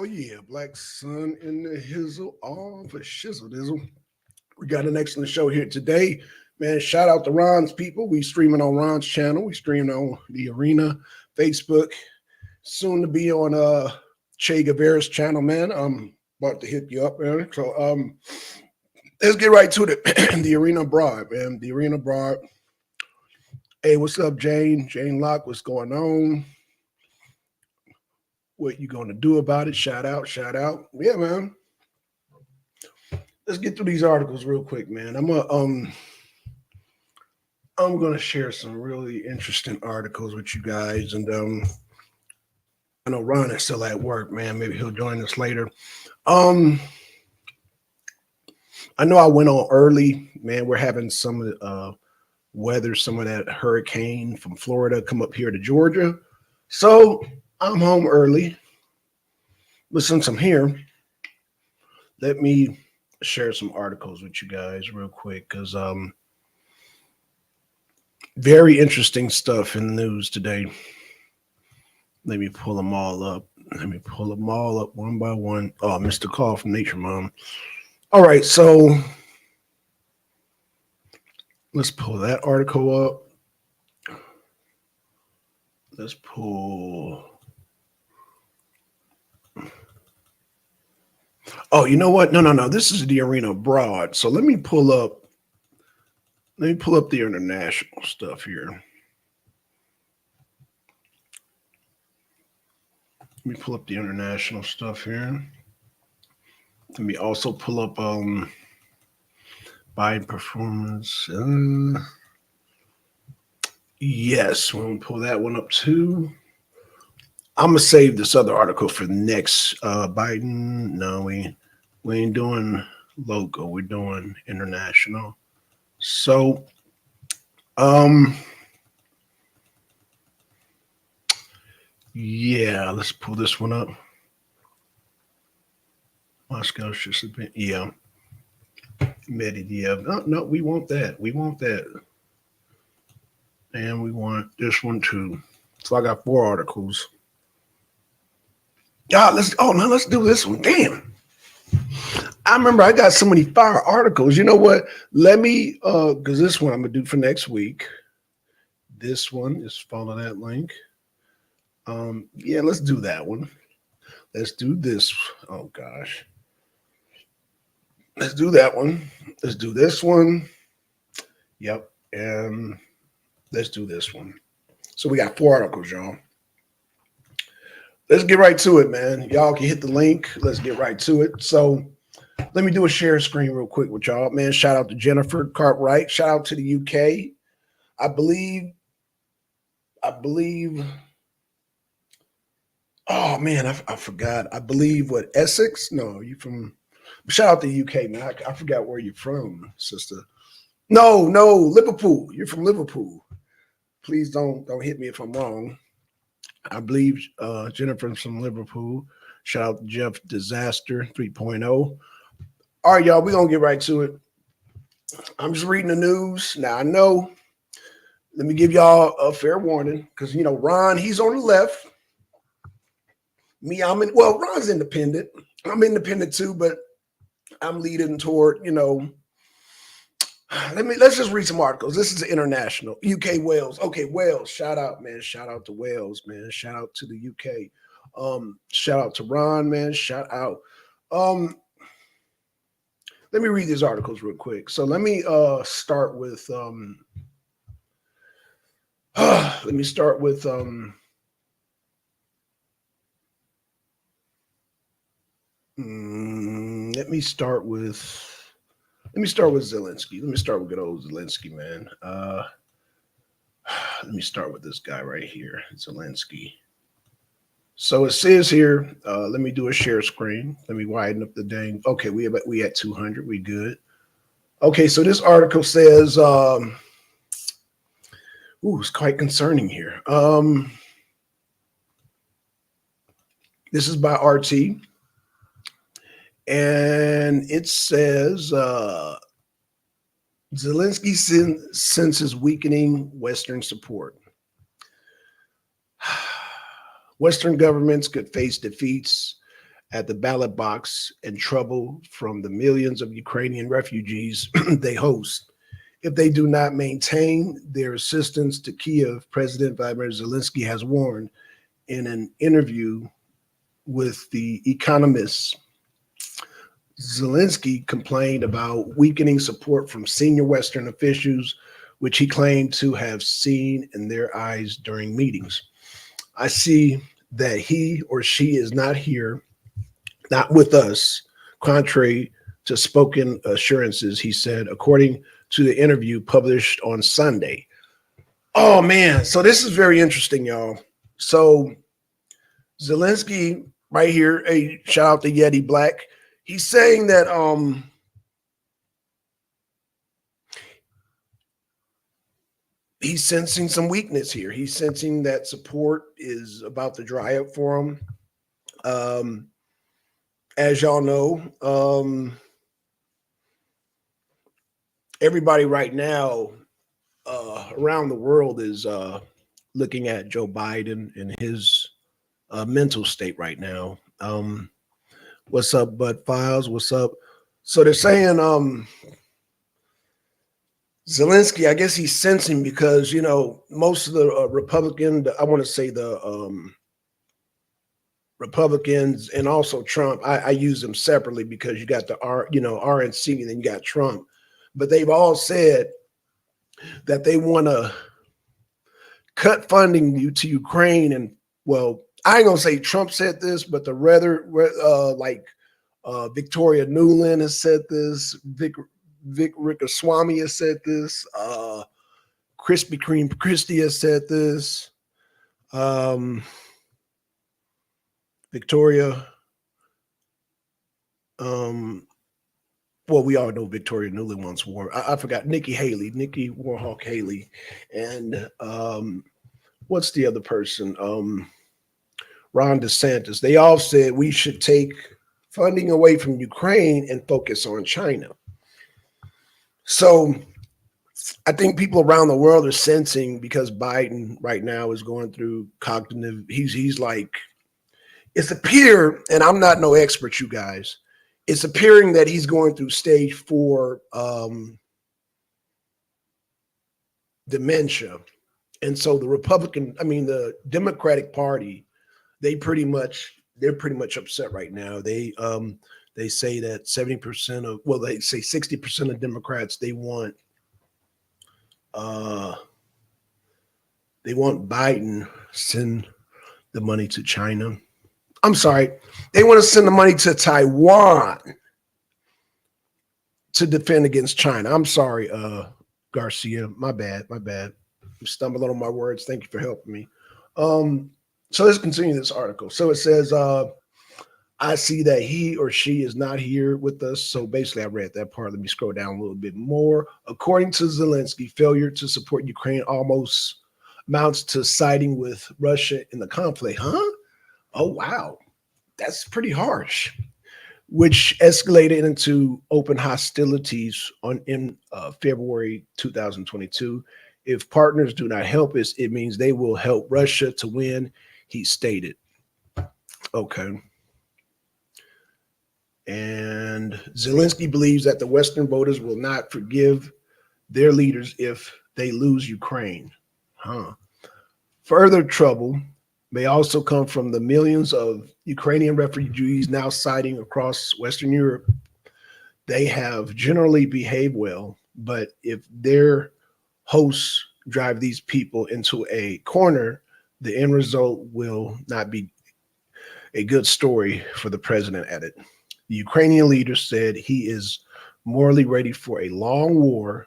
yeah, Black Sun in the Hizzle, all for shizzle dizzle. We got an excellent show here today. Man, shout out to Ron's people. We streaming on Ron's channel. We streaming on the Arena, Facebook, soon to be on Che Guevara's channel, man. I'm about to hit you up, man. So let's get right to it. The Arena Broad, man. The Arena Broad. Hey, what's up, Jane? Jane Locke, what's going on? What you gonna do about it? Shout out, shout out. Yeah, man. Let's get through these articles real quick, man. I'm gonna share some really interesting articles with you guys, and I know Ron is still at work, man. Maybe he'll join us later. Um, I know I went on early, man. We're having some of the weather, some of that hurricane from Florida come up here to Georgia, so I'm home early. But since I'm here, let me share some articles with you guys real quick because very interesting stuff in the news today. Let me pull them all up. Let me pull them all up one by one. Oh, Mr. Call from Nature Mom. All right, so let's pull that article up. Let's pull. Oh, you know what? No. This is the Arena Broad. So let me pull up. Let me pull up the international stuff here. Let me pull up the international stuff here. Let me also pull up Biden performance. Yes, we'll pull that one up too. I'm gonna save this other article for the next Biden. No, we ain't doing local. We're doing international. So, um, yeah, let's pull this one up. Moscow should have been, yeah, Medvedev. No, we want that. We want that, and we want this one too. So I got four articles. Yeah, let's do this one. Damn. I remember I got so many fire articles. You know what? Let me because this one I'm gonna do for next week. This one is follow that link. Yeah, let's do that one. Let's do this. Oh gosh. Let's do that one. Let's do this one. Yep. And let's do this one. So we got four articles, y'all. Let's get right to it, man. Y'all can hit the link. Let's get right to it. So let me do a share screen real quick with y'all, man. Shout out to Jennifer Cartwright. Shout out to the UK. I believe. Oh man, I forgot. I believe what Essex? No, you from? Shout out to the UK, man. I forgot where you're from, sister. No, Liverpool. You're from Liverpool. Please don't hit me if I'm wrong. I believe Jennifer's from Liverpool. Shout out to Jeff Disaster 3.0. All right, y'all, we're going to get right to it. I'm just reading the news. Now, I know, let me give y'all a fair warning because, Ron, he's on the left. Me, Ron's independent. I'm independent too, but I'm leading toward, let's just read some articles. This is international. UK Wales. Okay, Wales. Shout out, man. Shout out to Wales, man. Shout out to the UK. Shout out to Ron, man. Shout out. Let me read these articles real quick. So let me start with let me start with let me start with Zelensky. Let me start with good old Zelensky, man. Let me start with this guy right here, Zelensky. So it says here, let me do a share screen. Let me widen up the dang. Okay, we at 200. We good. Okay, so this article says, it's quite concerning here. This is by RT, and it says Zelensky senses weakening Western support. Western governments could face defeats at the ballot box and trouble from the millions of Ukrainian refugees they host. If they do not maintain their assistance to Kiev, President Vladimir Zelensky has warned in an interview with The Economist. Zelensky complained about weakening support from senior Western officials, which he claimed to have seen in their eyes during meetings. I see that he or she is not here, not with us, contrary to spoken assurances, he said, according to the interview published on Sunday. Oh, man. So this is very interesting, y'all. So Zelensky right here, a shout out to Yeti Black. He's saying that he's sensing some weakness here. He's sensing that support is about to dry up for him. As y'all know, everybody right now around the world is looking at Joe Biden and his mental state right now. What's up, Bud Files? What's up? So they're saying Zelensky, I guess he's sensing because, you know, most of the I want to say the Republicans and also Trump, I use them separately because you got the RNC and then you got Trump. But they've all said that they want to cut funding to Ukraine. And, well, I ain't going to say Trump said this, but the Victoria Nuland has said this, Vic Ramaswamy has said this, Krispy Kreme Christie has said this, Victoria, well, we all know Victoria Nuland once wore. I forgot Nikki Warhawk Haley, and what's the other person? Ron DeSantis. They all said we should take funding away from Ukraine and focus on China. So I think people around the world are sensing, because Biden right now is going through cognitive. He's like, it's appear, and I'm not no expert, you guys. It's appearing that he's going through stage 4 dementia. And so the Democratic Party, they're pretty much upset right now. They say that 70% of, well, they say 60% of Democrats, they want Biden send the money to China. I'm sorry, they want to send the money to Taiwan to defend against China. I'm sorry, Garcia. My bad. I'm stumbling on my words. Thank you for helping me. So let's continue this article. So it says, I see that he or she is not here with us. So basically, I read that part. Let me scroll down a little bit more. According to Zelensky, failure to support Ukraine almost amounts to siding with Russia in the conflict. Huh? Oh, wow. That's pretty harsh, which escalated into open hostilities in February 2022. If partners do not help us, it means they will help Russia to win, he stated. Okay. And Zelensky believes that the Western voters will not forgive their leaders if they lose Ukraine. Further trouble may also come from the millions of Ukrainian refugees now siding across Western Europe. They have generally behaved well, but if their hosts drive these people into a corner, the end result will not be a good story for the president added. The Ukrainian leader said he is morally ready for a long war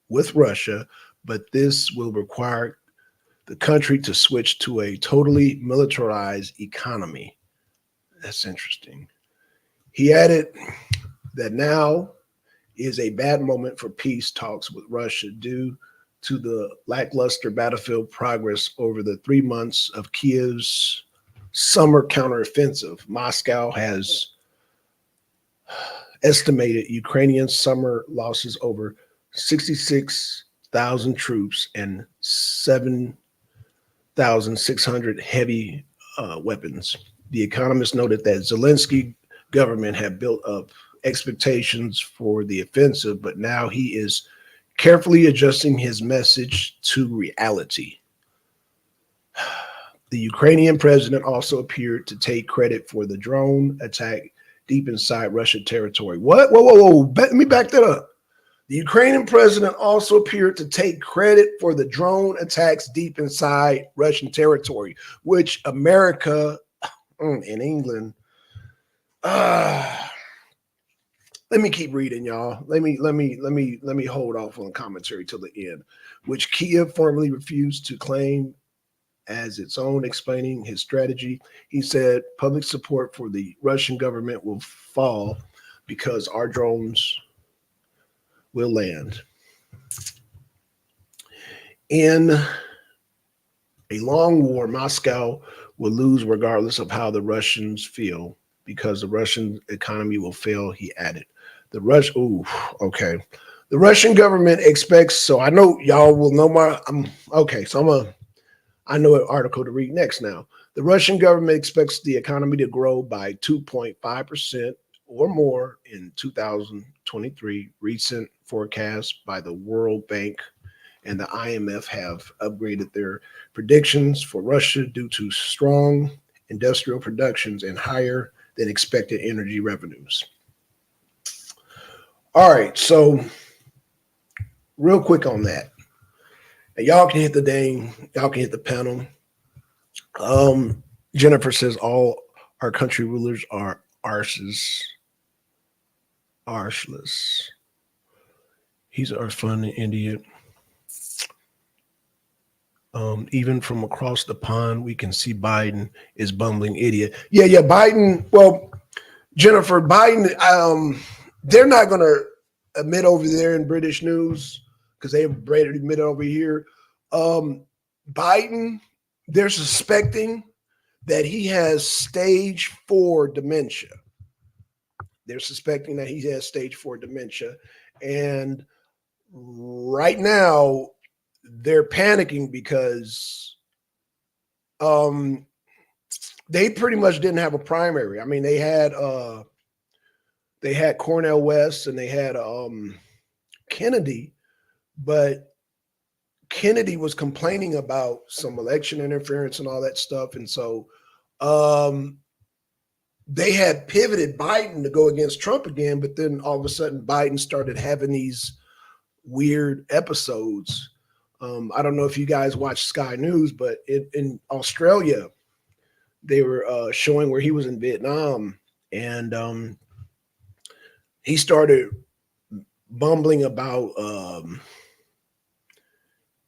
with Russia, but this will require the country to switch to a totally militarized economy. That's interesting. He added that now is a bad moment for peace talks with Russia due to the lackluster battlefield progress over the 3 months of Kiev's summer counteroffensive. Moscow has estimated Ukrainian summer losses over 66,000 troops and 7,600 heavy weapons. The Economist noted that Zelensky government had built up expectations for the offensive, but now he is carefully adjusting his message to reality. The Ukrainian president also appeared to take credit for the drone attack deep inside Russian territory. What? Whoa, whoa, whoa. Let me back that up. The Ukrainian president also appeared to take credit for the drone attacks deep inside Russian territory, which America in England. Let me keep reading, y'all. Let me hold off on commentary till the end. Which Kiev formally refused to claim as its own, explaining his strategy. He said public support for the Russian government will fall because our drones will land. In a long war, Moscow will lose regardless of how the Russians feel because the Russian economy will fail, he added. Okay. The Russian government expects, so I know y'all will know I know what article to read next now. The Russian government expects the economy to grow by 2.5% or more in 2023. Recent forecasts by the World Bank and the IMF have upgraded their predictions for Russia due to strong industrial productions and higher than expected energy revenues. All right, so real quick on that. And y'all can hit the panel. Jennifer says all our country rulers are arshless. He's our fun idiot. Even from across the pond, we can see Biden is bumbling idiot. Yeah, Biden. Well, Jennifer, Biden. They're not going to admit over there in British news because they've already admitted over here. Biden, they're suspecting that he has stage 4 dementia. They're suspecting that he has stage 4 dementia. And right now, they're panicking because they pretty much didn't have a primary. I mean, they had Cornel West and they had Kennedy, but Kennedy was complaining about some election interference and all that stuff. And so they had pivoted Biden to go against Trump again, but then all of a sudden Biden started having these weird episodes. I don't know if you guys watch Sky News, but in Australia, they were showing where he was in Vietnam, and he started bumbling about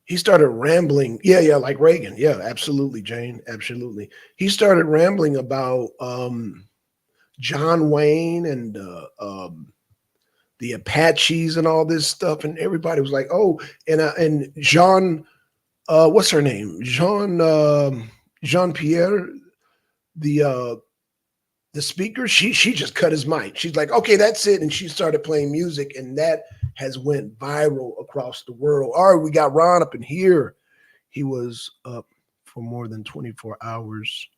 he started rambling. Yeah, like Reagan. Yeah, absolutely, Jane. Absolutely. He started rambling about John Wayne and the Apaches and all this stuff. And everybody was like, oh, and Jean, what's her name? Jean-Pierre, the speaker, she just cut his mic. She's like, okay, that's it. And she started playing music, and that has went viral across the world. All right, we got Ron up in here. He was up for more than 24 hours.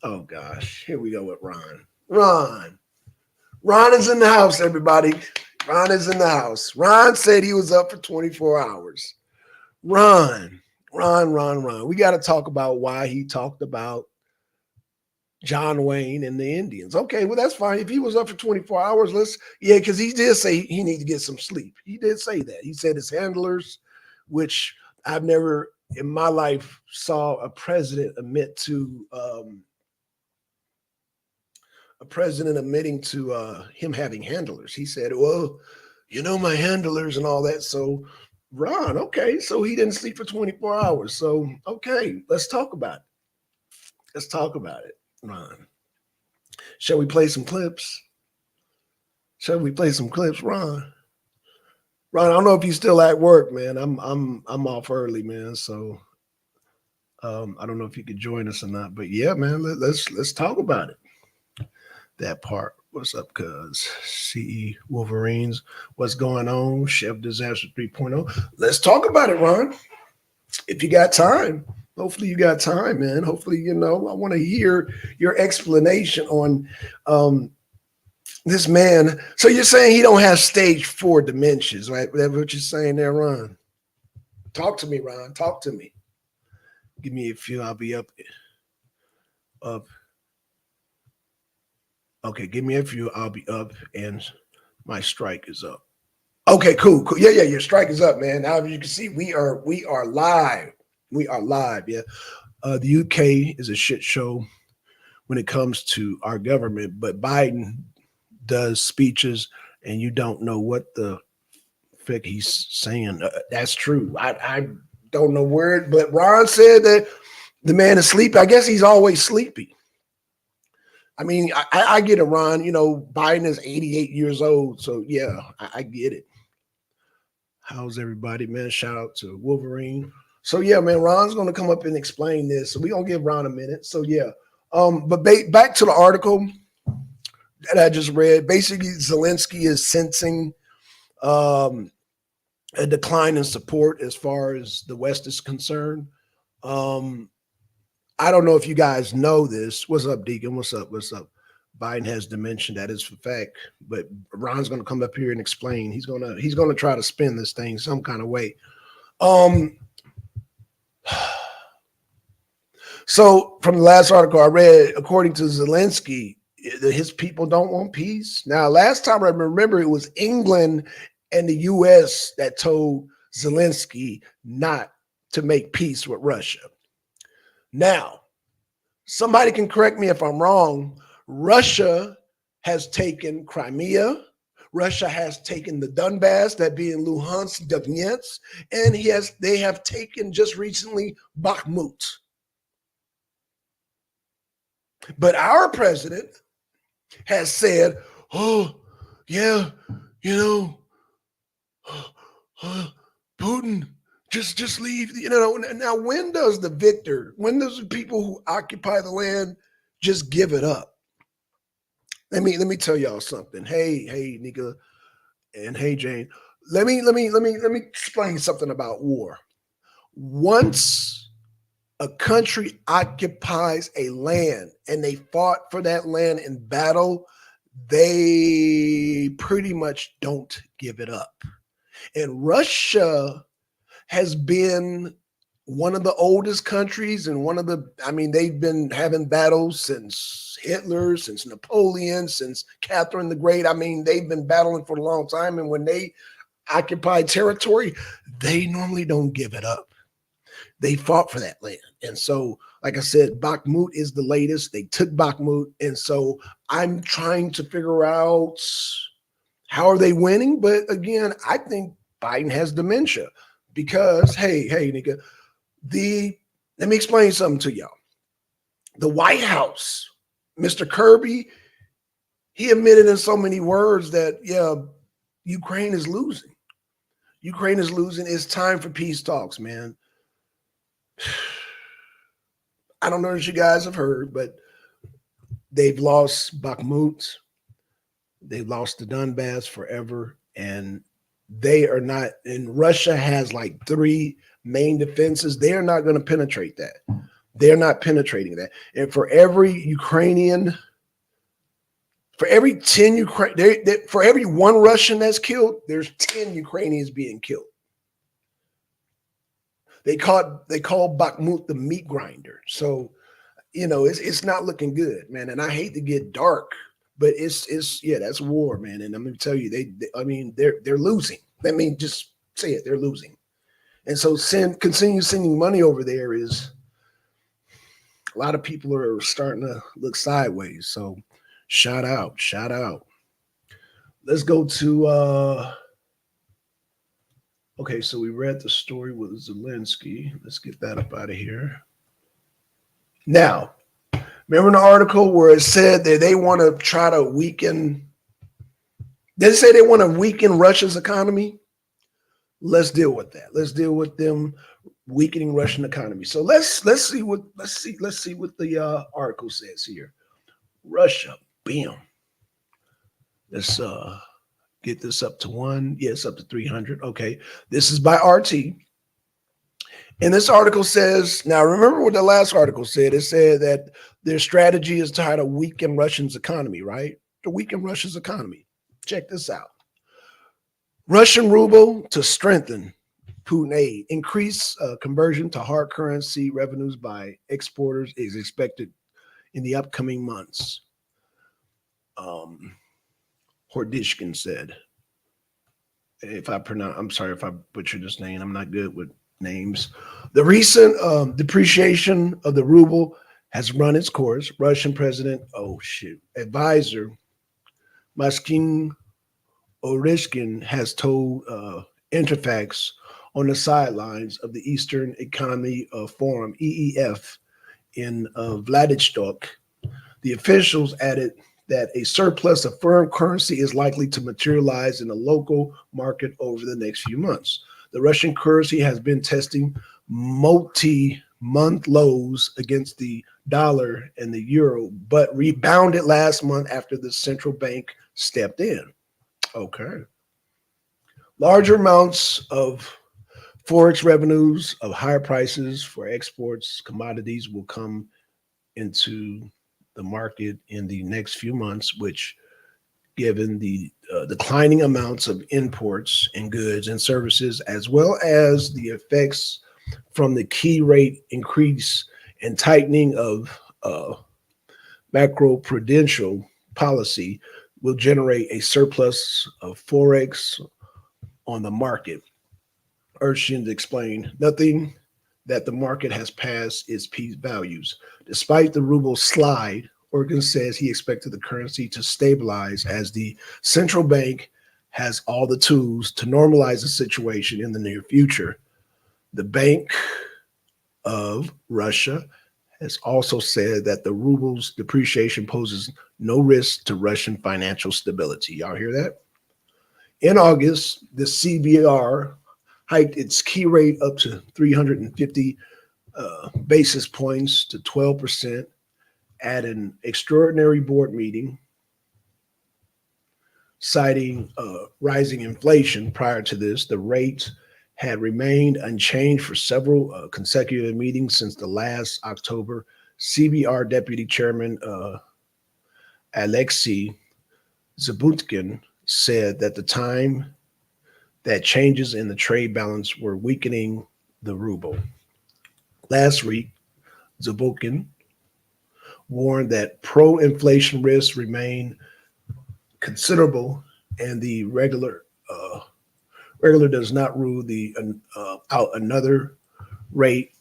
Oh gosh, here we go with Ron. Ron is in the house, everybody. Ron is in the house. Ron said he was up for 24 hours. Ron. We got to talk about why he talked about John Wayne and the Indians. Okay, well, that's fine. If he was up for 24 hours, because he did say he needed to get some sleep. He did say that. He said his handlers, which I've never in my life saw a president admitting to him having handlers. He said, well, my handlers and all that. So Ron, okay, so he didn't sleep for 24 hours. So, okay, let's talk about it. Ron, shall we play some clips? Ron? I don't know if you're still at work, man. I'm off early, man. So I don't know if you could join us or not. But yeah, man, let's talk about it. That part. What's up, cuz? CE Wolverines. What's going on? Chef Disaster 3.0. Let's talk about it, Ron. If you got time. Hopefully you got time, man. Hopefully, I want to hear your explanation on this man. So you're saying he don't have stage 4 dementias, right? That's what you're saying there, Ron. Talk to me, Ron. Talk to me. Give me a few. I'll be up. Okay, give me a few. I'll be up, and my strike is up. Okay, cool. Yeah. Your strike is up, man. Now you can see we are live. We are live. Yeah. The UK is a shit show when it comes to our government, but Biden does speeches, and you don't know what the frick he's saying. That's true. I don't know where, but Ron said that the man is sleepy. I guess he's always sleepy. I mean, I get it, Ron. Biden is 88 years old, so yeah, I get it. How's everybody, man? Shout out to Wolverine. So yeah, man, Ron's gonna come up and explain this. So we're gonna give Ron a minute. So yeah. But back to the article that I just read. Basically, Zelensky is sensing a decline in support as far as the West is concerned. I don't know if you guys know this. What's up, Deacon? What's up? Biden has dementia. That is a fact. But Ron's going to come up here and explain. He's gonna try to spin this thing some kind of way. So from the last article I read, according to Zelensky, his people don't want peace. Now, last time I remember, it was England and the U.S. that told Zelensky not to make peace with Russia. Now, somebody can correct me if I'm wrong. Russia has taken Crimea. Russia has taken the Donbass, that being Luhansk, Donetsk, and they have taken just recently Bakhmut. But our president has said, "Oh, yeah, Putin, just leave." Now when does the people who occupy the land just give it up? Let me tell y'all something. Hey, Nika, and hey, Jane. Let me explain something about war. Once a country occupies a land and they fought for that land in battle, they pretty much don't give it up. And Russia has been one of the oldest countries and they've been having battles since Hitler, since Napoleon, since Catherine the Great. I mean, they've been battling for a long time. And when they occupy territory, they normally don't give it up. They fought for that land. And so, like I said, Bakhmut is the latest. They took Bakhmut. And so I'm trying to figure out how are they winning. But again, I think Biden has dementia because, hey, Nika, let me explain something to y'all. The White House, Mr. Kirby, he admitted in so many words that, yeah, Ukraine is losing. Ukraine is losing. It's time for peace talks, man. I don't know if you guys have heard, but they've lost Bakhmut. They've lost the Donbass forever. And they are not, and Russia has like 3 main defenses. They are not going to penetrate that. They're not penetrating that. And for every Ukrainian, for every 10 for every 1 Russian that's killed, there's 10 Ukrainians being killed. They call Bakhmut the meat grinder. So, it's not looking good, man. And I hate to get dark, but it's that's war, man. And I'm going to tell you, they're losing. I mean, just say it, they're losing. And so continue sending money over there is, a lot of people are starting to look sideways. So shout out. Let's go to, okay, so we read the story with Zelensky. Let's get that up out of here. Now, remember the article where it said that they want to try to weaken, they say they want to weaken Russia's economy? Let's deal with that. Let's deal with them weakening Russian economy. So let's see what the article says here. Russia, bam. Let's get this up to 1. Yes, up to 300. Okay, this is by RT, And this article says, now remember what the last article said. It said that their strategy is to try to weaken Russia's economy, right? To weaken Russia's economy. Check this out. Russian ruble to strengthen Putin aid. Increase conversion to hard currency revenues by exporters is expected in the upcoming months. Hordishkin said. I'm sorry if I butchered this name. I'm not good with names. The recent depreciation of the ruble has run its course. Russian President, advisor Maskin Orishkin has told Interfax on the sidelines of the Eastern Economy Forum, EEF, in Vladivostok. The officials added that a surplus of foreign currency is likely to materialize in the local market over the next few months. The Russian currency has been testing multi-month lows against the dollar and the euro, but rebounded last month after the central bank stepped in. Okay. Larger amounts of Forex revenues of higher prices for exports, commodities will come into the market in the next few months, which, given the declining amounts of imports and goods and services, as well as the effects from the key rate increase and tightening of macroprudential policy, will generate a surplus of Forex on the market. Urshan explained, nothing that the market has passed its peak values. Despite the ruble slide, Organ says he expected the currency to stabilize as the central bank has all the tools to normalize the situation in the near future. The Bank of Russia has also said that the ruble's depreciation poses no risk to Russian financial stability. Y'all hear that? In August, the CBR hiked its key rate up to 350 basis points to 12% at an extraordinary board meeting, citing rising inflation. Prior to this, the rate had remained unchanged for several consecutive meetings since the last October. CBR Deputy Chairman Alexei Zabutkin said that the time that changes in the trade balance were weakening the ruble. Last week, Zabutkin warned that pro-inflation risks remain considerable, and the regular does not rule out another rate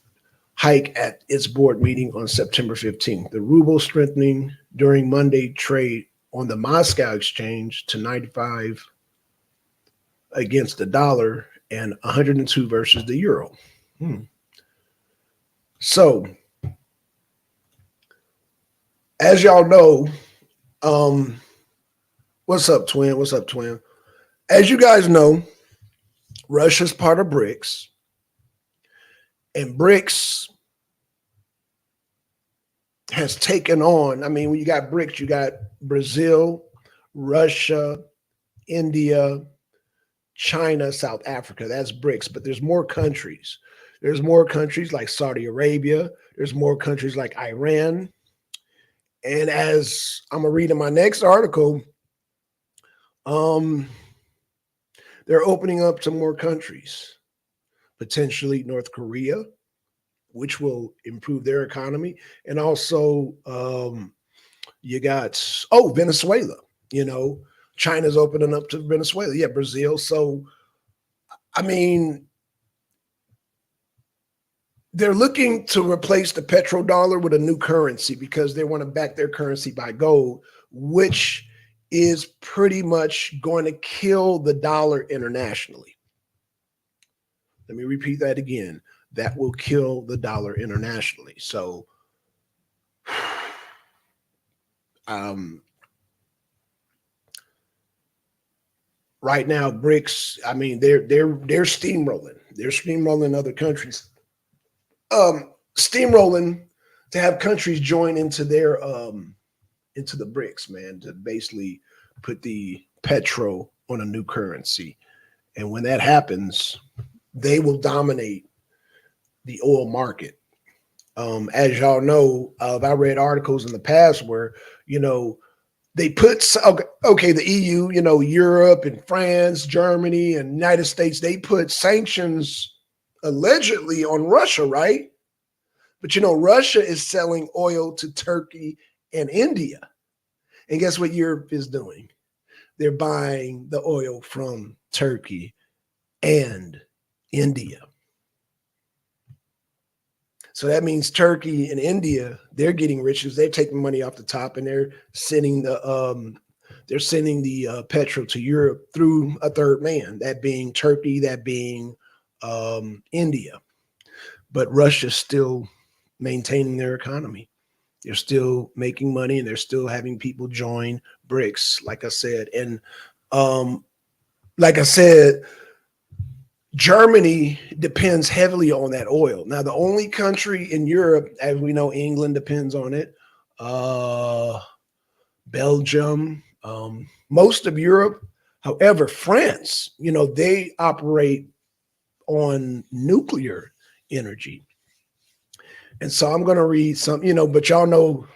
hike at its board meeting on September 15th. The ruble strengthening during Monday trade on the Moscow exchange to 95 against the dollar and 102 versus the euro. So, as y'all know, what's up, twin? What's up, twin? As you guys know, Russia's part of BRICS, and BRICS has taken on, I mean, when you got BRICS, you got Brazil, Russia, India, China, South Africa. That's BRICS, but there's more countries. There's more countries like Saudi Arabia. There's more countries like Iran. And as I'm going to read in my next article, they're opening up to more countries, potentially North Korea, which will improve their economy. And also you got, Venezuela, China's opening up to Venezuela. Yeah, Brazil. So, I mean, they're looking to replace the petrodollar with a new currency because they want to back their currency by gold, which is pretty much going to kill the dollar internationally. Let me repeat that again. That will kill the dollar internationally. So, right now, BRICS, I mean, they're steamrolling. They're steamrolling other countries. Steamrolling to have countries join into their into the BRICS, man, to basically put the petro on a new currency. And when that happens, they will dominate the oil market. As y'all know, I read articles in the past where, they put, okay, the EU, Europe and France, Germany and United States, they put sanctions allegedly on Russia, right? But Russia is selling oil to Turkey and India. And guess what Europe is doing? They're buying the oil from Turkey and India. So that means Turkey and India, they're getting rich because they're taking money off the top and they're sending the petrol to Europe through a third man, that being Turkey, that being India. But Russia's still maintaining their economy. They're still making money and they're still having people join BRICS, like I said. And like I said, Germany depends heavily on that oil. Now, the only country in Europe, as we know, England depends on it. Belgium, most of Europe. However, France, they operate on nuclear energy. And so I'm going to read some, but y'all know,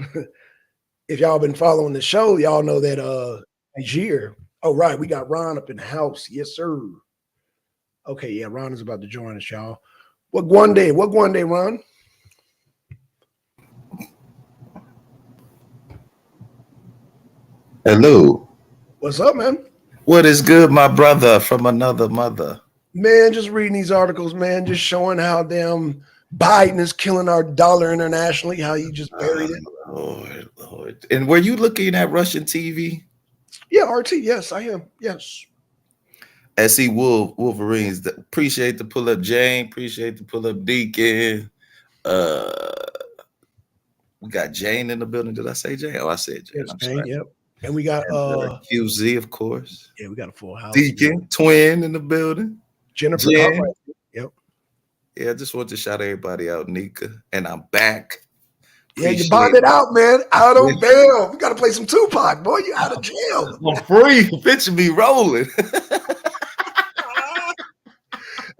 if y'all been following the show, y'all know that Niger. Oh, right. We got Ron up in the house. Yes, sir. Okay, yeah, Ron is about to join us, y'all. What one day, Ron? Hello. What's up, man? What is good, my brother from another mother? Man, just reading these articles, man, just showing how damn Biden is killing our dollar internationally, how he just buried it. Lord. And were you looking at Russian TV? Yeah, RT, yes, I am. Yes. SE Wolverines. Appreciate the pull up, Jane. Appreciate the pull up, Deacon. We got Jane in the building. Did I say Jane? Oh, I said Jane. Yes, Jane, yep. And we got QZ, of course. Yeah, we got a full house. Deacon, twin in the building. Jennifer. Jen. Yep. Yeah, I just want to shout everybody out, Nika. And I'm back. Yeah, you bonded out, man. Out on bail. We got to play some Tupac, boy. You out of jail. I'm free. Picture me rolling.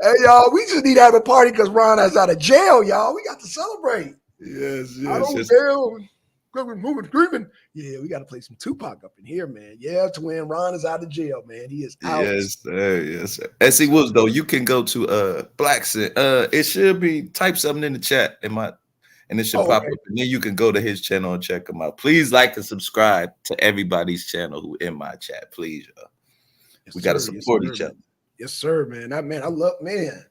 Hey, y'all, we just need to have a party because Ron is out of jail, y'all. We got to celebrate. Yes. Out on bail. Moving, screaming. Yeah, we got to play some Tupac up in here, man. Yeah, twin. Ron is out of jail, man. He is out. Yes, sir. Yes, sir. SE Woods, though, you can go to Blackson. It should be type something in the chat. And it should pop up. And then you can go to his channel and check him out. Please like and subscribe to everybody's channel who in my chat. Please, y'all. Yes, we got to support each other. Yes, sir, man. I love, man.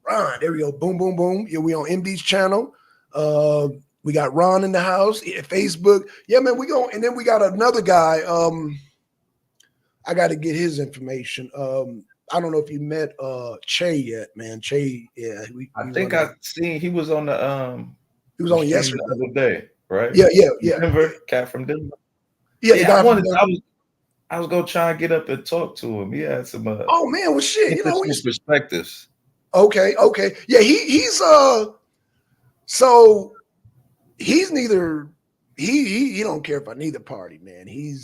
Ron, there we go. Boom, boom, boom. Yeah, we on MD's channel. We got Ron in the house. Yeah, Facebook. Yeah, man, we go. And then we got another guy. I got to get his information. I don't know if you met Che yet, man. Che, yeah. I think I seen he was on the he was on yesterday. The other day, right? Yeah. Denver, cat from Denver. Yeah, I was gonna try and get up and talk to him. He had some oh man, well shit, perspectives. Okay. Yeah, he's so he's neither he don't care about neither party, man. You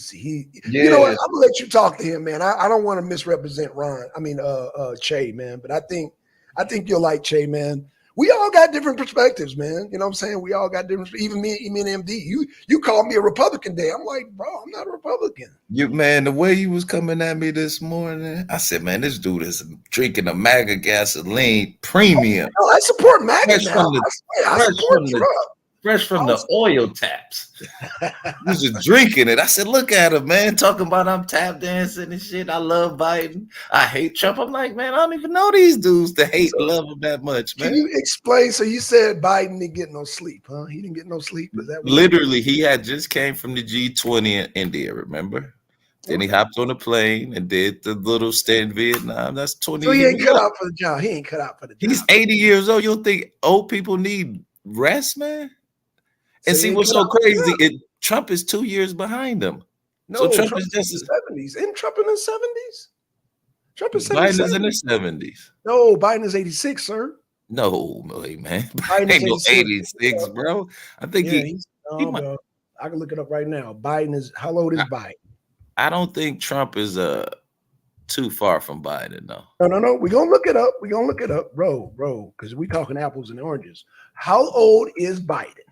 know what? I'm gonna let you talk to him, man. I don't want to misrepresent Che, man, but I think you'll like Che, man. We all got different perspectives, man. You know what I'm saying? We all got different. Even me and MD. You called me a Republican day. I'm like, bro, I'm not a Republican. The way you was coming at me this morning, I said, man, this dude is drinking a MAGA gasoline premium. Oh, I support MAGA now. I support Trump. Fresh from the oil taps. He was just drinking it. I said, look at him, man, talking about I'm tap dancing and shit. I love Biden. I hate Trump. I'm like, man, I don't even know these dudes to hate and love him that much, man. Can you explain? So you said Biden didn't get no sleep, huh? He didn't get no sleep? Is that literally, he had just came from the G20 in India, remember? Then he hopped on a plane and did the little stay in Vietnam. That's 20 years. So he ain't cut out for the job. He ain't cut out for the job. He's 80 years old. You don't think old people need rest, man? And see what's so crazy? Trump is 2 years behind him. No, so Trump is just in the 70s. Isn't Trump in the 70s? Trump is Biden is in the 70s. No, Biden is 86, sir. No, man. Biden ain't no 86, bro. I think bro. I can look it up right now. Biden is how old is Biden? I don't think Trump is too far from Biden, though. No. We're gonna look it up. Bro, because we talking apples and oranges. How old is Biden?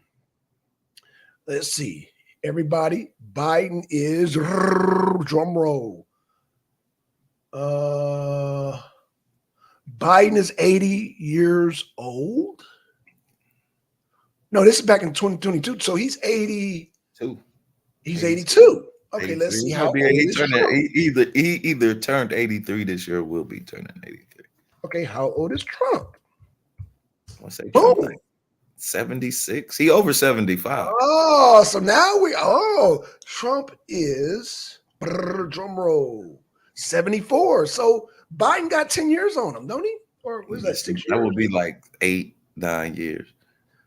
Let's see. Everybody, Biden is drum roll. Biden is 80 years old. No, this is back in 2022. So he's 82. He's 82. Okay, 83. let's see how old he either turned 83 this year or will be turning 83. Okay, how old is Trump? I say Trump like 76. He over 75. Oh, so now Trump is drum roll 74. So Biden got 10 years on him, don't he? Or was that 6 years? That would be like 8-9 years.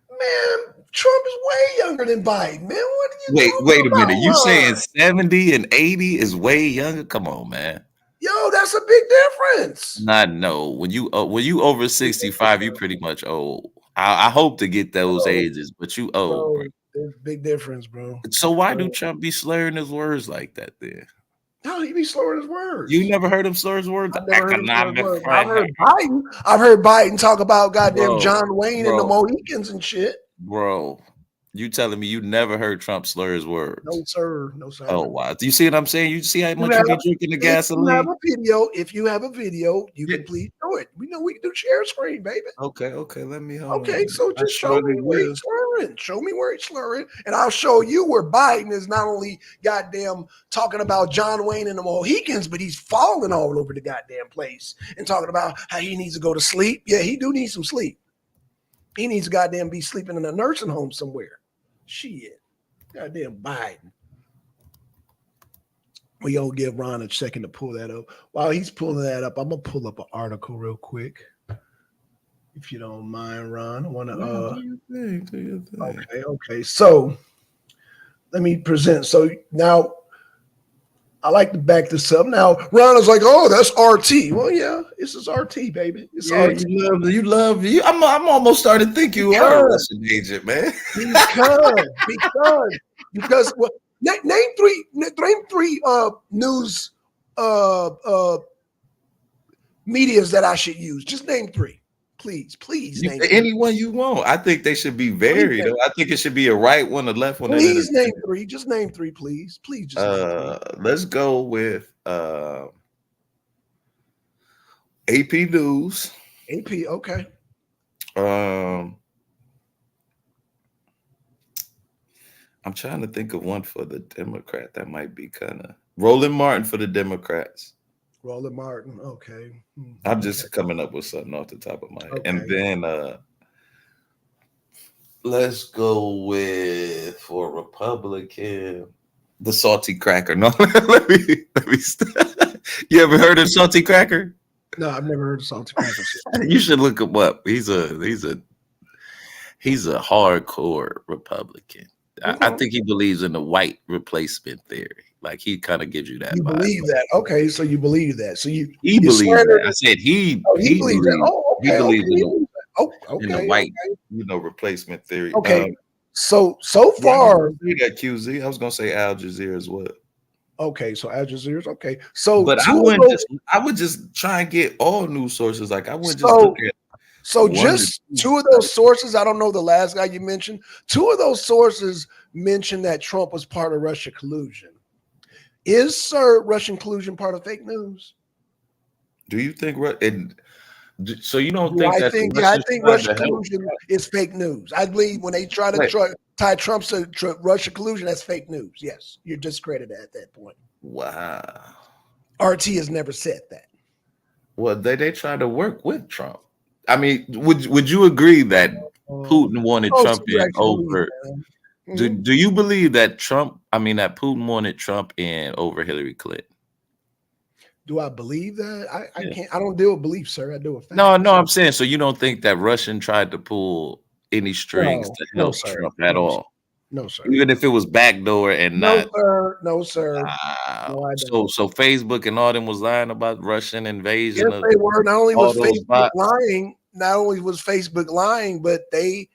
Man, Trump is way younger than Biden, man. What are you wait a minute. You saying 70 and 80 is way younger? Come on, man. Yo, that's a big difference. No. When you over 65, you pretty much old. I hope to get those ages, but you old, bro. There's a big difference, bro. So why do Trump be slurring his words like that then? No, he be slurring his words. You never heard him slur his words? I've heard Biden talk about goddamn John Wayne and the Mohicans and shit. Bro, you telling me you never heard Trump slur his words? No, sir. Oh, wow. Do you see what I'm saying? You see how much you be drinking the gasoline? If you have a video, you can please do it. We know we can do share screen, baby. Okay. Let me so just show me where he's slurring. Show me where he's slurring, and I'll show you where Biden is not only goddamn talking about John Wayne and the Mohicans, but he's falling all over the goddamn place and talking about how he needs to go to sleep. Yeah, he do need some sleep. He needs to goddamn be sleeping in a nursing home somewhere. Shit. Goddamn Biden. We gonna give Ron a second to pull that up. While he's pulling that up, I'm gonna pull up an article real quick. If you don't mind, Ron. I wanna do your thing. Okay. So let me present. So now I like to back this up. Now, Ron is like, oh, that's RT. Well, yeah, this is RT, baby. It's RT. You love. I'm almost starting to think you are a Russian agent, man. Because well, name three news medias that I should use. Just name three. Please name anyone you want. I think they should be varied. I think it should be a right one, a left one. Please name three. Just name three, please. Please just name three. Let's go with AP News. AP, okay. I'm trying to think of one for the Democrat that might be kind of Roland Martin for the Democrats. Roland Martin, okay. I'm just coming up with something off the top of my head. Okay. And then let's go with for Republican the salty cracker. No, let me stop. You ever heard of salty cracker? No, I've never heard of salty cracker. You should look him up. He's a hardcore Republican. I think he believes in the white replacement theory. Like he kind of gives you that. You vibe. Believe that? Okay, so you believe that. So he believes that. I said he believes that. Oh, okay, he believes in the white, replacement theory. Okay. So far, that QZ. I was gonna say Al Jazeera as well. Okay, so Al Jazeera. Okay, so but I would just try and get all news sources. Like I wouldn't just look at. So just two of those sources, I don't know the last guy you mentioned. Two of those sources mentioned that Trump was part of Russia collusion. Is Russian collusion part of fake news? Do you think? So you don't think I think Russian collusion is fake news. I believe when they try to tie Trump to Russia collusion, that's fake news. Yes, you're discredited at that point. Wow. RT has never said that. Well, they try to work with Trump. I mean, would you agree that Putin wanted Trump in over? Do you believe that that Putin wanted Trump in over Hillary Clinton? Do I believe that? I can't. I don't deal with belief, sir. I deal with facts. No. I'm saying, so you don't think that Russian tried to pull any strings to help Trump at all? No, sir. Even if it was backdoor and not. No, sir. No, so Facebook and all them was lying about Russian invasion. Yes, they were. Not only was Facebook lying, but they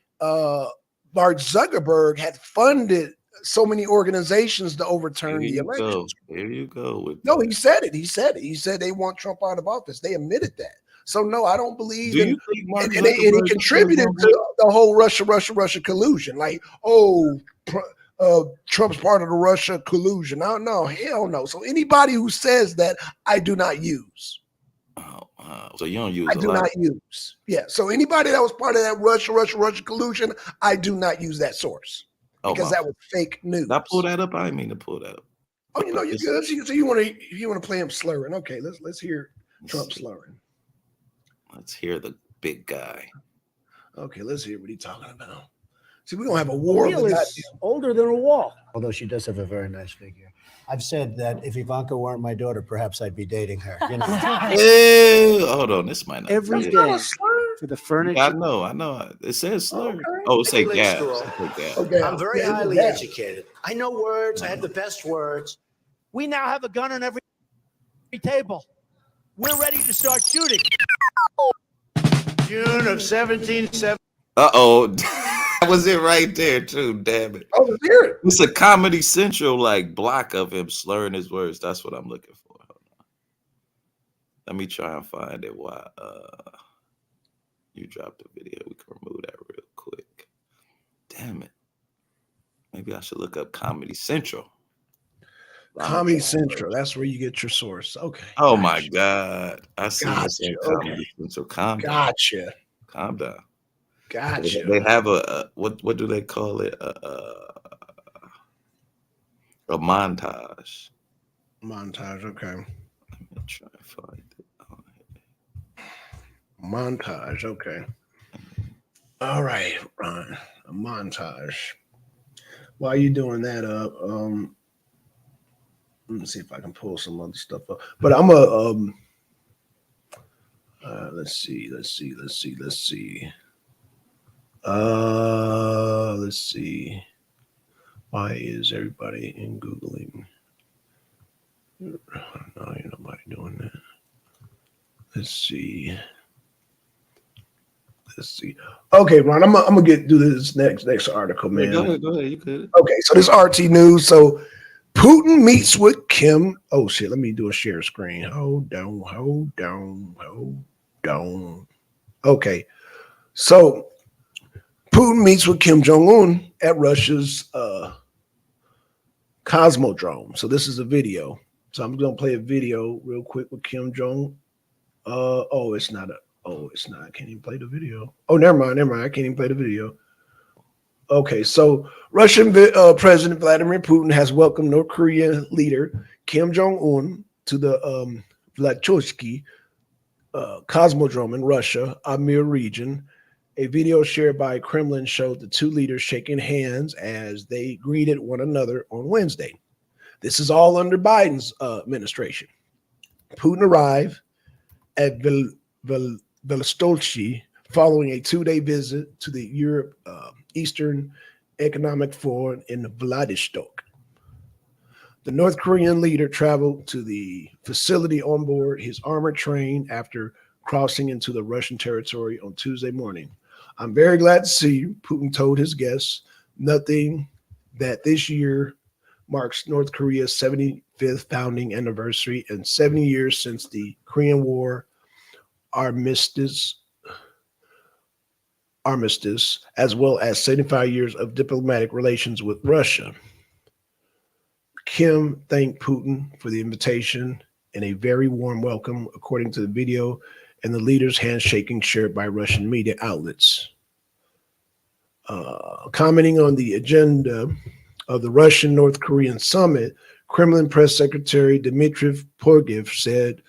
Mark Zuckerberg had funded so many organizations to overturn the election. There you go. No, he said it. He said it. He said they want Trump out of office. They admitted that. So no, I don't believe. Do you think Mark and he contributed to the whole Russia collusion? Like, Trump's part of the Russia collusion. No, hell no. So anybody who says that, I do not use. So you don't use. I do not use. Yeah. So anybody that was part of that Russia collusion, I do not use that source because that was fake news. Did I pull that up? I didn't mean to pull that up. Oh, you're good. So you want to play him slurring? Okay, let's hear Trump slurring. Let's hear the big guy. Okay, let's hear what he's talking about. See, we're gonna have a war. Wheel is older than a wall. Although she does have a very nice figure. I've said that if Ivanka weren't my daughter, perhaps I'd be dating her. You know. Hold on, this might not. Every day for the furniture. I know. It says slur. Okay. Oh, it's like gas. Okay. I'm very highly educated. I know words. I have the best words. We now have a gun on every table. We're ready to start shooting. June of 1770. Uh-oh. That was it right there, too. Damn it. Oh, hear it. It's a Comedy Central block of him slurring his words. That's what I'm looking for. Hold on. Let me try and find it while you dropped the video. We can remove that real quick. Damn it. Maybe I should look up Comedy Central. Comedy Central. That's where you get your source. Okay. Oh my God. I see this in Comedy Central. Calm down. Gotcha. Calm down. Gotcha. They have a what do they call it? A montage. Montage. Okay. Let me try and find it. Montage. Okay. All right, Ron. A montage. While you're doing that up, let me see if I can pull some other stuff up. But I'm let's see. Let's see. Why is everybody in Googling? No, ain't nobody doing that. Let's see. Okay, Ron, I'm gonna do this next article, man. Go ahead. You could. Okay, so this RT News. So Putin meets with Kim. Oh shit, let me do a share screen. Hold on. Okay, so Putin meets with Kim Jong-un at Russia's Cosmodrome. So this is a video. So I'm gonna play a video real quick with Kim Jong. It's not. I can't even play the video. Oh, never mind. I can't even play the video. Okay, so Russian President Vladimir Putin has welcomed North Korean leader Kim Jong-un to the Vladivostok Cosmodrome in Russia, Amur region. A video shared by Kremlin showed the two leaders shaking hands as they greeted one another on Wednesday. This is all under Biden's administration. Putin arrived at Vladivostok following a 2-day visit to the Europe Eastern Economic Forum in Vladivostok. The North Korean leader traveled to the facility on board his armored train after crossing into the Russian territory on Tuesday morning. I'm very glad to see you, Putin told his guests, noting that this year marks North Korea's 75th founding anniversary and 70 years since the Korean War armistice, as well as 75 years of diplomatic relations with Russia. Kim thanked Putin for the invitation and a very warm welcome, according to the video and the leaders' handshaking shared by Russian media outlets. Commenting on the agenda of the Russian-North Korean summit, Kremlin press secretary Dmitry Porgev said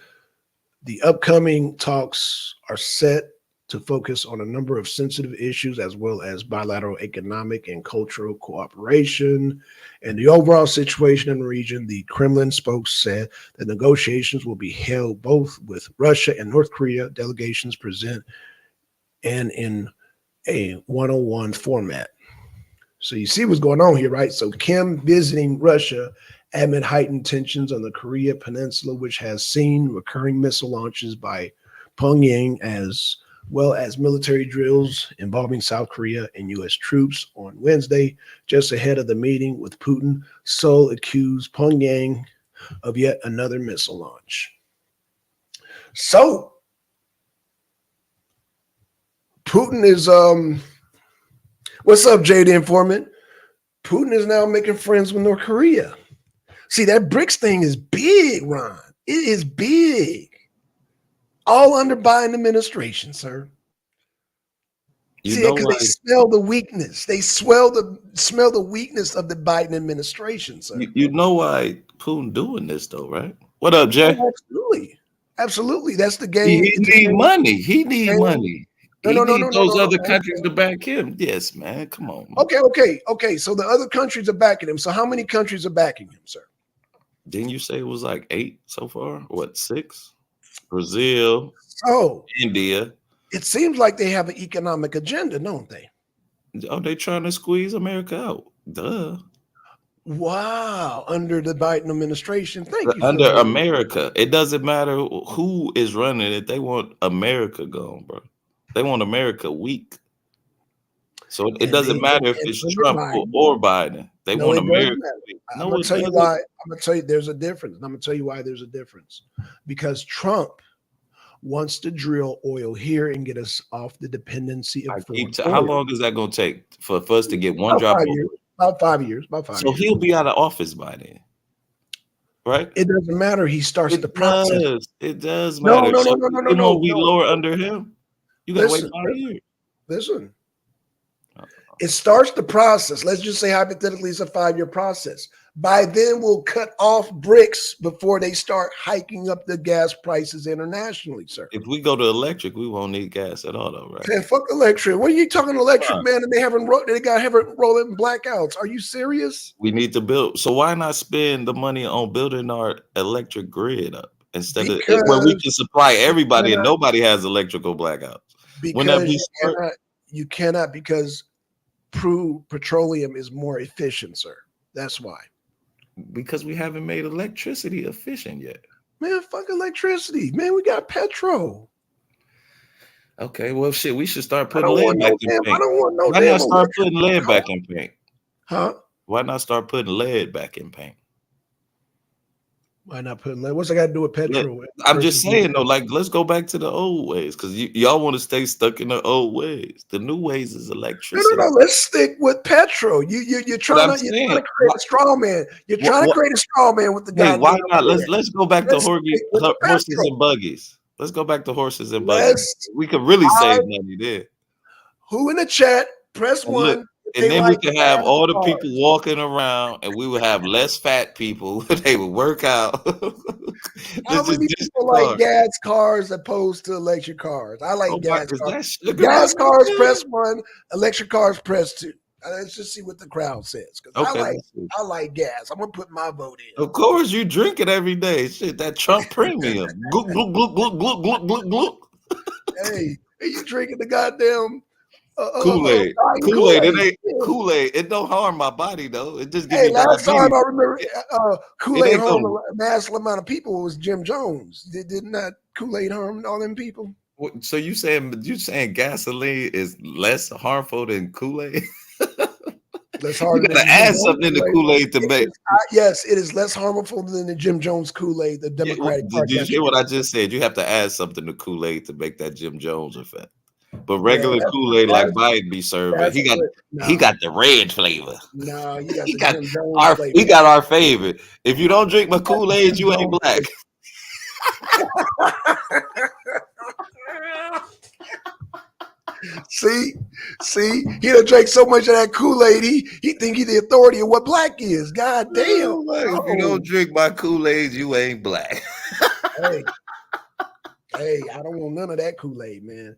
the upcoming talks are set to focus on a number of sensitive issues as well as bilateral economic and cultural cooperation and the overall situation in the region. The Kremlin spokesman said that negotiations will be held both with Russia and North Korea delegations present and in a one-on-one format. So you see what's going on here, right? So Kim visiting Russia amid heightened tensions on the Korea Peninsula, which has seen recurring missile launches by Pyongyang as well as military drills involving South Korea and U.S. troops on Wednesday, just ahead of the meeting with Putin. Seoul accused Pyongyang of yet another missile launch. So, Putin is, what's up, Jay the Informant? Putin is now making friends with North Korea. See, that BRICS thing is big, Ron. It is big. All under Biden administration, sir. You See, know because why? they smell the weakness. They smell the weakness of the Biden administration, sir. You know why Putin doing this though, right? What up, Jay? Oh, absolutely. Absolutely. That's the game. He need money. He need game. money. No, He no, no, need no, no, those no, other no. countries to back him. Yes, man. Come on. Man. Okay. So the other countries are backing him. So how many countries are backing him, sir? Didn't you say it was like 8 so far? What, 6? Brazil, So India. it seems like they have an economic agenda, don't they? Oh, they trying to squeeze America out. Duh. Wow. Under the Biden administration. Thank you. Under America. It doesn't matter who is running it. They want America gone, bro. They want America weak. So it doesn't matter if it's Trump or Biden. They want America weak. I'm going to tell you why. I'm going to tell you there's a difference. I'm going to tell you why there's a difference. Because Trump wants to drill oil here and get us off the dependency of foreign oil. How long is that going to take for us to get one drop? About 5 years. So he'll be out of office by then, right? It doesn't matter. He starts the process. It does matter. No. We lower under him. You got to wait 5 years. Listen. It starts the process. Let's just say hypothetically it's a 5-year process. By then, we'll cut off BRICS before they start hiking up the gas prices internationally, sir. If we go to electric, we won't need gas at all, though, right? Man, fuck electric. What are you talking electric, man? And they haven't rolling blackouts. Are you serious? We need to build. So why not spend the money on building our electric grid up instead of where we can supply everybody and nobody has electrical blackouts? Because you cannot because petroleum is more efficient, sir. That's why. Because we haven't made electricity efficient yet. Man, fuck electricity. Man, we got petrol. Okay, well, shit, we should start putting lead back in paint. I don't want no Why not start putting lead back in paint? Huh? Why not start putting lead back in paint? Why not put lead? What's I got to do with petrol? Yeah, I'm just saying, though, like, let's go back to the old ways because y'all want to stay stuck in the old ways. The new ways is electricity. No. Let's stick with petrol. You're trying to create a straw man. You're trying to create a straw man with the guy. Hey, why not? Let's go back to horses and buggies. Let's go back to horses and buggies. We could really save money there. Who in the chat? Press 1. And then we can have all the people walking around, and we would have less fat people. They would work out. How many people like gas cars opposed to electric cars? I like gas cars. Gas cars, press 1. Electric cars, press 2. Let's just see what the crowd says. Because I like gas. I'm gonna put my vote in. Of course, you drink it every day. Shit, that Trump premium. Glook, glook, glook, glook, glook, glook, glook, glook. Hey, you drinking the goddamn Kool-Aid. Kool-Aid. It ain't Kool-Aid. It don't harm my body though. It just gives me last diabetes. time I remember Kool-Aid harmed a massive amount of people was Jim Jones. Did not Kool-Aid harm all them people? So you saying gasoline is less harmful than Kool-Aid? Less harmful. You gotta add something in the Kool-Aid to make. Yes, it is less harmful than the Jim Jones Kool-Aid, the Democratic Party. Did you hear what I just said? You have to add something to Kool-Aid to make that Jim Jones effect. But regular Kool-Aid like Biden be serving, he got the red flavor. No, he got our favorite. If you don't drink my Kool-Aid, you ain't black. See, he done drank so much of that Kool-Aid, he think he the authority of what black is. God damn. If you don't drink my Kool-Aid, you ain't black. Hey, I don't want none of that Kool-Aid, man.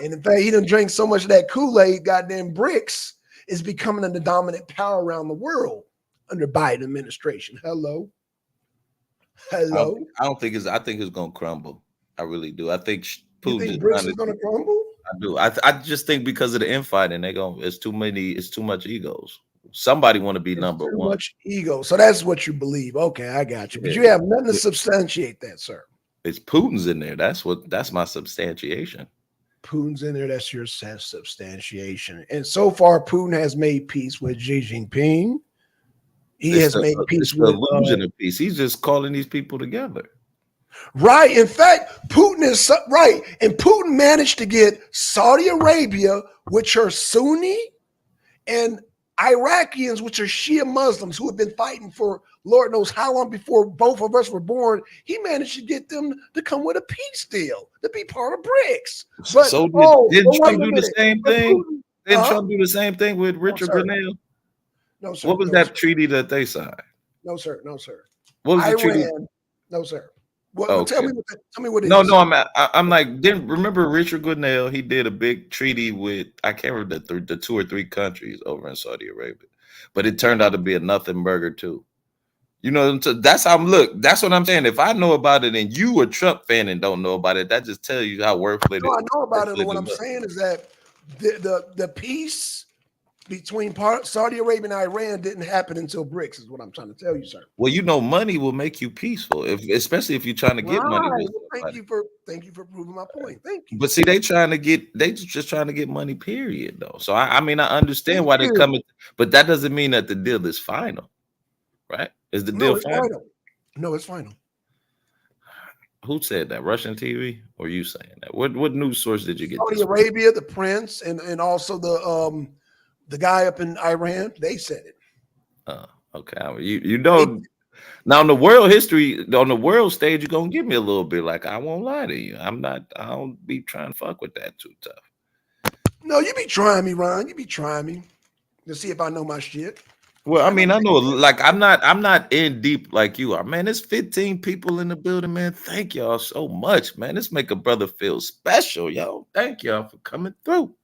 And in fact, he done drank so much of that Kool-Aid, goddamn BRICS is becoming the dominant power around the world under Biden administration. Hello. I don't think I think it's gonna crumble. I really do. I think Putin BRICS is gonna crumble. I do. I just think because of the infighting, it's too much egos. Somebody want to be number one. Too much ego. So that's what you believe. Okay, I got you. But you have nothing to substantiate that, sir. It's Putin's in there. That's my substantiation. Putin's in there, that's your substantiation. And so far, Putin has made peace with Xi Jinping. He has made peace it's the with illusion of peace. He's just calling these people together. right. In fact, Putin is right, and Putin managed to get Saudi Arabia, which are Sunni, and Iraqians, which are Shia Muslims who have been fighting for Lord knows how long before both of us were born. He managed to get them to come with a peace deal to be part of BRICS. But So did Trump do the same thing? Didn't Trump do the same thing with Richard Grenell? No, sir. What was that treaty that they signed? No, sir. No, sir. What was the treaty? No, sir. What, Okay. tell me what it No, is. I'm like, didn't remember Richard Grenell? He did a big treaty with, I can't remember the 2 or 3 countries over in Saudi Arabia, but it turned out to be a nothing burger too. You know, so that's how I'm look. That's what I'm saying. If I know about it and you a Trump fan and don't know about it, that just tells you how worthless it is. No, I know about it. But what I'm saying is that the peace between Saudi Arabia and Iran didn't happen until BRICS, is what I'm trying to tell you, sir. Well, you know, money will make you peaceful, especially if you're trying to get money. Well, thank you for proving my point. Thank you. But see, they just trying to get money, period, though. So I mean, I understand why they're coming, but that doesn't mean that the deal is final, right? Is the deal final? No, it's final. Who said that? Russian TV, or you saying that? What news source did you get? Saudi Arabia, the prince, and also the guy up in Iran, they said it. Okay. You know, now on the world stage, you're gonna give me a little bit. Like, I won't lie to you. I don't be trying to fuck with that too tough. No, you be trying me, Ron. You be trying me to see if I know my shit. Well, I mean, I know, like, I'm not in deep like you are, man. There's 15 people in the building, man. Thank y'all so much, man. This make a brother feel special, yo. Thank y'all for coming through.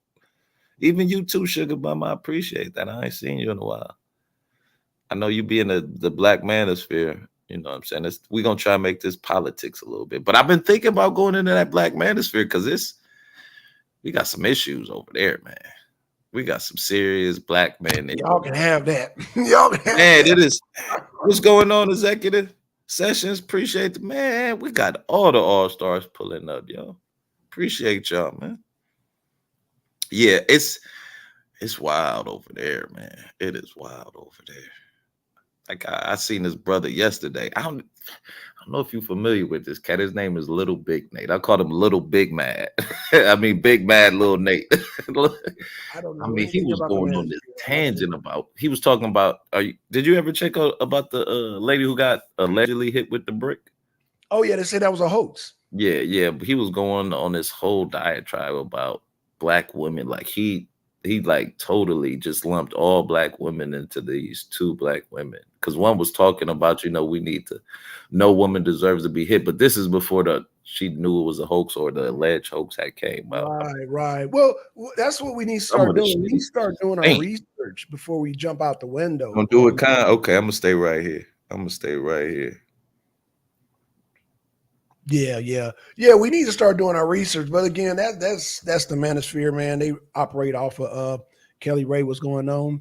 Even you too, Sugar Bum. I appreciate that. I ain't seen you in a while. I know you be in the Black Manosphere. You know what I'm saying? We're going to try and make this politics a little bit. But I've been thinking about going into that Black Manosphere because we got some issues over there, man. We got some serious black men. Y'all can have that. Y'all can have man, that. It is. What's going on, Executive Sessions? Appreciate the man. We got all the all-stars pulling up, yo. Appreciate y'all, man. Yeah, it's wild over there, man. It is wild over there. Like I seen this brother yesterday. I don't know if you're familiar with this cat. His name is Little Big Nate. I called him Little Big Mad. I mean, Big Mad Little Nate. I don't know. I mean, he was going on this tangent about. He was talking about. Did you ever check out about the lady who got allegedly hit with the brick? Oh yeah, they said that was a hoax. Yeah. But he was going on this whole diatribe about black women. Like he like totally just lumped all black women into these 2 black women. Because one was talking about, no woman deserves to be hit. But this is before she knew it was a hoax or the alleged hoax had came out. Right. Well, that's what we need to start doing. We need to start doing our research before we jump out the window. Don't do it okay, I'm going to stay right here. Yeah. We need to start doing our research. But again, that's the manosphere, man. They operate off of Kelly Ray. What's going on?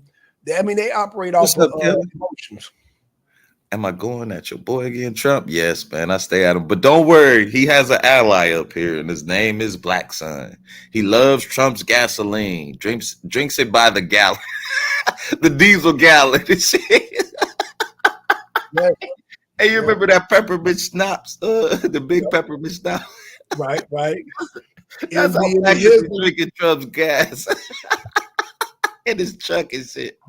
I mean, they operate off of emotions. Am I going at your boy again, Trump? Yes, man. I stay at him. But don't worry, he has an ally up here, and his name is Black Sun. He loves Trump's gasoline. Drinks it by the gallon. The diesel gallon. Yeah. Hey, you remember that peppermint schnapps? The big peppermint schnapps? Right. That's how Black is drinking Trump's gas. In his truck and shit.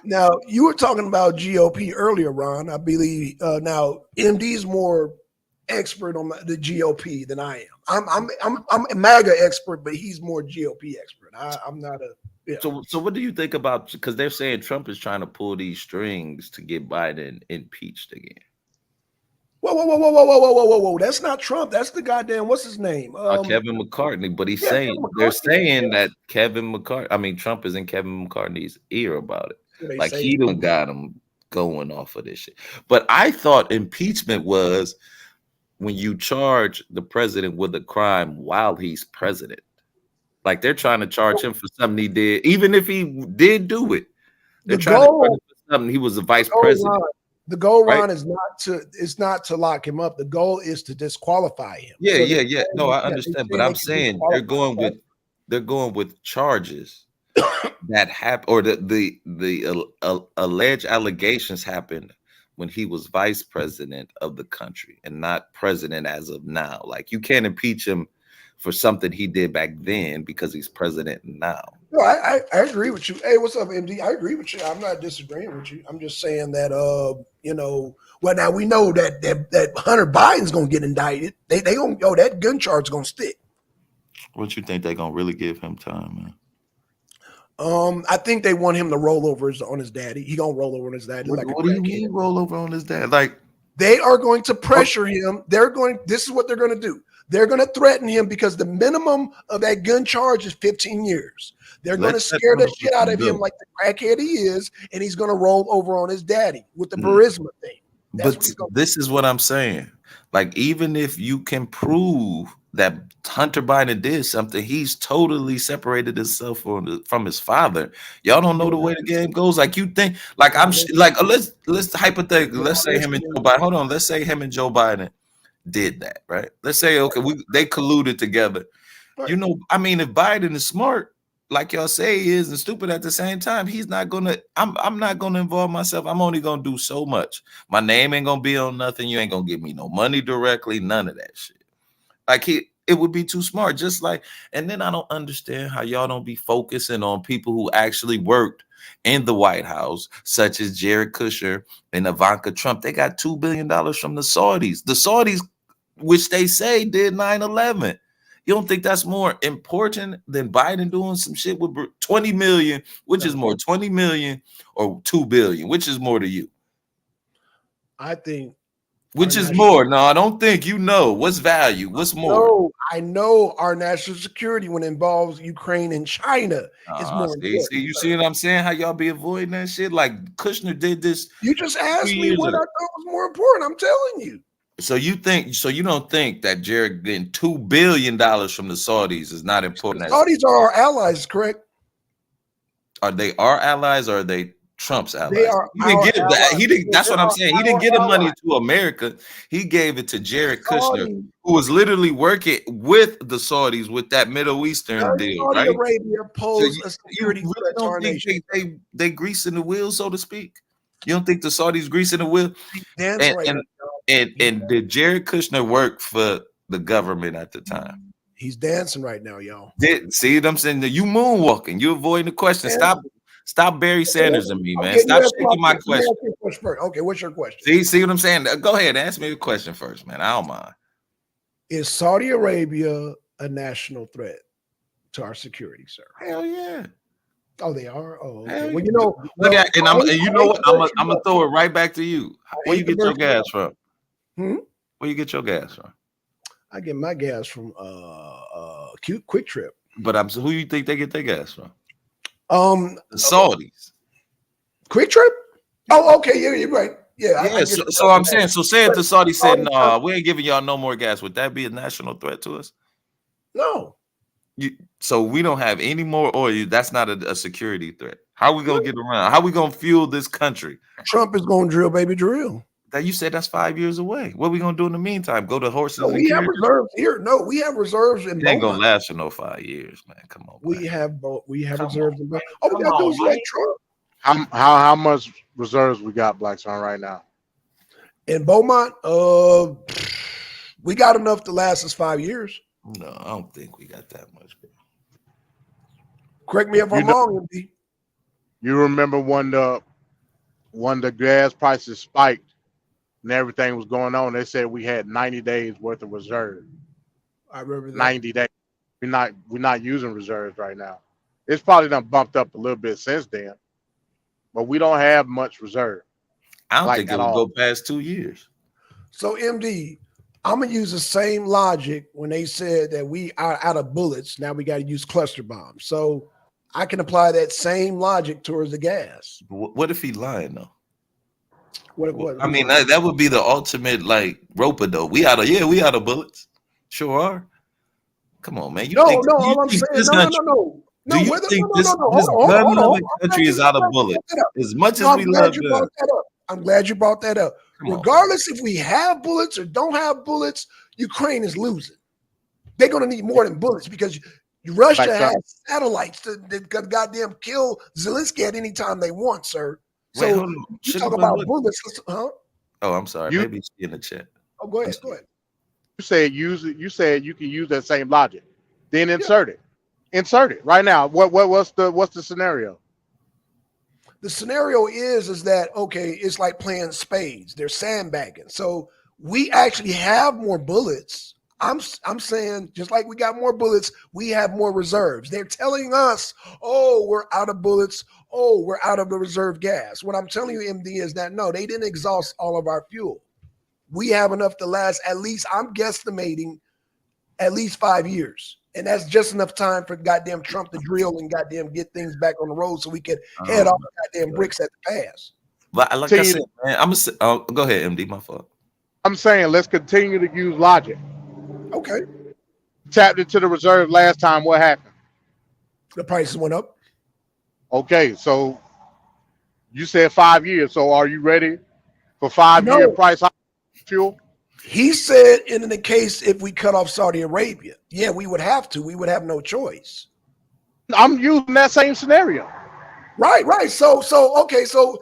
Now, you were talking about GOP earlier, Ron. I believe now MD's more expert on the GOP than I am. I'm a MAGA expert, but he's more GOP expert. I'm not a. Yeah. So what do you think about? Because they're saying Trump is trying to pull these strings to get Biden impeached again. Whoa! That's not Trump. That's the goddamn what's his name? Kevin McCarthy. But they're saying that Kevin McCarthy. I mean, Trump is in Kevin McCarthy's ear about it. Like he done got him going off of this shit. But I thought impeachment was when you charge the president with a crime while he's president. Like they're trying to charge him for something he did, even if he did do it. They're trying to charge him for something he was the vice president. The goal, right? Ron, is not to lock him up. The goal is to disqualify him. Yeah, So yeah, they- yeah. No, I they understand, say but they I'm can saying disqualify him. they're going with charges that happened, or alleged allegations happened when he was vice president of the country and not president as of now. Like, you can't impeach him for something he did back then because he's president now. No, I agree with you. Hey, what's up, MD? I agree with you. I'm not disagreeing with you. I'm just saying that well, now we know that Hunter Biden's gonna get indicted. They gonna that gun charge is gonna stick. What you think they're gonna really give him time, man? I think they want him to roll over on his daddy. He gonna roll over on his daddy. What do you mean roll over on his dad? Like, they are going to pressure him. This is what they're going to do. They're going to threaten him because the minimum of that gun charge is 15 years. They're going to scare the shit out of him like the crackhead he is, and he's going to roll over on his daddy with the Burisma thing. But this is what I'm saying. Like, even if you can prove that Hunter Biden did something, he's totally separated himself from his father. Y'all don't know the way the game goes. Like, you think, like, let's hypothetically, let's say him and Joe Biden. Hold on, let's say him and Joe Biden did that, right? Let's say, okay, they colluded together. Right. You know, I mean, if Biden is smart, like y'all say he is, and stupid at the same time, he's not gonna. I'm not gonna involve myself. I'm only gonna do so much. My name ain't gonna be on nothing. You ain't gonna give me no money directly. None of that shit. Like, it would be too smart. Just like, and then I don't understand how y'all don't be focusing on people who actually worked in the White House, such as Jared Kushner and Ivanka Trump. They got $2 billion from the Saudis. The Saudis, which they say did 9/11. You don't think that's more important than Biden doing some shit with 20 million? Which is more, 20 million or 2 billion? Which is more to you? I think. Which is more? No, I don't think you know. What's value? What's more? No, I know our national security when it involves Ukraine and China is more important. See, you see what I'm saying? How y'all be avoiding that shit? Like, Kushner did this. You just asked me what I thought was more important. I'm telling you. So you don't think that Jared getting $2 billion from the Saudis is not important? The Saudis are our allies, correct? Are they our allies or are they Trump's allies? They are. He didn't give that. He didn't. That's what I'm saying. He didn't give the money to America. He gave it to Jared Kushner, who was literally working with the Saudis with that Middle Eastern deal, right? Saudi Arabia posed a security threat to our nation. They greasing the wheel, so to speak. You don't think the Saudis greasing the wheel? And did Jared Kushner work for the government at the time? He's dancing right now, y'all. See what I'm saying? You moonwalking. You avoiding the question. Stop Barry Sanders and me, man. Okay, Stop shaking my question. Okay, what's your question? See what I'm saying? Go ahead, ask me a question first, man. I don't mind. Is Saudi Arabia a national threat to our security, sir? Hell yeah. Oh, they are. Oh, okay. Hell Well, yeah. you know, you know what? I'm gonna throw it right back to you. Where you get your gas from? Where you get your gas from? I get my gas from Quick Trip. But who you think they get their gas from? The Saudis. Quick Trip? Oh, okay. Yeah, you're right. Yeah. So I'm saying, say if the Saudis said, "No, we ain't giving y'all no more gas," would that be a national threat to us? No. So we don't have any more oil. That's not a security threat. How are we gonna get around? How are we gonna fuel this country? Trump is gonna drill, baby, drill. That you said that's 5 years away. What are we gonna do in the meantime? Go to horses? No, we have reserves here. No, we have reserves in. It ain't gonna last for no 5 years, man. Come on. We have reserves in. Oh, we got those like Trump. How much reserves we got, Black Son, right now? In Beaumont, we got enough to last us 5 years. No, I don't think we got that much, bro. Correct me if I'm wrong, MD. You remember when the gas prices spiked and everything was going on? They said we had 90 days worth of reserve. I remember that. 90 days. We're not using reserves right now. It's probably done bumped up a little bit since then, but we don't have much reserve. I don't think it'll go past 2 years. So, MD, I'm gonna use the same logic when they said that we are out of bullets. Now we got to use cluster bombs. So I can apply that same logic towards the gas. What if he lying though? What? I mean, that would be the ultimate like roper though. We out of bullets. Sure are. Come on, man. No. All I'm saying, no. Do you think this gun-loving country is out of bullets? As much as we love them. I'm glad you brought that up. Come on. Regardless if we have bullets or don't have bullets, Ukraine is losing. They're going to need more than bullets because Russia has satellites that could goddamn kill Zelensky at any time they want, sir. Wait, So hold on. you Sugar talk Bun, about what- bullets, huh? Oh, I'm sorry. You- Maybe she in the chat. Oh, go ahead. Go ahead. You said use it. You said you can use that same logic. Then insert it. Insert it right now. What's the scenario? The scenario is that okay, it's like playing spades. They're sandbagging. So we actually have more bullets. I'm saying just like we got more bullets, we have more reserves. They're telling us, oh, we're out of bullets. Oh, we're out of the reserve gas. What I'm telling you, MD, is that no, they didn't exhaust all of our fuel. We have enough to last at least, I'm guesstimating, at least 5 years. And that's just enough time for goddamn Trump to drill and goddamn get things back on the road so we can head off goddamn bricks at the pass. But like I said, man, I'm gonna go ahead, MD. My fault. I'm saying let's continue to use logic. Okay. Tapped into the reserve last time. What happened? The prices went up. Okay, so you said 5 years. So are you ready for 5-year price hike fuel? He said in the case if we cut off Saudi Arabia, yeah, we would have to. We would have no choice. I'm using that same scenario. Right. So MD,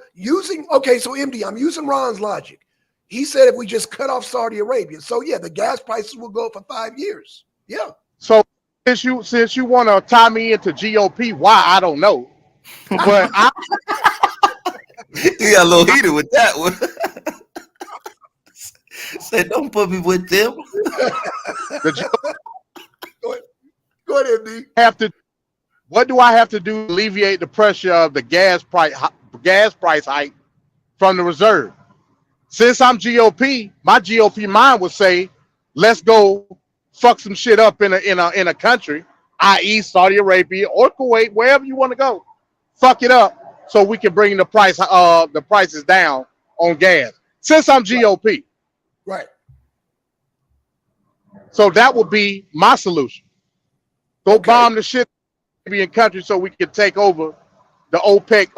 I'm using Ron's logic. He said if we just cut off Saudi Arabia, so yeah, the gas prices will go for 5 years. Yeah. So since you want to tie me into GOP, why I don't know, but You got a little heated with that one. Said, don't put me with them. Go ahead, MD. What do I have to do to alleviate the pressure of the gas price hike from the reserve? Since I'm GOP, my GOP mind would say, let's go fuck some shit up in a country, i.e. Saudi Arabia or Kuwait, wherever you want to go. Fuck it up so we can bring the prices down on gas. Since I'm GOP. Right. So that would be my solution. Go bomb the shit in countries so we can take over the OPEC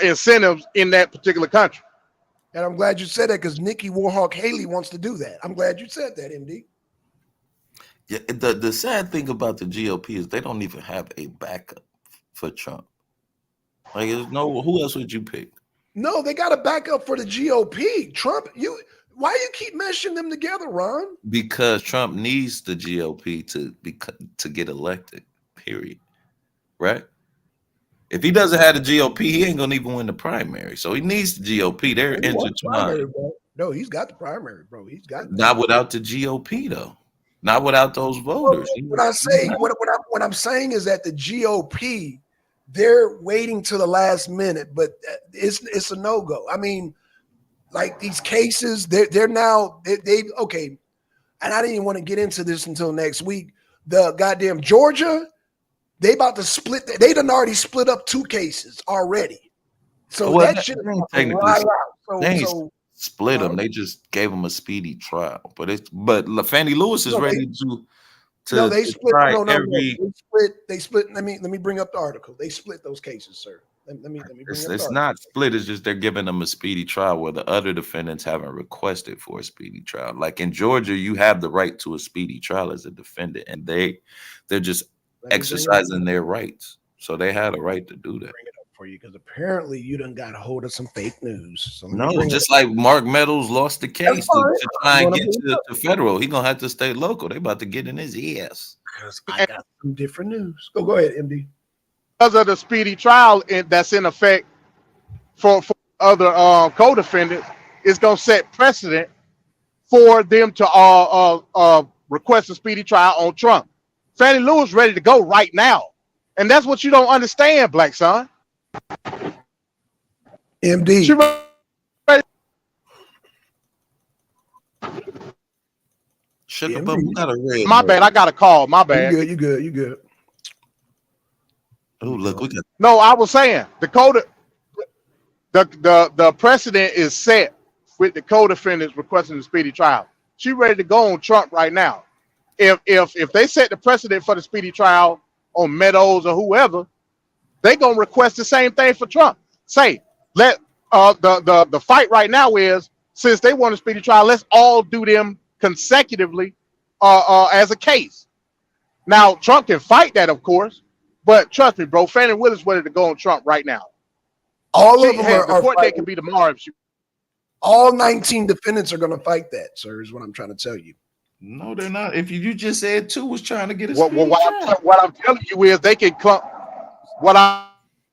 incentives in that particular country. And I'm glad you said that because Nikki Warhawk Haley wants to do that. I'm glad you said that, MD. Yeah, the sad thing about the GOP is they don't even have a backup for Trump. Like, there's no, who else would you pick? No, they got a backup for the GOP. Trump, why you keep meshing them together, Ron? Because Trump needs the GOP to get elected. Period. Right? If he doesn't have the GOP, he ain't gonna even win the primary. So he needs the GOP. They're intertwined. No, he's got the primary, bro. He's got not without the GOP though. Not without those voters. What I'm saying is that the GOP, they're waiting to the last minute, but it's a no-go. I mean, like these cases, they're now okay. And I didn't even want to get into this until next week. The goddamn Georgia, they about to split. They done already split up 2 cases already. So that shit split them. They just gave them a speedy trial. But Fannie Lewis is ready to they split. try They split. Let me bring up the article. They split those cases, sir. Let me bring up the It's article. not split. It's just they're giving them a speedy trial where the other defendants haven't requested for a speedy trial. Like in Georgia, you have the right to a speedy trial as a defendant, and they're just exercising their rights. So they had a right to do that. Bring it up for you because apparently you done got a hold of some fake news. So No, just like Mark Meadows lost the case to try and get to federal. He gonna have to stay local. They about to get in his ass. Because I got some different news. Go ahead, MD. Because of the speedy trial that's in effect for other co-defendants, it's gonna set precedent for them to request a speedy trial on Trump. Fannie Lewis ready to go right now, and that's what you don't understand, Black Son. MD. She ready. Sugar Bubble got a red. My bad, I got a call. My bad. You good. Oh, look, we got. No, I was saying the precedent is set with the co-defendants requesting a speedy trial. She ready to go on Trump right now. If they set the precedent for the speedy trial on Meadows or whoever, they gonna request the same thing for Trump. Say, let The fight right now is, since they want a speedy trial, let's all do them consecutively as a case. Now, Trump can fight that, of course, but trust me, bro, Fannie Willis ready to go on Trump right now. All of them The are court date fighting. can be tomorrow. If she, All 19 defendants are going to fight that, sir, is what I'm trying to tell you. No, they're not. If you just said 2 was trying to get a what speedy trial. I'm telling you is they can come. What I'm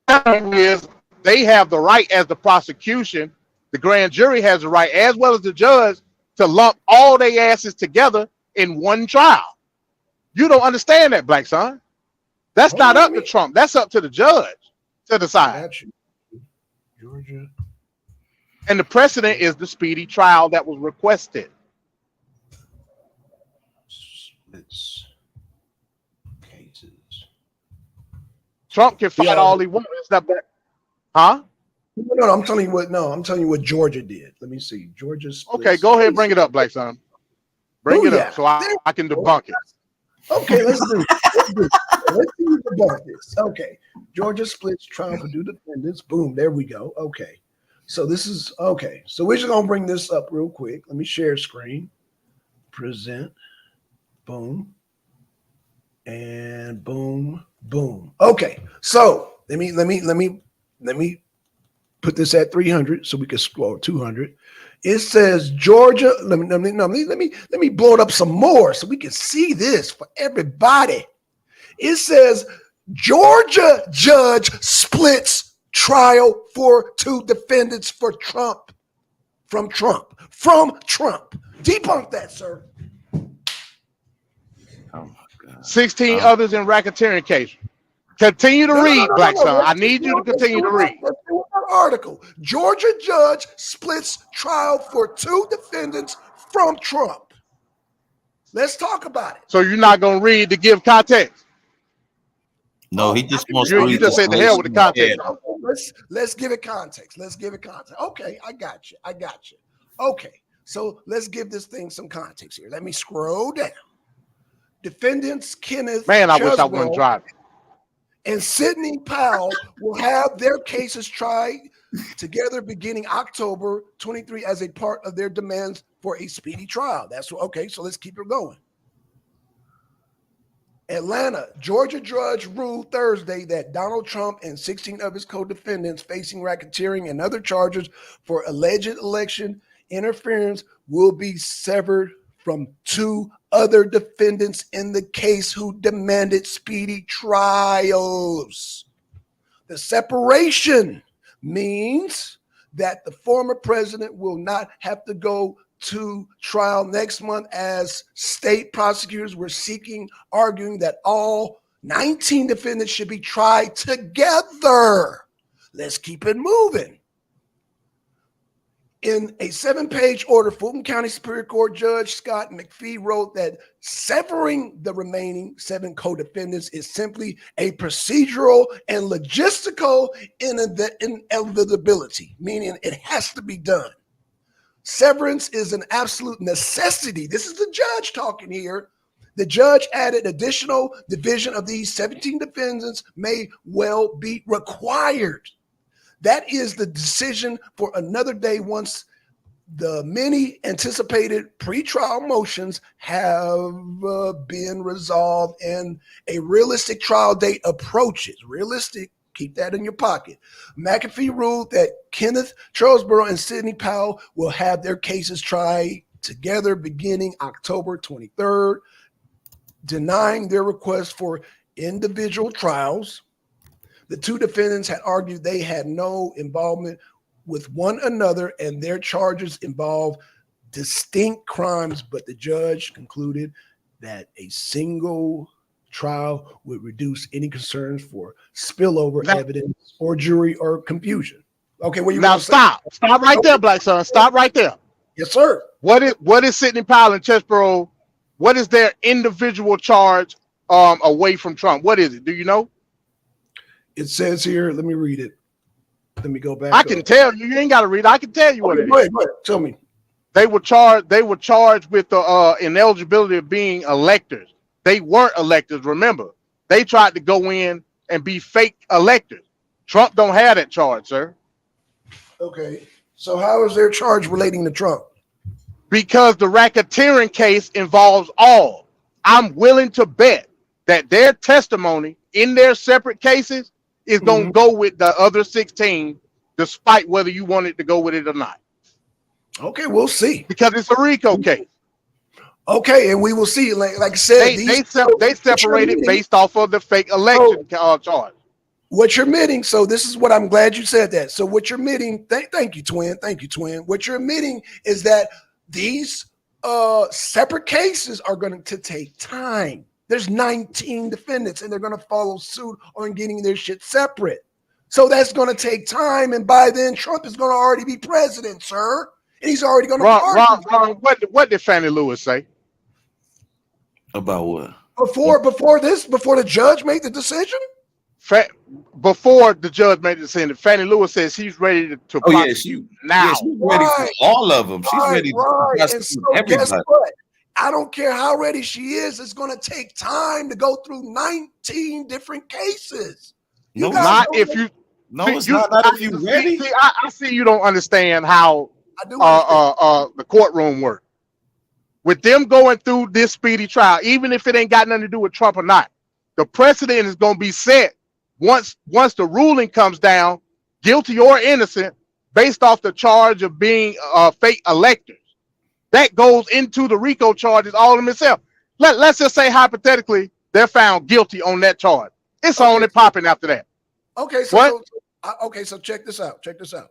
telling you is they have the right, as the prosecution, the grand jury has the right, as well as the judge, to lump all their asses together in one trial. You don't understand that, Black Son. That's not up to Trump. That's up to the judge to decide. Georgia. And the precedent is the speedy trial that was requested. Splits cases. Trump can fight all he wants. It's not that, huh? No, I'm telling you what. No, I'm telling you what Georgia did. Let me see. Georgia. Okay, go ahead, bring it up, Black Son. Bring it up so I can debunk it. Okay, let's do it. Let's see you debunk this. Okay, Georgia splits trial for 2 defendants. Boom, there we go. Okay, so this is okay. So we're just gonna bring this up real quick. Let me share screen. Present. Boom. And boom, boom. Okay, so let me put this at 300 so we can scroll 200. It says Georgia. Let me blow it up some more so we can see this for everybody. It says Georgia judge splits trial for 2 defendants for Trump. From Trump. Debunk that, sir. Oh my God. 16 others in racketeering case. Continue to read, Black Son. I need you to continue to read. Article. Georgia judge splits trial for 2 defendants from Trump. Let's talk about it. So you're not going to read to give context? No, he just wants You to read just said the hell with the context. Let's give it context. Okay, I got you. Okay, so let's give this thing some context here. Let me scroll down. Defendants Kenneth Man, I wish I Chesebro wasn't driving. and Sidney Powell will have their cases tried together beginning October 23 as a part of their demands for a speedy trial. That's okay. So let's keep it going. Atlanta, Georgia judge ruled Thursday that Donald Trump and 16 of his co-defendants facing racketeering and other charges for alleged election interference will be severed from 2 other defendants in the case who demanded speedy trials. The separation means that the former president will not have to go to trial next month, as state prosecutors were arguing that all 19 defendants should be tried together. Let's keep it moving. In a 7-page order, Fulton County Superior Court Judge Scott McPhee wrote that severing the remaining 7 co-defendants is simply a procedural and logistical inevitability, meaning it has to be done. Severance is an absolute necessity. This is the judge talking here. The judge added additional division of these 17 defendants may well be required. That is the decision for another day once the many anticipated pretrial motions have been resolved and a realistic trial date approaches. Realistic, keep that in your pocket. McAfee ruled that Kenneth Chesebro and Sidney Powell will have their cases tried together beginning October 23rd, denying their request for individual trials. The 2 defendants had argued they had no involvement with one another and their charges involved distinct crimes, but the judge concluded that a single trial would reduce any concerns for spillover evidence or jury or confusion. Okay, well, now stop right there, Black Son. Stop right there. Yes, sir. What is Sidney Powell and Chesebro? What is their individual charge away from Trump? What is it? Do you know? It says here, let me read it. Let me go back. I can tell you. You ain't got to read. I can tell you what it is. Go ahead. Tell me. They were charged with the ineligibility of being electors. They weren't electors. Remember, they tried to go in and be fake electors. Trump don't have that charge, sir. Okay. So how is their charge relating to Trump? Because the racketeering case involves all. I'm willing to bet that their testimony in their separate cases is going to go with the other 16, despite whether you want it to go with it or not. Okay, we'll see. Because it's a RICO case. Okay, and we will see. Like I said, They separated based off of the fake election charge. What you're admitting, so this is what I'm glad you said that. So what you're admitting, thank you, twin. Thank you, twin. What you're admitting is that these separate cases are going to take time. There's 19 defendants, and they're going to follow suit on getting their shit separate. So that's going to take time, and by then Trump is going to already be president, sir. And he's already going to Ron, what did Fannie Lewis say? About what? Before the judge made the decision? Before the judge made the decision, Fannie Lewis says she's ready to prosecute now. Yeah, she's ready for all of them. She's ready to prosecute everybody. Guess what? I don't care how ready she is. It's going to take time to go through 19 different cases. No, it's not if you ready. I see you don't understand how the courtroom works. With them going through this speedy trial, even if it ain't got nothing to do with Trump or not, the precedent is going to be set once the ruling comes down, guilty or innocent, based off the charge of being fake electors. That goes into the RICO charges all of them itself. Let's just say hypothetically they're found guilty on that charge. It's on and popping after that. Okay, so check this out. Check this out.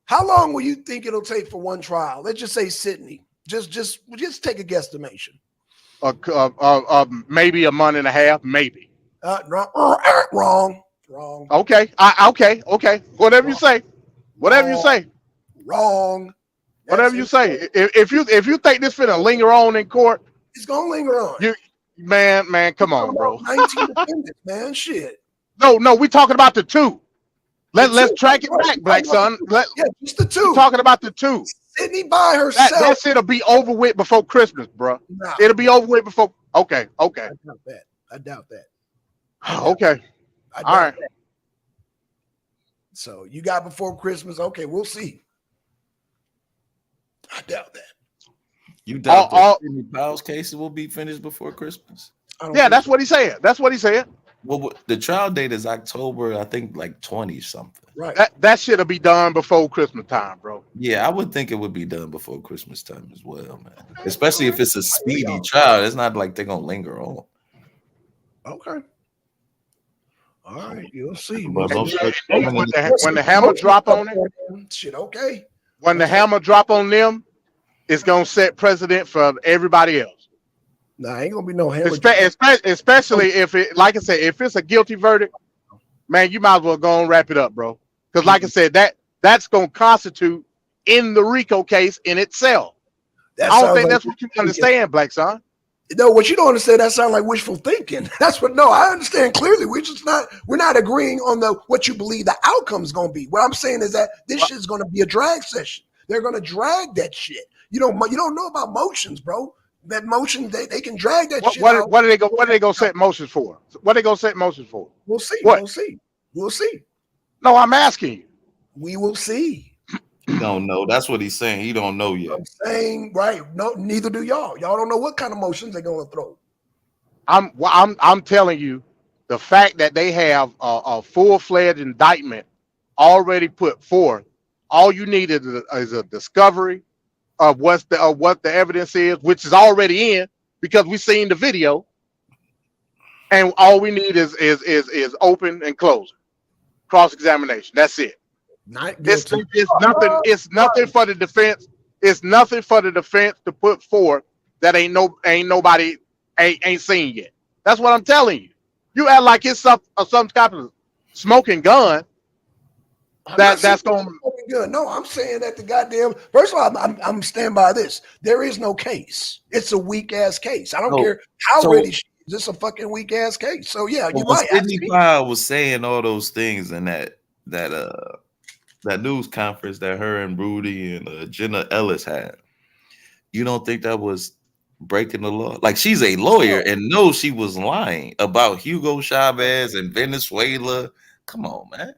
How long will you think it'll take for one trial? Let's just say Sydney. Just take a guesstimation. Maybe a month and a half, maybe. Wrong. Okay. Okay. Whatever you say. Whatever you say. Wrong. Whatever you say. If you think this finna linger on in court, it's gonna linger on. Man, come on, bro. 19 defendants, man. Shit. No, we talking about the two. Let's track it back, Black Son. Just the two. We're talking about the two. Sydney by herself. That shit'll be over with before Christmas, bro. Nah. It'll be over with before. Okay. I doubt that. Okay. All right. That. So you got before Christmas. Okay, we'll see. I doubt that. You doubt that Sidney Powell's cases will be finished before Christmas? Yeah, that's what he said. That's what he said. Well, the trial date is October, I think, like 20 something. Right. That shit'll be done before Christmas time, bro. Yeah, I would think it would be done before Christmas time as well, man. Especially if it's a speedy trial. It's not like they're gonna linger on. Okay. All right, you'll see. When the hammer drop on it, shit. Okay. When the hammer drop on them, it's gonna set precedent for everybody else. Nah, ain't gonna be no hammer. Especially if it, like I said, if it's a guilty verdict, man, you might as well go and wrap it up, bro. Because, like I said, that's gonna constitute in the RICO case in itself. I don't think that's what you understand, Black Son. No, what you don't understand, that sounds like wishful thinking. That's what. No, I understand clearly. We're not agreeing on what you believe the outcome's gonna be. What I'm saying is that this shit's gonna be a drag session. They're gonna drag that shit. You don't know about motions, bro. That motion, they can drag that shit. What are they gonna set motions for? What are they gonna set motions for? We'll see. What? We'll see. No, I'm asking you. We will see. He don't know. That's what he's saying. He don't know yet. I'm saying, right? No, neither do y'all. Y'all don't know what kind of motions they're gonna throw. I'm telling you, the fact that they have a full-fledged indictment already put forth. All you need is a discovery of what the evidence is, which is already in because we've seen the video, and all we need is open and closing, cross-examination. That's it. It's nothing for the defense. It's nothing for the defense to put forth that nobody seen yet. That's what I'm telling you. You act like it's some type of smoking gun. That's going good. No, I'm saying that the goddamn. First of all, I'm stand by this. There is no case. It's a weak ass case. I don't care how ready she is. It's a fucking weak ass case. So yeah, you're right. Sidney Powell was saying all those things in that news conference that her and Rudy and Jenna Ellis had. You don't think that was breaking the law? Like, she's a lawyer and knows she was lying about Hugo Chavez and Venezuela. Come on, man.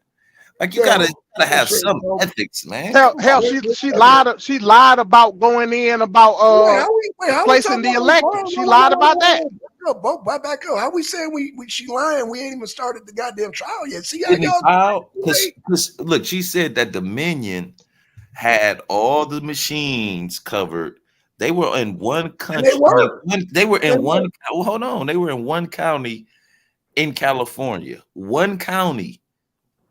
Like you gotta have some ethics, man. Hell, she lied about going in about placing the elected. She lied about that. Back up. How we saying she lying? We ain't even started the goddamn trial yet. See how y'all? Because look, she said that Dominion had all the machines covered. They were in one country. They were in one. Hold on, they were in one county in California. One county.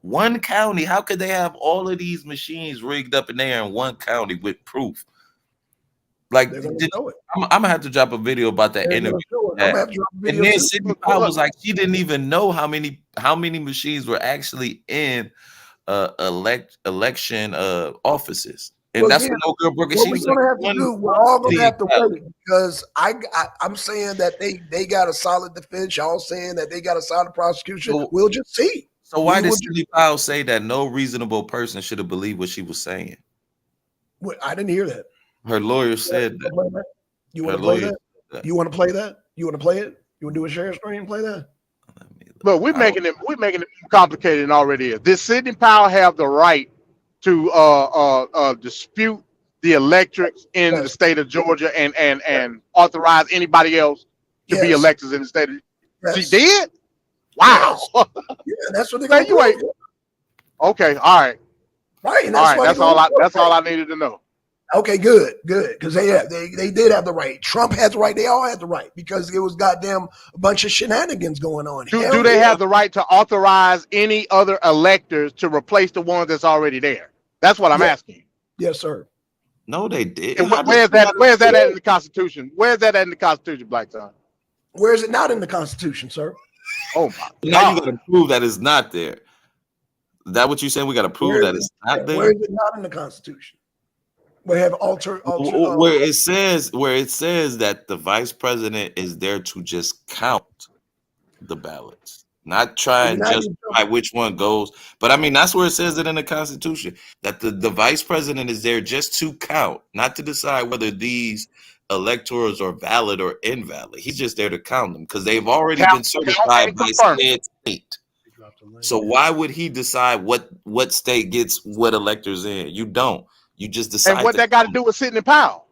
How could they have all of these machines rigged up in there in one county with proof? Like, I'm gonna have to drop a video about that interview. And then Sidney Powell was like, she didn't even know how many machines were actually in election offices. And that's what no girl broke. She was like, we're all gonna have to wait because I'm saying that they got a solid defense. Y'all saying that they got a solid prosecution. So, we'll just see. So why did Sidney Powell say that no reasonable person should have believed what she was saying? I didn't hear that. Her lawyer said that. You want to play that? You want to play that? You want to play it? You want to do a share screen and play that? But we're making it complicated than already is. Does Sidney Powell have the right to dispute the electorates in the state of Georgia and authorize anybody else to be electors in the state of She did? Wow. Yeah, that's what they're gonna do. Okay, all right. Right. That's all I needed to know. Okay, good. Because they did have the right. Trump has the right. They all had the right because it was goddamn a bunch of shenanigans going on. Do they have the right to authorize any other electors to replace the ones that's already there? That's what I'm asking. Yes, sir. No, they did. And where's that at in the Constitution? Where's that at in the Constitution, Black Son? Where is it not in the Constitution, sir? Oh my God. Now you gotta prove that it's not there. Is that what you saying? We gotta prove that it's not there. Where is it not in the Constitution? We have where it says that the vice president is there to just count the ballots, not try and justify which one goes. But I mean, that's where it says it in the Constitution, that the vice president is there just to count, not to decide whether these electors are valid or invalid. He's just there to count them because they've already been certified by state. So why would he decide what state gets what electors in? You don't. You just decide. And what that got to do with Sidney Powell?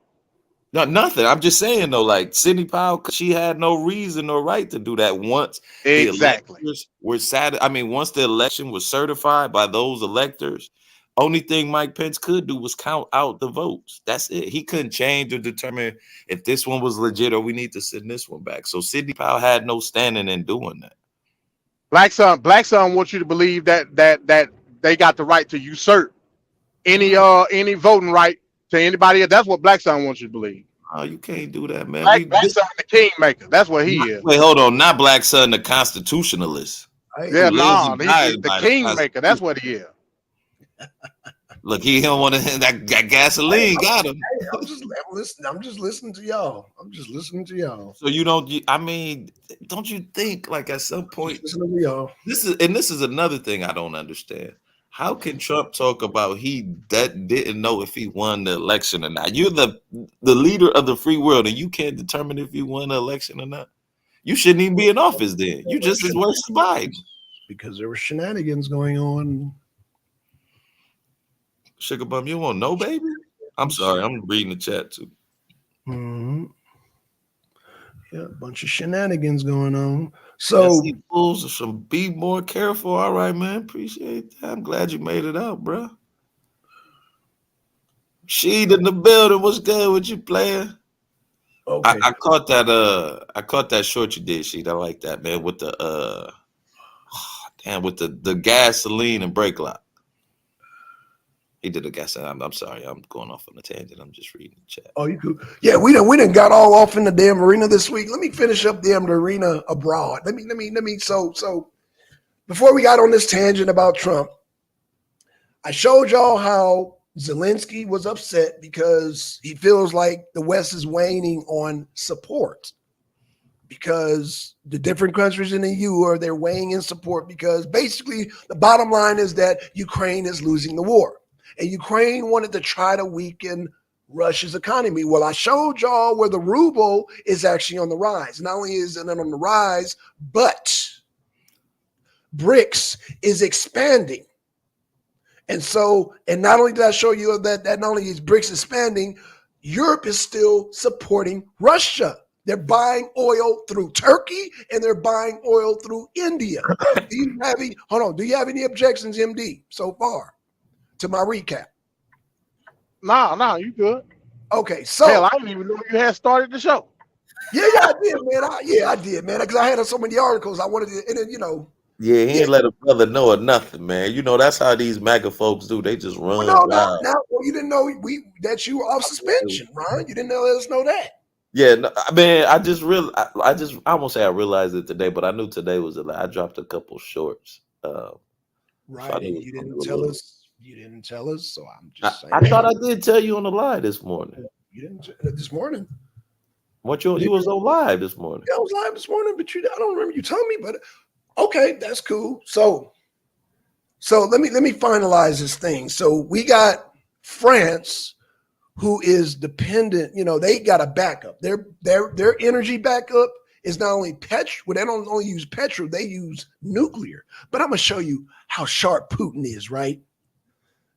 No, nothing. I'm just saying though, like Sidney Powell, she had no reason or right to do that once the electors were once the election was certified by those electors, only thing Mike Pence could do was count out the votes. That's it. He couldn't change or determine if this one was legit or we need to send this one back. So Sidney Powell had no standing in doing that. Black Son wants you to believe that they got the right to usurp any voting right to anybody else. That's what Black Son wants you to believe. Oh, you can't do that, man. Black Son, the kingmaker. That's what he is. Wait, hold on. Not Black Son, the constitutionalist. Yeah, no, he's the kingmaker. That's what he is. Look, he don't want to. That gasoline got him. I'm just listening to y'all. So you don't. I mean, don't you think like at some point this is another thing I don't understand. How can Trump talk about that didn't know if he won the election or not? You're the leader of the free world, and you can't determine if you won the election or not. You shouldn't even be in office then. You just as worse as Biden. Because there were shenanigans going on. Sugar Bum, you won't know, baby? I'm sorry, I'm reading the chat too. Mm-hmm. Yeah, a bunch of shenanigans going on. So fools should be more careful. All right, man. Appreciate that. I'm glad you made it out, bro. Sheed in the building. What's good with you, player? Okay. I caught that short you did, Sheed. I like that, man. With the with the gasoline and brake lock. He did a gasoline. I'm sorry, I'm going off on a tangent. I'm just reading the chat. Oh, you cool? Yeah, we done got all off in the damn arena this week. Let me finish up the arena abroad. Let me. So before we got on this tangent about Trump, I showed y'all how Zelensky was upset because he feels like the West is waning on support because the different countries in the EU they're weighing in support because basically the bottom line is that Ukraine is losing the war. And Ukraine wanted to try to weaken Russia's economy. Well, I showed y'all where the ruble is actually on the rise. Not only is it on the rise, but BRICS is expanding. And so, and not only did I show you that not only is BRICS expanding, Europe is still supporting Russia. They're buying oil through Turkey and they're buying oil through India. Do you have any objections, MD, so far to my recap? Nah, you good. Okay, so Hell, I didn't even know you had started the show. yeah, I did, man. I did, man, because I had so many articles I wanted to, and then Yeah, he ain't let a brother know or nothing, man. You know, that's how these MAGA folks do. They just run wild. Well, you didn't know that you were off suspension, Ron. You didn't let us know that. Yeah, no, I mean, I won't say I realized it today, but I knew today was a lie. I dropped a couple shorts. Right, so and you didn't tell us. You didn't tell us, so I'm just saying. I thought I did tell you on the live this morning. You didn't this morning. What you was on live this morning? Yeah, I was live this morning, but I don't remember you telling me. But okay, that's cool. So let me finalize this thing. So we got France, who is dependent. They got a backup. Their energy backup is not only petrol. Well, they don't only use petrol; they use nuclear. But I'm gonna show you how sharp Putin is, right?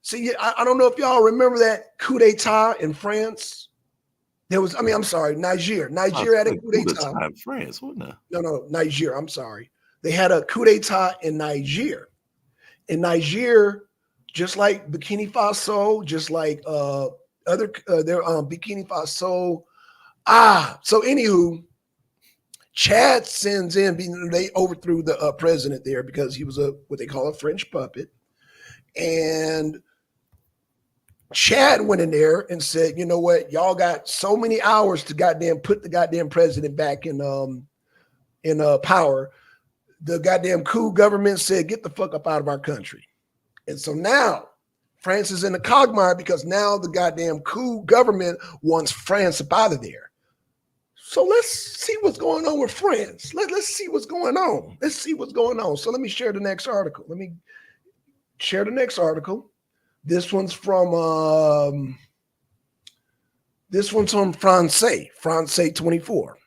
See, I don't know if y'all remember that coup d'etat in France. I'm sorry, Niger. Niger had a coup d'etat. In France, wasn't it? No, Niger. I'm sorry. They had a coup d'etat in Niger. In Niger, just like Burkina Faso, just like Burkina Faso. So anywho, Chad sends in. They overthrew the president there because he was what they call a French puppet, and Chad went in there and said, you know what, y'all got so many hours to goddamn put the goddamn president back in power. The goddamn coup government said, get the fuck up out of our country. And so now France is in the quagmire because now the goddamn coup government wants France up out of there. So let's see what's going on with France. Let's see what's going on. Let's see what's going on. So let me share the next article. This one's from France 24.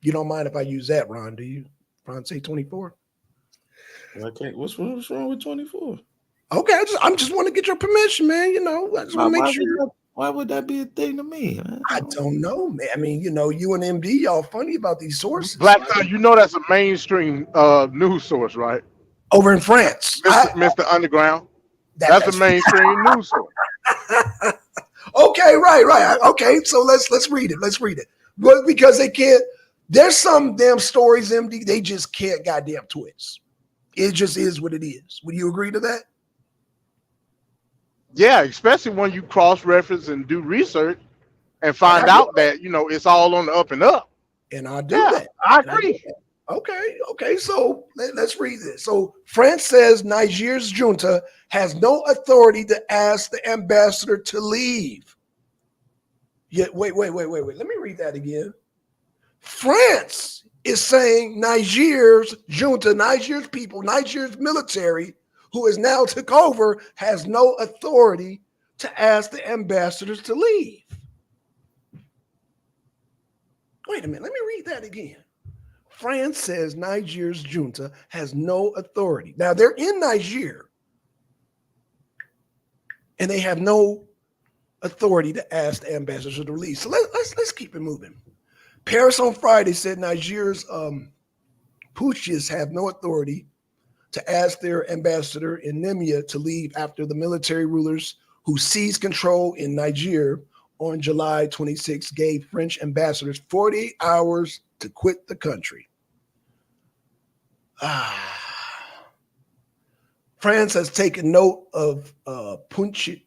You don't mind if I use that, Ron, do you? France 24. Okay, what's wrong with 24? Okay, I just want to get your permission, man. I just want to make sure. Why would that be a thing to me, man? I don't know, man. I mean, you and MD, y'all funny about these sources. Black, that's a mainstream news source, right? Over in France, Mr. Underground. That's a mainstream news source. Okay, right. Okay, so let's read it. But because they can't, there's some damn stories, MD, they just can't goddamn twist. It just is what it is. Would you agree to that? Yeah, especially when you cross-reference and do research and find out that, it's all on the up and up. And I do that. I agree. Okay. So let's read this. So France says Niger's junta has no authority to ask the ambassador to leave. Yet, wait. Let me read that again. France is saying Niger's junta, Niger's people, Niger's military, who is now took over, has no authority to ask the ambassadors to leave. Wait a minute. Let me read that again. France says Niger's junta has no authority. Now they're in Niger and they have no authority to ask the ambassadors to leave. So let's keep it moving. Paris on Friday said Niger's putschists have no authority to ask their ambassador in Niamey to leave after the military rulers who seized control in Niger on July 26 gave French ambassadors 48 hours to quit the country. France has taken note of Puntchit.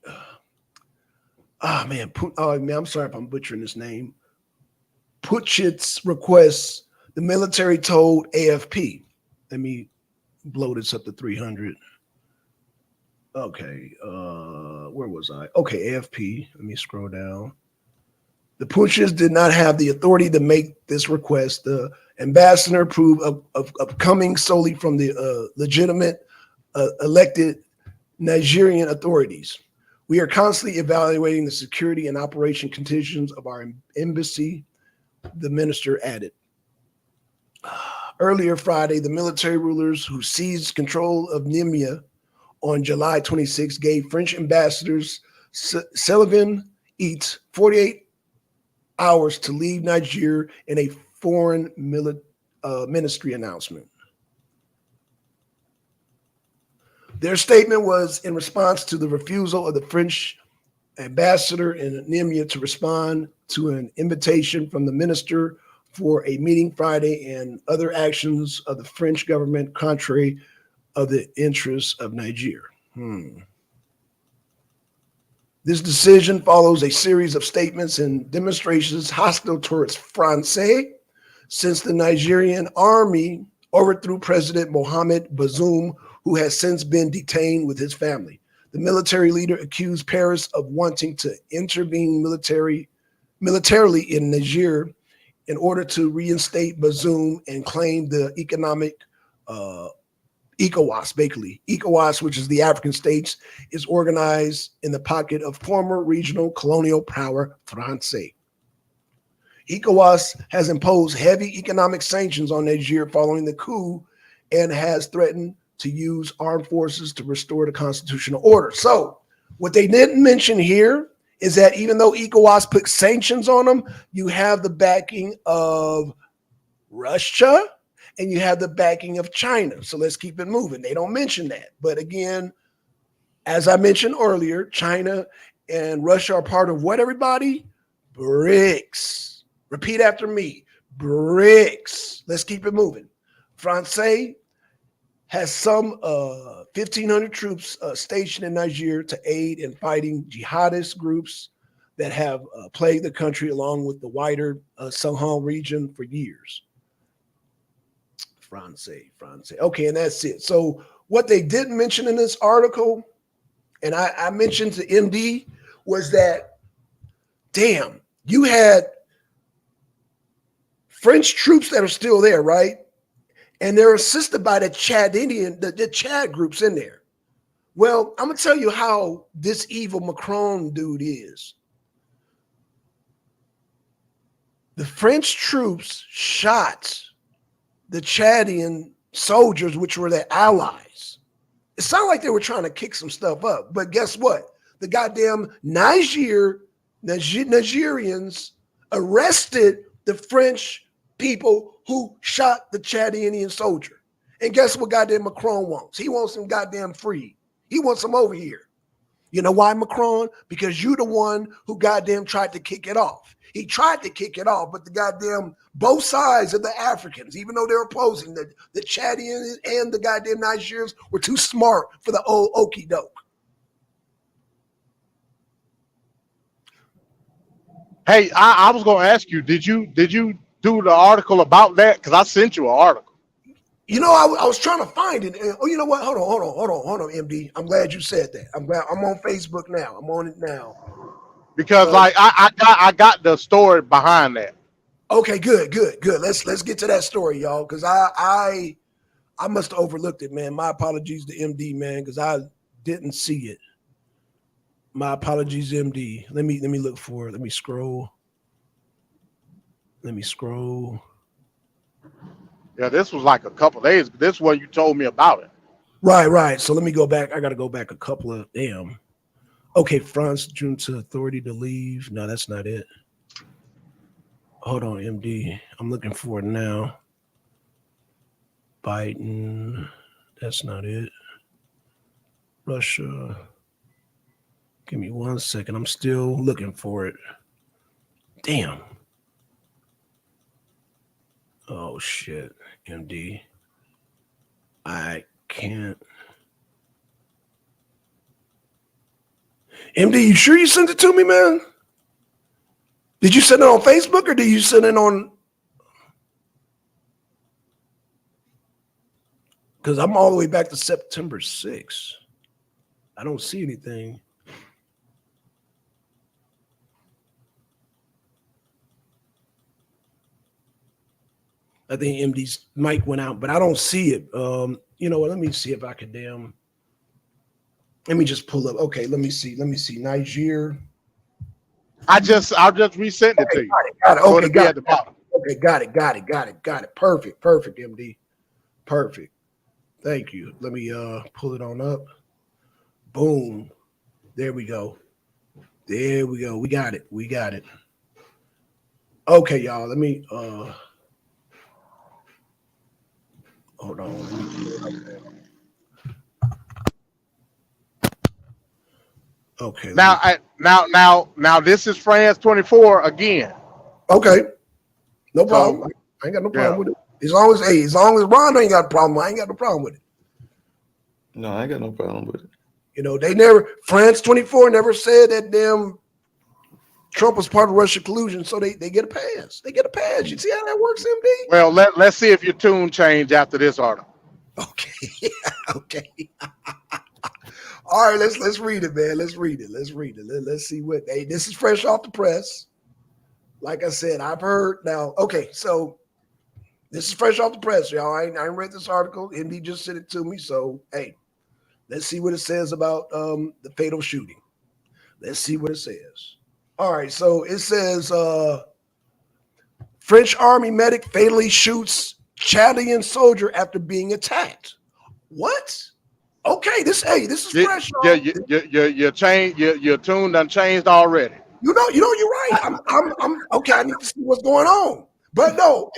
I'm sorry if I'm butchering this name. Puntchit's request. The military told AFP. Let me blow this up to 300. Okay, where was I? Okay, AFP. Let me scroll down. The Puntchits did not have the authority to make this request. The ambassador approved of coming solely from the legitimate elected Nigerian authorities. We are constantly evaluating the security and operation conditions of our embassy, the minister added. Earlier Friday, the military rulers who seized control of Niamey on July 26 gave French ambassadors Sylvain Eats 48 hours to leave Niger in a foreign ministry announcement. Their statement was in response to the refusal of the French ambassador in Niamey to respond to an invitation from the minister for a meeting Friday and other actions of the French government contrary of the interests of Niger. This decision follows a series of statements and demonstrations hostile towards France since the Nigerian army overthrew President Mohamed Bazoum, who has since been detained with his family. The military leader accused Paris of wanting to intervene militarily in Niger in order to reinstate Bazoum and claim the economic ECOWAS, basically. ECOWAS, which is the African states, is organized in the pocket of former regional colonial power France. ECOWAS has imposed heavy economic sanctions on Niger following the coup and has threatened to use armed forces to restore the constitutional order. So what they didn't mention here is that even though ECOWAS put sanctions on them, you have the backing of Russia and you have the backing of China. So let's keep it moving. They don't mention that. But again, as I mentioned earlier, China and Russia are part of what, everybody? BRICS. Repeat after me. BRICS. Let's keep it moving. France has some 1,500 troops stationed in Niger to aid in fighting jihadist groups that have plagued the country along with the wider Sahel region for years. France. Okay, and that's it. So what they didn't mention in this article, and I mentioned to MD, was that, damn, you had French troops that are still there, right? And they're assisted by the Chadian, the Chad groups in there. Well, I'm going to tell you how this evil Macron dude is. The French troops shot the Chadian soldiers, which were their allies. It sounded like they were trying to kick some stuff up. But guess what? The goddamn Nigerians arrested the French people who shot the Chadian soldier. And guess what goddamn Macron wants? He wants them goddamn free. He wants them over here. You know why, Macron? Because you the one who goddamn tried to kick it off. He tried to kick it off, but the goddamn both sides of the Africans, even though they're opposing, the Chadians and the goddamn Nigerians were too smart for the old okie doke. Hey, I was going to ask you, did you do the article about that? Because I sent you an article. You know, I was trying to find it. And, oh, you know what? Hold on, MD. I'm glad you said that. I'm glad. I'm on Facebook now. I'm on it now. Because like I got the story behind that. Okay, good. Let's get to that story, y'all. Because I must have overlooked it, man. My apologies to MD, man, because I didn't see it. My apologies, MD. Let me look for it. Let me scroll. Yeah, this was like a couple days. This is when you told me about it. Right. So let me go back. I got to go back a couple of damn. Okay, France junta authority to leave. No, that's not it. Hold on, MD. I'm looking for it now. Biden. That's not it. Russia. Give me 1 second. I'm still looking for it. Damn. Oh, shit, MD. I can't. MD, you sure you sent it to me, man? Did you send it on Facebook or did you send it on? Because I'm all the way back to September 6th. I don't see anything. I think MD's mic went out, but I don't see it. You know what? Let me see if I can damn. Let me just pull up. Okay, let me see. Niger. I'll just resend it to you. Got it. Okay, got it. At the bottom. Okay, got it. Perfect, MD. Perfect. Thank you. Let me pull it on up. Boom. There we go. There we go. We got it. We got it. Okay, y'all. Let me hold on. Okay. Now this is France 24 again. Okay. No So, problem. I ain't got no problem yeah. with it. As long as Ron ain't got a problem, I ain't got no problem with it. No, I ain't got no problem with it. You know, France 24 never said that damn Trump was part of Russian collusion, so they get a pass. They get a pass. You see how that works, MD? Well, let's see if your tune changed after this article. Okay. Okay. All right, let's read it, man. Let's read it. Let's see what this is fresh off the press. Like I said, I've heard now. Okay, so this is fresh off the press, y'all. I ain't read this article. MD just sent it to me. So hey, let's see what it says about the fatal shooting. Let's see what it says. All right, so it says French army medic fatally shoots Chadian soldier after being attacked. What? Okay, this is fresh. Yeah, your tune done changed already. You're right. I'm okay. I need to see what's going on. But no,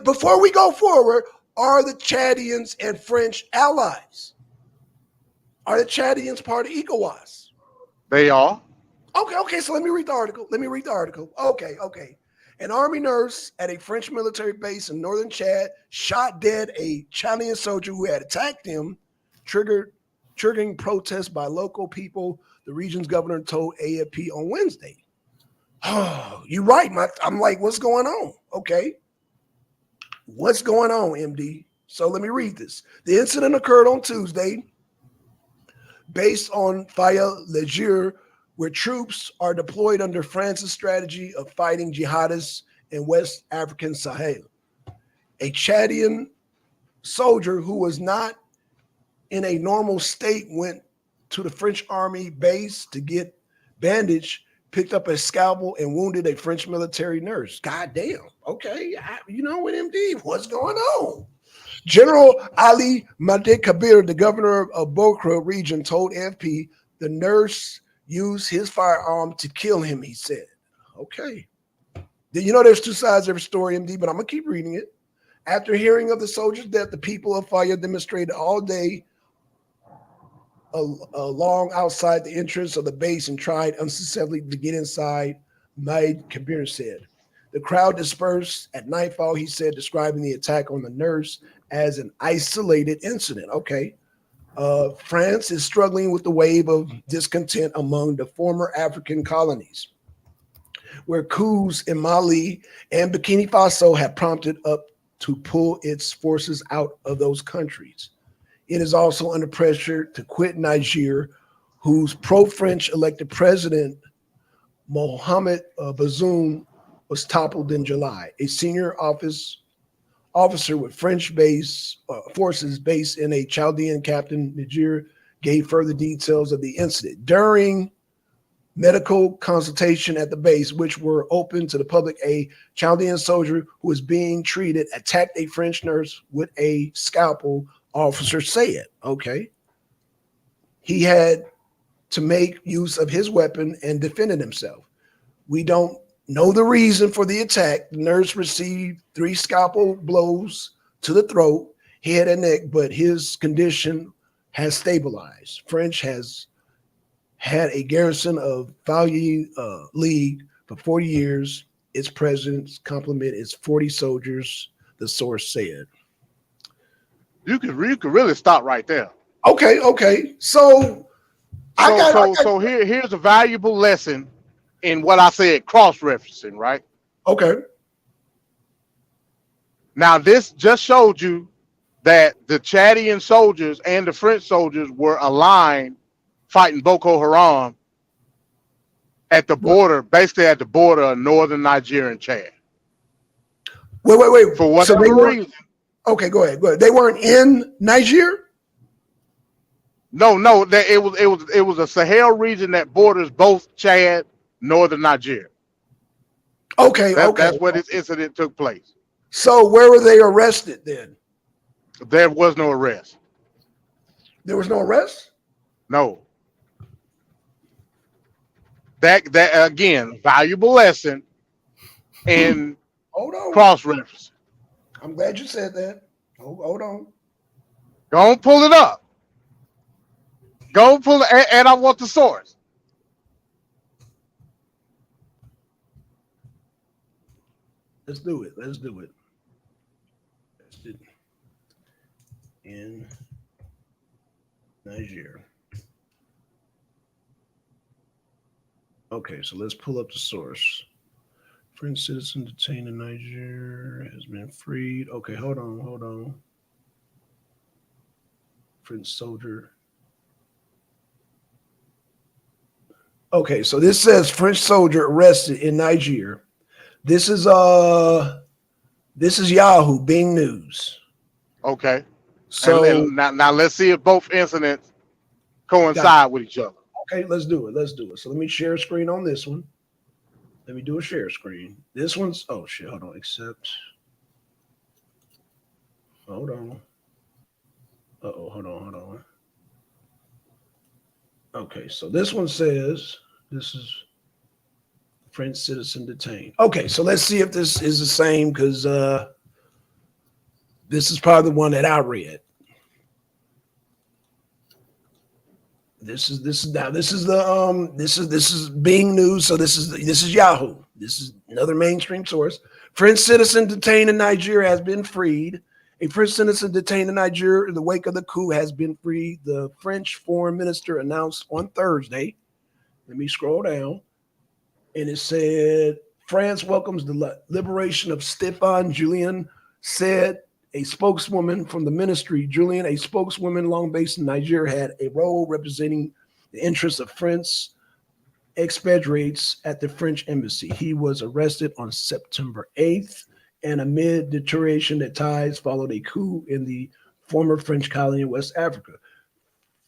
before we go forward, are the Chadians and French allies? Are the Chadians part of ECOWAS? They are. Okay. So let me read the article. Okay. An army nurse at a French military base in northern Chad shot dead a Chadian soldier who had attacked him, triggering protests by local people, the region's governor told AFP on Wednesday. Oh, you're right. I'm like, what's going on? Okay. What's going on, MD? So let me read this. The incident occurred on Tuesday, based on Faya Leger, where troops are deployed under France's strategy of fighting jihadists in West African Sahel. A Chadian soldier who was not in a normal state went to the French army base to get bandaged, picked up a scalpel and wounded a French military nurse. God damn. Okay. With MD, what's going on? General Ali Madi Kabir, the governor of Bokra region, told AFP the nurse used his firearm to kill him, he said. Okay. There's two sides to every story, MD, but I'm going to keep reading it. After hearing of the soldier's death, the people of Faya demonstrated all day along outside the entrance of the base and tried unsuccessfully to get inside, Maid Kabir said. The crowd dispersed at nightfall, he said, describing the attack on the nurse as an isolated incident. Okay. France is struggling with the wave of discontent among the former African colonies, where coups in Mali and Burkina Faso have prompted up to pull its forces out of those countries. It is also under pressure to quit Niger, whose pro-French elected president, Mohamed Bazoum, was toppled in July. A senior officer with French forces based in a Chaldean captain, Niger, gave further details of the incident. During medical consultation at the base, which were open to the public, a Chaldean soldier who was being treated attacked a French nurse with a scalpel, officer said. Okay. He had to make use of his weapon and defended himself. We don't know the reason for the attack. The nurse received 3 scalpel blows to the throat, head, and neck, but his condition has stabilized. French has had a garrison of Fayou League for 40 years. Its president's complement is 40 soldiers, the source said. You could really stop right there. Okay. So here's a valuable lesson in what I said, cross-referencing, right? Okay. Now, this just showed you that the Chadian soldiers and the French soldiers were aligned fighting Boko Haram at the border, basically at the border of northern Nigeria and Chad. Wait. For whatever reason. Okay, go ahead. They weren't in Niger? No. It was a Sahel region that borders both Chad, northern Nigeria. Okay. That's where this incident took place. So where were they arrested then? There was no arrest. There was no arrest? No. That again, valuable lesson in Hold on. cross reference. I'm glad you said that. Hold on. Go and pull it up. Go and pull it, and I want the source. Let's do it. Let's do it. In Nigeria. Okay, so let's pull up the source. French citizen detained in Nigeria has been freed. Okay, hold on. French soldier. Okay, so this says French soldier arrested in Nigeria. This is Yahoo, Bing News. Okay. So and now let's see if both incidents coincide with each other. okay, let's do it. So let me share a screen on this one. Let me do a share screen. This one's oh shit, hold on, accept. Hold on. Hold on. Okay, so this one says this is French citizen detained. Okay, so let's see if this is the same because this is probably the one that I read. This is Bing News. So this is Yahoo. This is another mainstream source. French citizen detained in Nigeria has been freed. A French citizen detained in Nigeria in the wake of the coup has been freed. The French foreign minister announced on Thursday. Let me scroll down. And it said, France welcomes the liberation of Stéphane Julien, said a spokeswoman from the ministry. Julien, a spokeswoman long based in Nigeria, had a role representing the interests of French expatriates at the French embassy. He was arrested on September 8th, and amid deterioration that ties followed a coup in the former French colony in West Africa.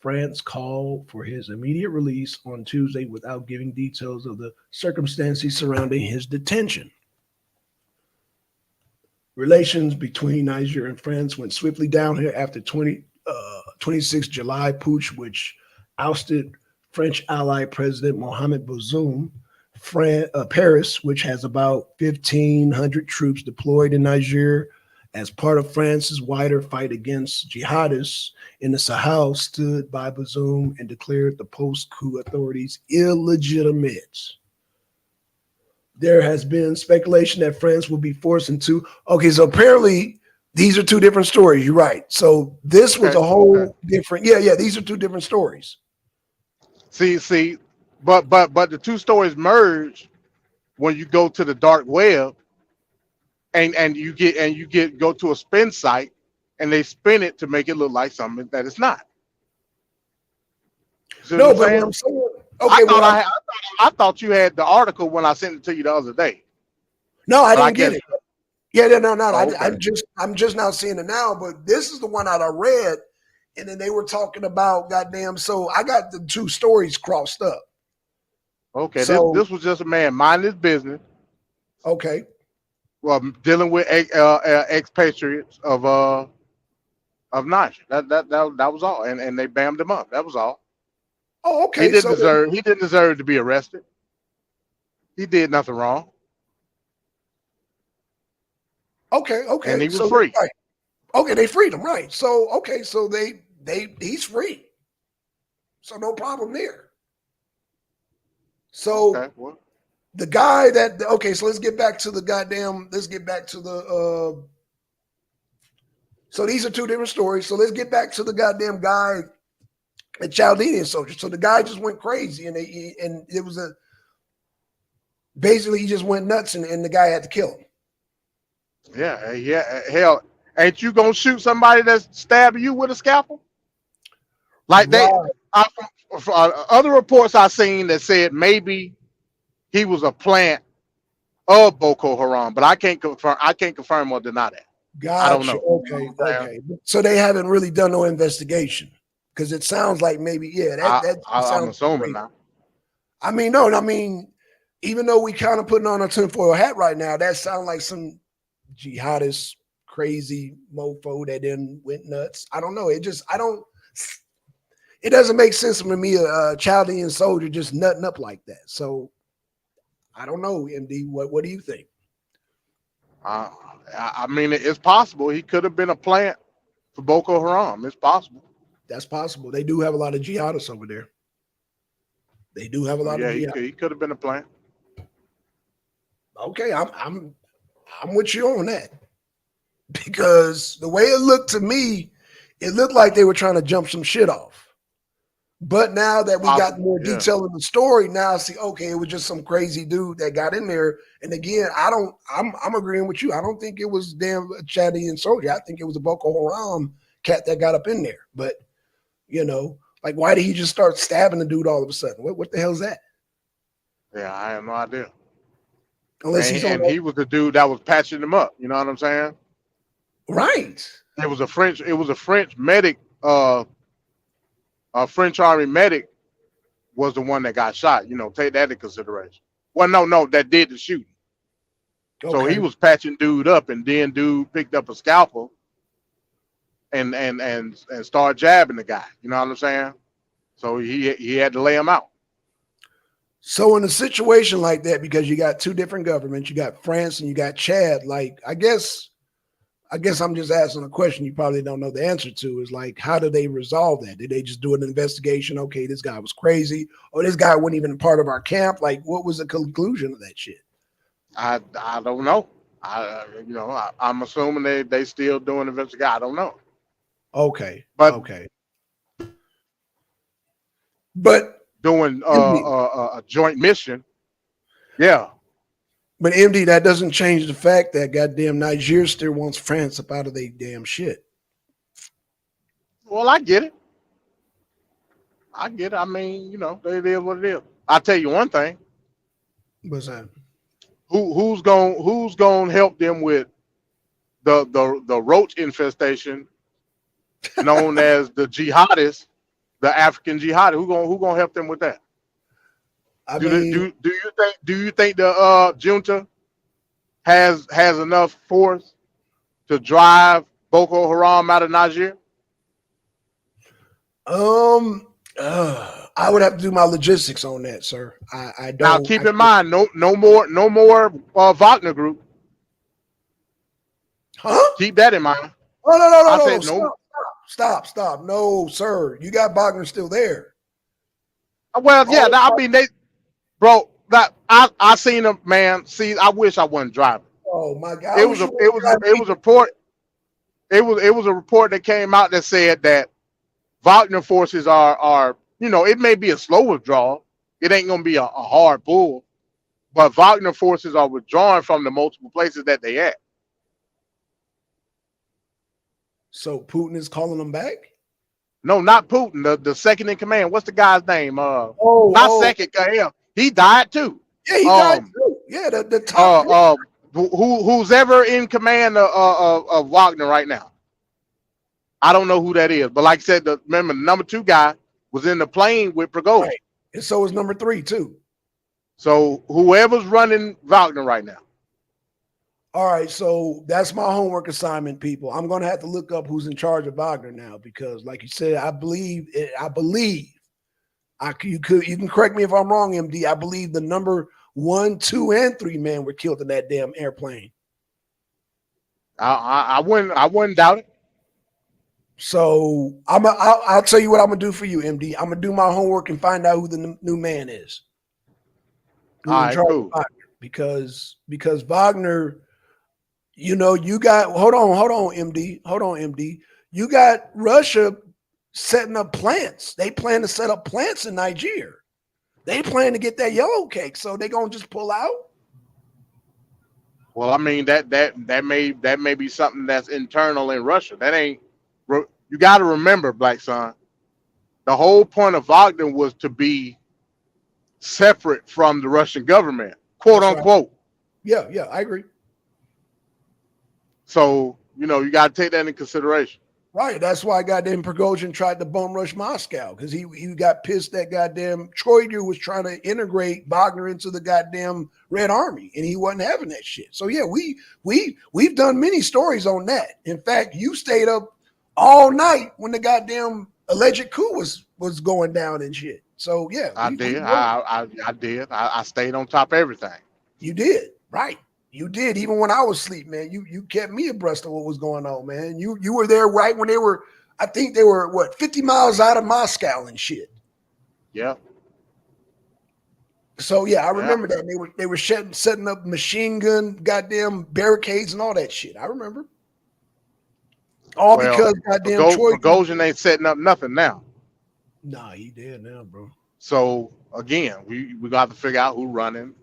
France called for his immediate release on Tuesday without giving details of the circumstances surrounding his detention. Relations between Nigeria and France went swiftly downhill after 26 July putsch, which ousted French ally President Mohamed Bazoum. Paris, which has about 1,500 troops deployed in Nigeria as part of France's wider fight against jihadists in the Sahel, stood by Bazoum and declared the post-coup authorities illegitimate. There has been speculation that France will be forced into. Okay, so apparently these are two different stories. You're right. So this was a whole different. Yeah. These are two different stories. See, but the two stories merge when you go to the dark web, and you go to a spin site, and they spin it to make it look like something that it's not. See No, what but I'm what saying? I'm saying, okay, I thought you had the article when I sent it to you the other day. no, I didn't get it. Yeah, no. Okay. I'm just now seeing it now, but this is the one that I read, and then they were talking about goddamn. So I got the two stories crossed up. Okay, So- this was just a man minding his business, Okay, well, dealing with expatriates of Niger. That was all, and they bammed him up. That was all. oh, okay. He didn't deserve to be arrested. He did nothing wrong. Okay. And he was so, free. Right. Okay, they freed him, right? So okay, so he's free. So no problem there. So Okay, well, the guy that okay, so let's get back to the so these are two different stories. So let's get back to the goddamn guy, the Chaldean soldier. So the guy just went crazy, and it was basically he just went nuts, and the guy had to kill him. yeah. Hell, ain't you gonna shoot somebody that's stabbing you with a scalpel? Like Right. from other reports I seen that said maybe he was a plant of Boko Haram, but I can't confirm or deny that. Gotcha. I don't know. Okay. So they haven't really done no investigation because it sounds like maybe that I'm sounds assuming crazy. now. I mean, no, even though we kind of putting on a tinfoil hat right now, that sounds like some jihadist crazy mofo that then went nuts. I don't know. it doesn't make sense for me a Chaldean soldier just nutting up like that. So I don't know, MD. What do you think? I mean, it's possible he could have been a plant for Boko Haram. It's possible. That's possible. They do have a lot of jihadists over there. They do have a lot of jihadists. He could have been a plant. Okay, I'm with you on that. Because the way it looked to me, it looked like they were trying to jump some shit off. But now that we got more detail in the story, now I see, okay, it was just some crazy dude that got in there. And again, I'm agreeing with you. I don't think it was damn a Chaldean soldier. I think it was a Boko Haram cat that got up in there. But, you know, like, why did he just start stabbing the dude all of a sudden? What the hell is that? Yeah, I have no idea. Unless he was the dude that was patching him up. You know what I'm saying? Right. It was a French medic, a French army medic was the one that got shot. You know, take that into consideration. Well, no, that did the shooting. Okay. So he was patching dude up, and then dude picked up a scalpel and started jabbing the guy. You know what I'm saying? So he had to lay him out. So in a situation like that, because you got two different governments, you got France and you got Chad, like, I guess I'm just asking a question you probably don't know the answer to, is like, how do they resolve that? Did they just do an investigation? Okay, this guy was crazy, or this guy wasn't even part of our camp. Like, what was the conclusion of that shit? I don't know. I'm assuming they still doing investigation. I don't know. Okay. But okay. But doing a joint mission, yeah. But MD, that doesn't change the fact that goddamn Niger still wants France up out of their damn shit. Well, I get it. I mean, you know, it is what it is. I'll tell you one thing. What's that? Who's gonna help them with the roach infestation known as the jihadists, the African jihadists? Who gonna help them with that? Do you think the junta has enough force to drive Boko Haram out of Niger? I would have to do my logistics on that, sir. I don't. Now keep in mind, no more Wagner Group. Huh? Keep that in mind. Oh no! Stop! No, sir. You got Wagner still there. Well, yeah. I mean, I seen them, man. See, I wish I wasn't driving. Oh my God! It was a report. It was a report that came out that said that Wagner forces are it may be a slow withdrawal. It ain't gonna be a hard pull, but Wagner forces are withdrawing from the multiple places that they at. So Putin is calling them back? No, not Putin. The second in command. What's the guy's name? Second. He died too. Yeah, he died too. Yeah, the top. Who's ever in command of Wagner right now? I don't know who that is, but like I said, remember the number 2 guy was in the plane with Prigozhin. Right. And so is number 3 too. So whoever's running Wagner right now. All right, so that's my homework assignment, people. I'm going to have to look up who's in charge of Wagner now, because, like you said, I believe. You can correct me if I'm wrong, MD. I believe the number 1, 2, and 3 men were killed in that damn airplane. I wouldn't doubt it. So I'll tell you what I'm gonna do for you, MD. I'm gonna do my homework and find out who the new man is. All right, cool. Wagner, because Wagner, you got hold on, MD. You got Russia setting up plants. They plan to set up plants in Niger. They plan to get that yellow cake, so they're gonna just pull out. Well, I mean that may be something that's internal in Russia. That ain't. You got to remember, Black Son. The whole point of Wagner was to be separate from the Russian government, quote unquote. Right. Yeah, I agree. So you got to take that into consideration. Right. That's why goddamn Prigozhin tried to bum rush Moscow, because he got pissed that goddamn Troiger was trying to integrate Wagner into the goddamn Red Army, and he wasn't having that shit. So yeah, we've done many stories on that. In fact, you stayed up all night when the goddamn alleged coup was going down and shit. So yeah, I did. I did. I stayed on top of everything. You did, right? You did. Even when I was asleep, man, you kept me abreast of what was going on, man. You were there right when they were. I think they were what 50 miles out of Moscow and shit. Yeah. So yeah, I remember that they were setting up machine gun, goddamn barricades and all that shit. I remember. All because goddamn Troy Prigozhin ain't setting up nothing now. Nah, he dead now, bro. So again, we got to figure out who running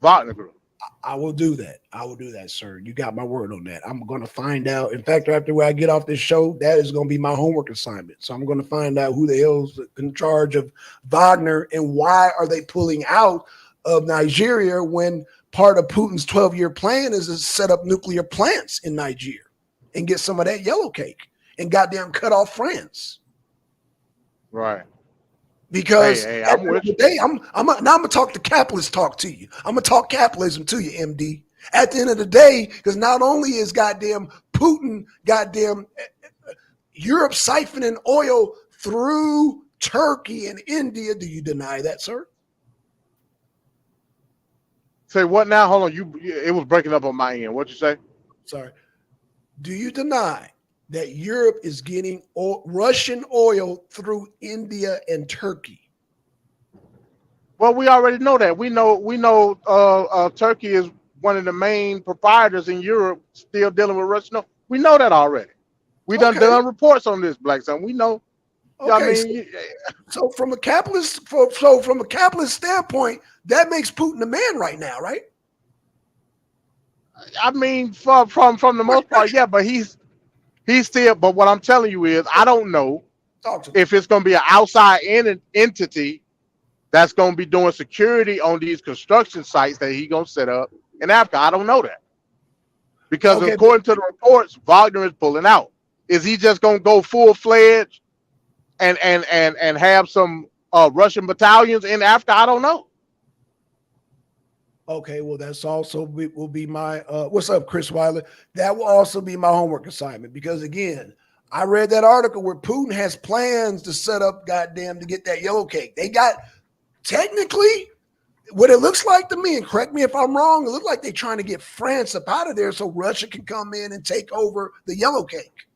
Wagner Group. I will do that. I will do that, sir. You got my word on that. I'm going to find out. In fact, after I get off this show, that is going to be my homework assignment. So I'm going to find out who the hell's in charge of Wagner and why are they pulling out of Nigeria when part of Putin's 12-year plan is to set up nuclear plants in Nigeria and get some of that yellow cake and goddamn cut off France. Right. Because hey, at the end of the day, I'm gonna talk the capitalist talk to you. I'm gonna talk capitalism to you, MD. At the end of the day, because not only is goddamn Putin, goddamn Europe siphoning oil through Turkey and India. Do you deny that, sir? Say what now? Hold on. It was breaking up on my end. What'd you say? Sorry. Do you deny that Europe is getting Russian oil through India and Turkey? Well, we already know that. We know Turkey is one of the main proprietors in Europe still dealing with Russian oil. We know that already. We done reports on this, Black Son. We know. Okay, I mean, so from a capitalist standpoint, that makes Putin the man right now, right? I mean, from the most part, yeah, but he's still. But what I'm telling you is, I don't know if it's going to be an outside entity that's going to be doing security on these construction sites that he's going to set up in Africa. I don't know that because according to the reports, Wagner is pulling out. Is he just going to go full fledged and have some Russian battalions in Africa? I don't know. Okay, well, that's also will be my what's up, Chris Weiler? That will also be my homework assignment because again, I read that article where Putin has plans to set up goddamn to get that yellow cake. They got technically what it looks like to me, and correct me if I'm wrong, it looks like they're trying to get France up out of there so Russia can come in and take over the yellow cake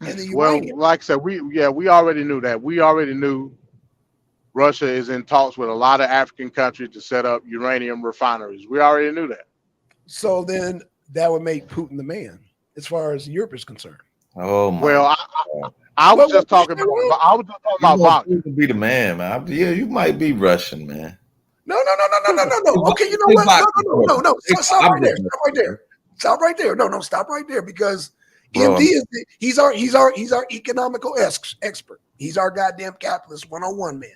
and the uranium. Well, like I said, we already knew that. We already knew Russia is in talks with a lot of African countries to set up uranium refineries. We already knew that. So then that would make Putin the man as far as Europe is concerned. Oh my! Well, I was just talking about. I was just talking about Wagner. To be the man, man. Yeah, you might be Russian, man. No. Okay, you know what? No. Stop right there. Stop right there. Stop right there. No, stop right there because MD is he's our economical expert. He's our goddamn capitalist 101 man.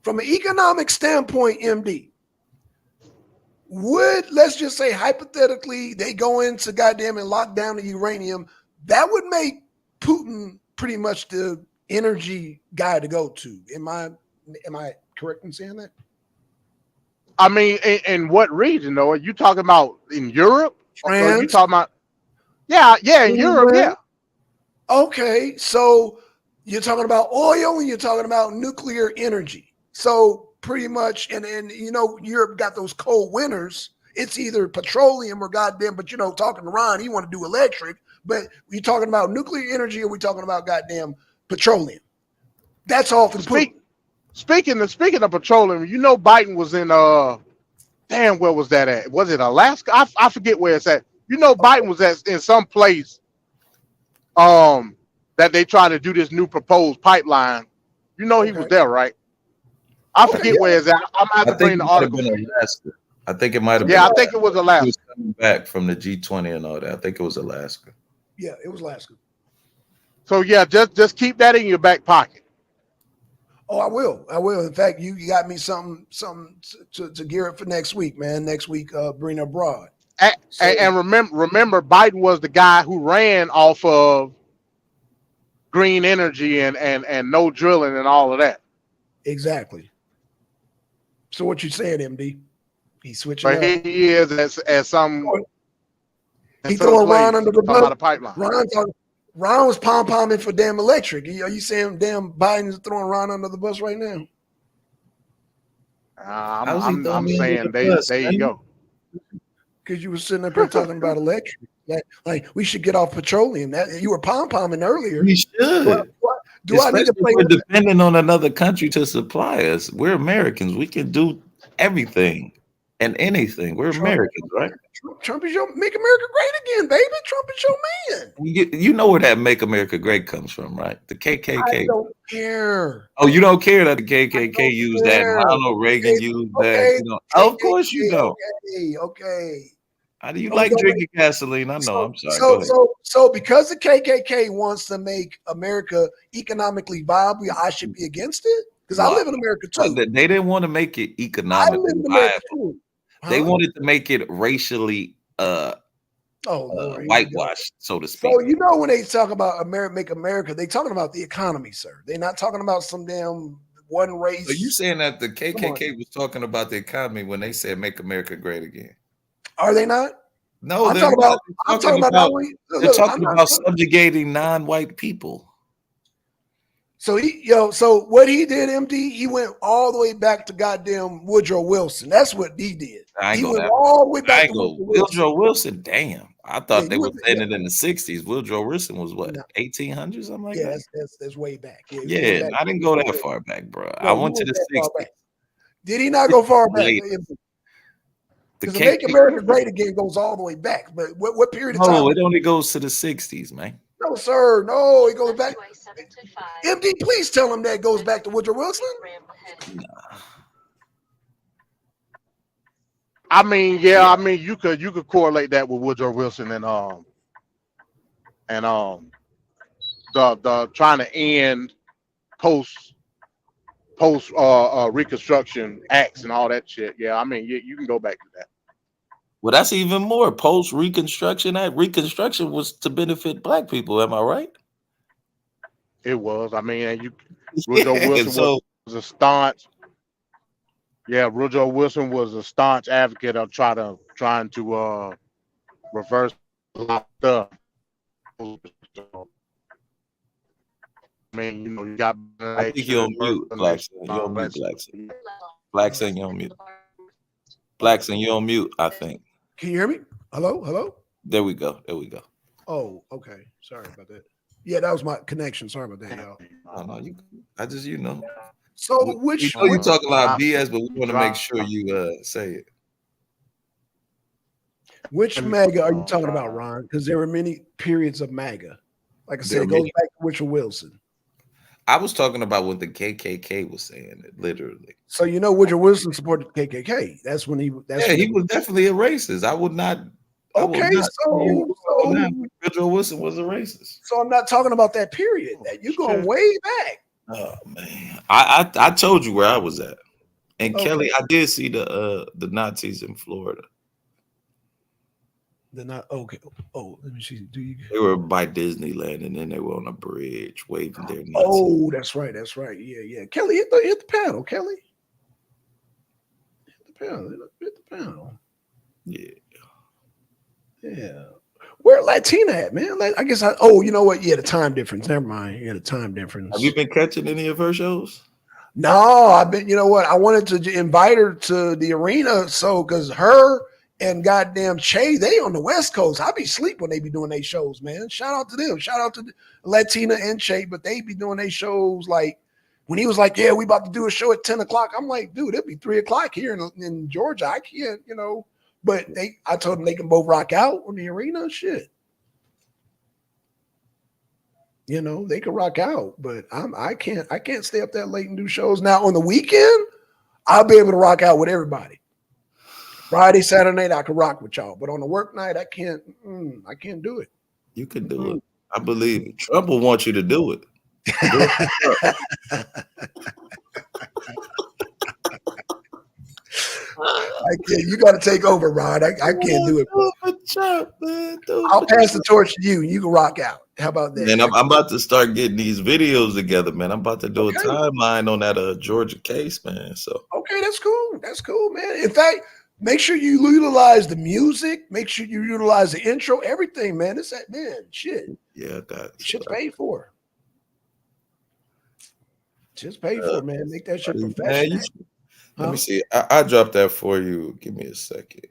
From an economic standpoint, MD, let's just say hypothetically they go into goddamn and lock down the uranium, that would make Putin pretty much the energy guy to go to. Am I correct in saying that? I mean, in what region though? Are you talking about in Europe? France? Or are you talking about? Yeah, in Europe, yeah. Okay, so you're talking about oil and you're talking about nuclear energy. So pretty much, and you know, Europe got those cold winters. It's either petroleum or goddamn, but you know, talking to Ron, he want to do electric, but we talking about nuclear energy or we talking about goddamn petroleum? That's all for Putin. Speaking of petroleum, you know, Biden was in where was that at? Was it Alaska? I forget where it's at. You know, Biden was in some place that they try to do this new proposed pipeline. You know, he was there, right? I forget where it's at. I'm going to have to bring the article. I think it might have been. Yeah, I think it was Alaska. He was coming back from the G20 and all that. I think it was Alaska. Yeah, it was Alaska. So yeah, just keep that in your back pocket. Oh, I will. In fact, you got me something to gear up for next week, man. Next week, bring abroad. And remember, Biden was the guy who ran off of green energy and no drilling and all of that. Exactly. So what you saying, MD? He's switching but up. He is as some. He throwing Ron under the bus. Pipeline. Ron talking. Ron was pom-pomming for damn electric. Are you saying damn Biden's throwing Ron under the bus right now? How's he throwing I'm me under saying the bus, there you man? go. Because you were sitting up here talking about electric. Like we should get off petroleum. That you were pom-pomming earlier. We should. Do I need to play? We're depending on another country to supply us. We're Americans. We can do everything and anything. We're Americans, right? Trump is your make America great again, baby. Trump is your man. You know where that "Make America Great" comes from, right? The KKK. I don't care. Oh, you don't care that the KKK don't used care. that? Ronald Reagan used that. You know? Of course you don't. Okay. How do you like drinking gasoline? I know. I'm sorry. So because the KKK wants to make America economically viable, I should be against it because I live in America too. They didn't want to make it I economically live in America viable. too. They wanted to make it racially whitewashed, so to speak. So you know when they talk about make America, they talking about the economy, sir. They're not talking about some damn one race. So you saying that the KKK was talking about the economy when they said "Make America Great Again"? Are they not? No, I'm they're talking not. about talking about subjugating non-white people. So so what he did, MD, he went all the way back to goddamn Woodrow Wilson. That's what he did. He went all the way back to Woodrow Wilson. Damn, I thought they were saying it in the '60s. Woodrow Wilson was what, 1800s, something like that. That's way back. Yeah, I didn't go that far back, bro. I went to the '60s. Did he not go far back? Because Make America Great Again goes all the way back. But what period of time? No, it only goes to the '60s, man. No, sir. No, it goes back. MD, please tell him that goes back to Woodrow Wilson. Nah. I mean, you could correlate that with Woodrow Wilson and the trying to end post Reconstruction acts and all that shit. Yeah, I mean, you can go back to that. Well, that's even more post Reconstruction Act. Reconstruction was to benefit black people. Am I right? It was. I mean, and Woodrow Wilson was a staunch. Yeah, Woodrow Wilson was a staunch advocate of trying to reverse a lot of stuff. I mean, you got. I think you're on mute, Blackson. You're on mute, Blackson. Blackson, you're on mute. Blackson, you're on mute, I think. Can you hear me? Hello? There we go. Oh, okay. Sorry about that. Yeah, that was my connection. Sorry about that, y'all. No, So which you talk a lot of BS, but we want to make sure you say it. Which MAGA are you talking about, Ron? Because there were many periods of MAGA. Like I said, it goes back to Woodrow Wilson. I was talking about what the KKK was saying, literally. So Woodrow Wilson supported the KKK. That's when he. He was definitely a racist. I would not. Okay, so Woodrow Wilson was a racist. So I'm not talking about that period. You're going way back. Oh man, I told you where I was at, and Kelly, I did see the Nazis in Florida. They're not okay. Oh, let me see. They were by Disneyland, and then they were on a bridge waving their Nazis. Oh, that's right. Yeah. Kelly, hit the panel. Kelly, hit the panel. Yeah. Where Latina at, man? I guess you know what? Yeah, the time difference. Never mind. Yeah, the time difference. Have you been catching any of her shows? No, I've been. You know what? I wanted to invite her to the arena, because her and goddamn Che, they on the West Coast. I be sleep when they be doing their shows, man. Shout out to them. Shout out to Latina and Che, but they be doing their shows like when he was like, "Yeah, we about to do a show at 10 o'clock." I'm like, dude, it'll be 3 o'clock here in Georgia. I can't, But I told them they can both rock out on the arena. Shit. They can rock out, but I can't stay up that late and do shows. Now on the weekend, I'll be able to rock out with everybody. Friday, Saturday night, I can rock with y'all. But on the work night, I can't do it. You can do it. I believe it. Trump will want you to do it. I can't. You got to take over, Rod. I can't do it. I'll pass the torch to you. You can rock out. How about that? And I'm about to start getting these videos together, man. I'm about to do a timeline on that Georgia case, man. So okay, that's cool. That's cool, man. In fact, Make sure you utilize the music. Make sure you utilize the intro. Everything, man. It's that man. Shit. Yeah, that's Shit's paid for. Just paid for, man. Make that shit man, professional. let me see. I dropped that for you. Give me a second.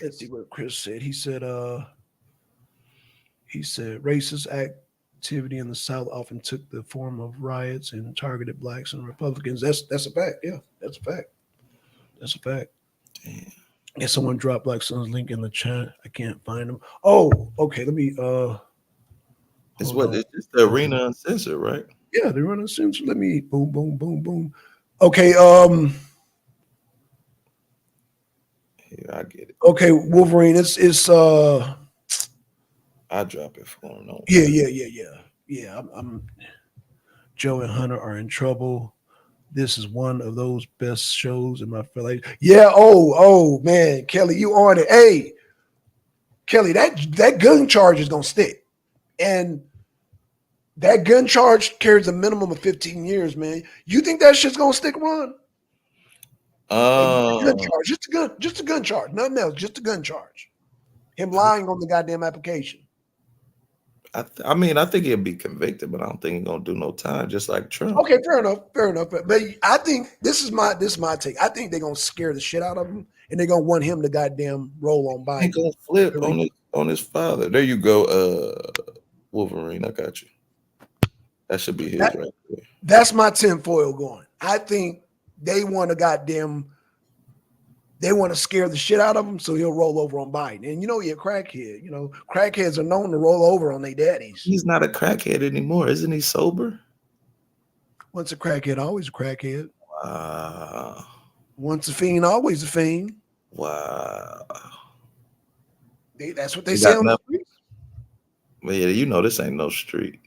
Let's see what Chris said. He said racist activity in the South often took the form of riots and targeted blacks and Republicans. That's a fact. Yeah, that's a fact. That's a fact. Damn. Yeah, someone dropped Black Son's link in the chat. I can't find him. Oh, okay. Let me It's hold what? on. It's just the Arena Uncensored, right? Yeah, they're running censor. Let me boom, boom, boom, boom. Okay, Yeah, I get it. okay, Wolverine. It's I drop it for him. No. yeah. I'm Joe and Hunter are in trouble. This is one of those best shows in my life. Yeah. Oh man, Kelly, you on it? Hey, Kelly, that gun charge is gonna stick, and that gun charge carries a minimum of 15 years, man. You think that shit's gonna stick, Ron? Gun charge, just a gun charge, nothing else, just a gun charge. Him lying on the goddamn application. I mean, I think he'll be convicted, but I don't think he's gonna do no time, just like Trump. Okay, fair enough. But I think this is my take. I think they're gonna scare the shit out of him, and they're gonna want him to goddamn roll on He Biden. gonna flip on his father. There you go, Wolverine. I got you. That should be his right there. That's my tinfoil going. I think they want to scare the shit out of him, so he'll roll over on Biden. And he a crackhead. Crackheads are known to roll over on their daddies. He's not a crackhead anymore, isn't he? Sober. Once a crackhead, always a crackhead. Wow. Once a fiend, always a fiend. Wow. That's what they say on the street. But yeah, this ain't no street.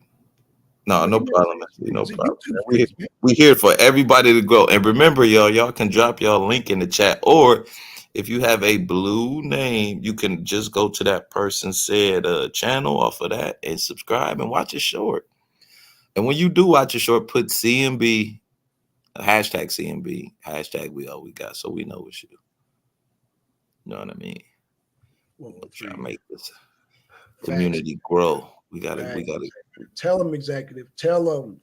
No problem. No problem. We We here for everybody to grow. And remember, y'all can drop y'all link in the chat. Or if you have a blue name, you can just go to that person said channel off of that and subscribe and watch it short. And when you do watch it short, put CMB, hashtag CMB, hashtag we all we got, so we know it's you. You know what I mean? Try to make this community grow. We gotta tell them, executive. Tell them.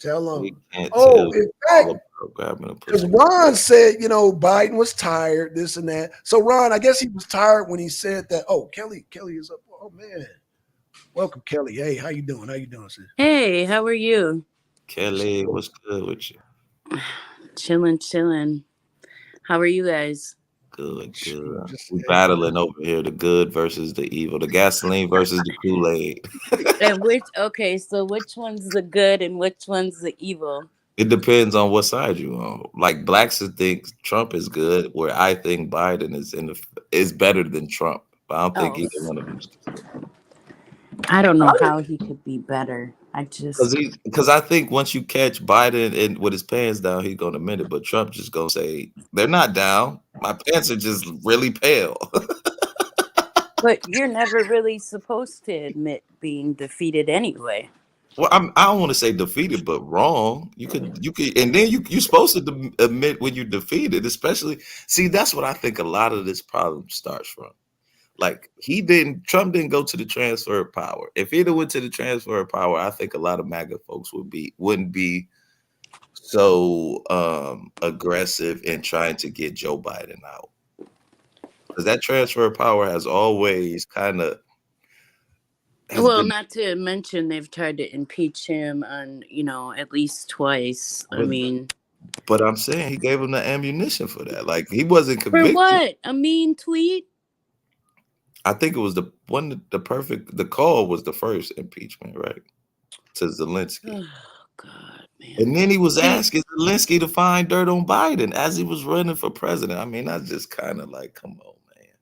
In fact, because Ron said, Biden was tired, this and that. So Ron, I guess he was tired when he said that. Oh, Kelly is up. Oh man, welcome, Kelly. Hey, how you doing? Sis? Hey, how are you? Kelly, what's good with you? Chilling. How are you guys? Good. We battling over here, the good versus the evil, the gasoline versus the Kool-Aid. And so which one's the good and which one's the evil? It depends on what side you on. Like blacks think Trump is good, where I think Biden is better than Trump. But I don't think either one of them is good. I don't know how he could be better. Because I think once you catch Biden and with his pants down, he's gonna admit it. But Trump just gonna say they're not down. My pants are just really pale. But you're never really supposed to admit being defeated anyway. Well, I don't want to say defeated, but wrong. You could, and then you're supposed to admit when you're defeated. Especially, see, that's what I think a lot of this problem starts from. Like Trump didn't go to the transfer of power. If he'd have went to the transfer of power, I think a lot of MAGA folks wouldn't be so aggressive in trying to get Joe Biden out. Because that transfer of power has always kind of. Well, not to mention they've tried to impeach him on, at least twice. But I'm saying he gave him the ammunition for that. Like he wasn't convicted. For what? A mean tweet? I think it was the call was the first impeachment, right? To Zelensky. Oh, God, man. And then he was asking Zelensky to find dirt on Biden as he was running for president. I mean, that's just kind of like, come on, man.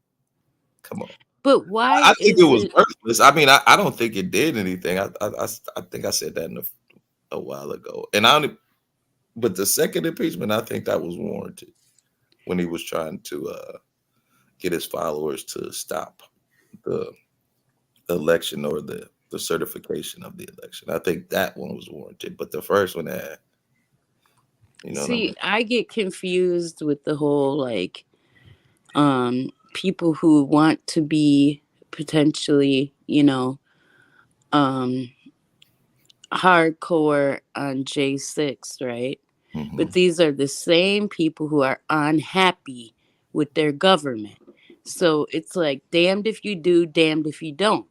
Come on. But why? I think it was worthless. I mean, I don't think it did anything. I think I said that a while ago. But the second impeachment, I think that was warranted when he was trying to get his followers to stop the election or the certification of the election. I think that one was warranted, but the first one, You know what I mean? See, I get confused with the whole like people who want to be potentially, um hardcore on J6, right? Mhm. But these are the same people who are unhappy with their government. So it's like damned if you do, damned if you don't.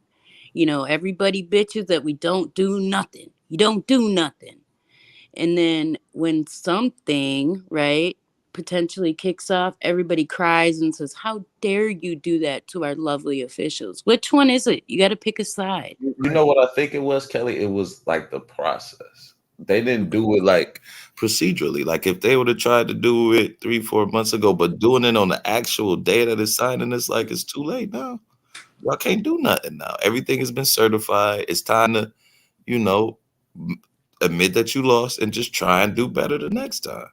Everybody bitches that we don't do nothing. You don't do nothing. And then when something, right, potentially kicks off, everybody cries and says, "How dare you do that to our lovely officials?" Which one is it? You got to pick a side. You know what I think it was, Kelly? It was like the process. They didn't do it like procedurally. Like if they would have tried to do it 3-4 months ago, but doing it on the actual day that it's signing, it's like it's too late now. Y'all can't do nothing now. Everything has been certified. It's time to, you know, admit that you lost and just try and do better the next time.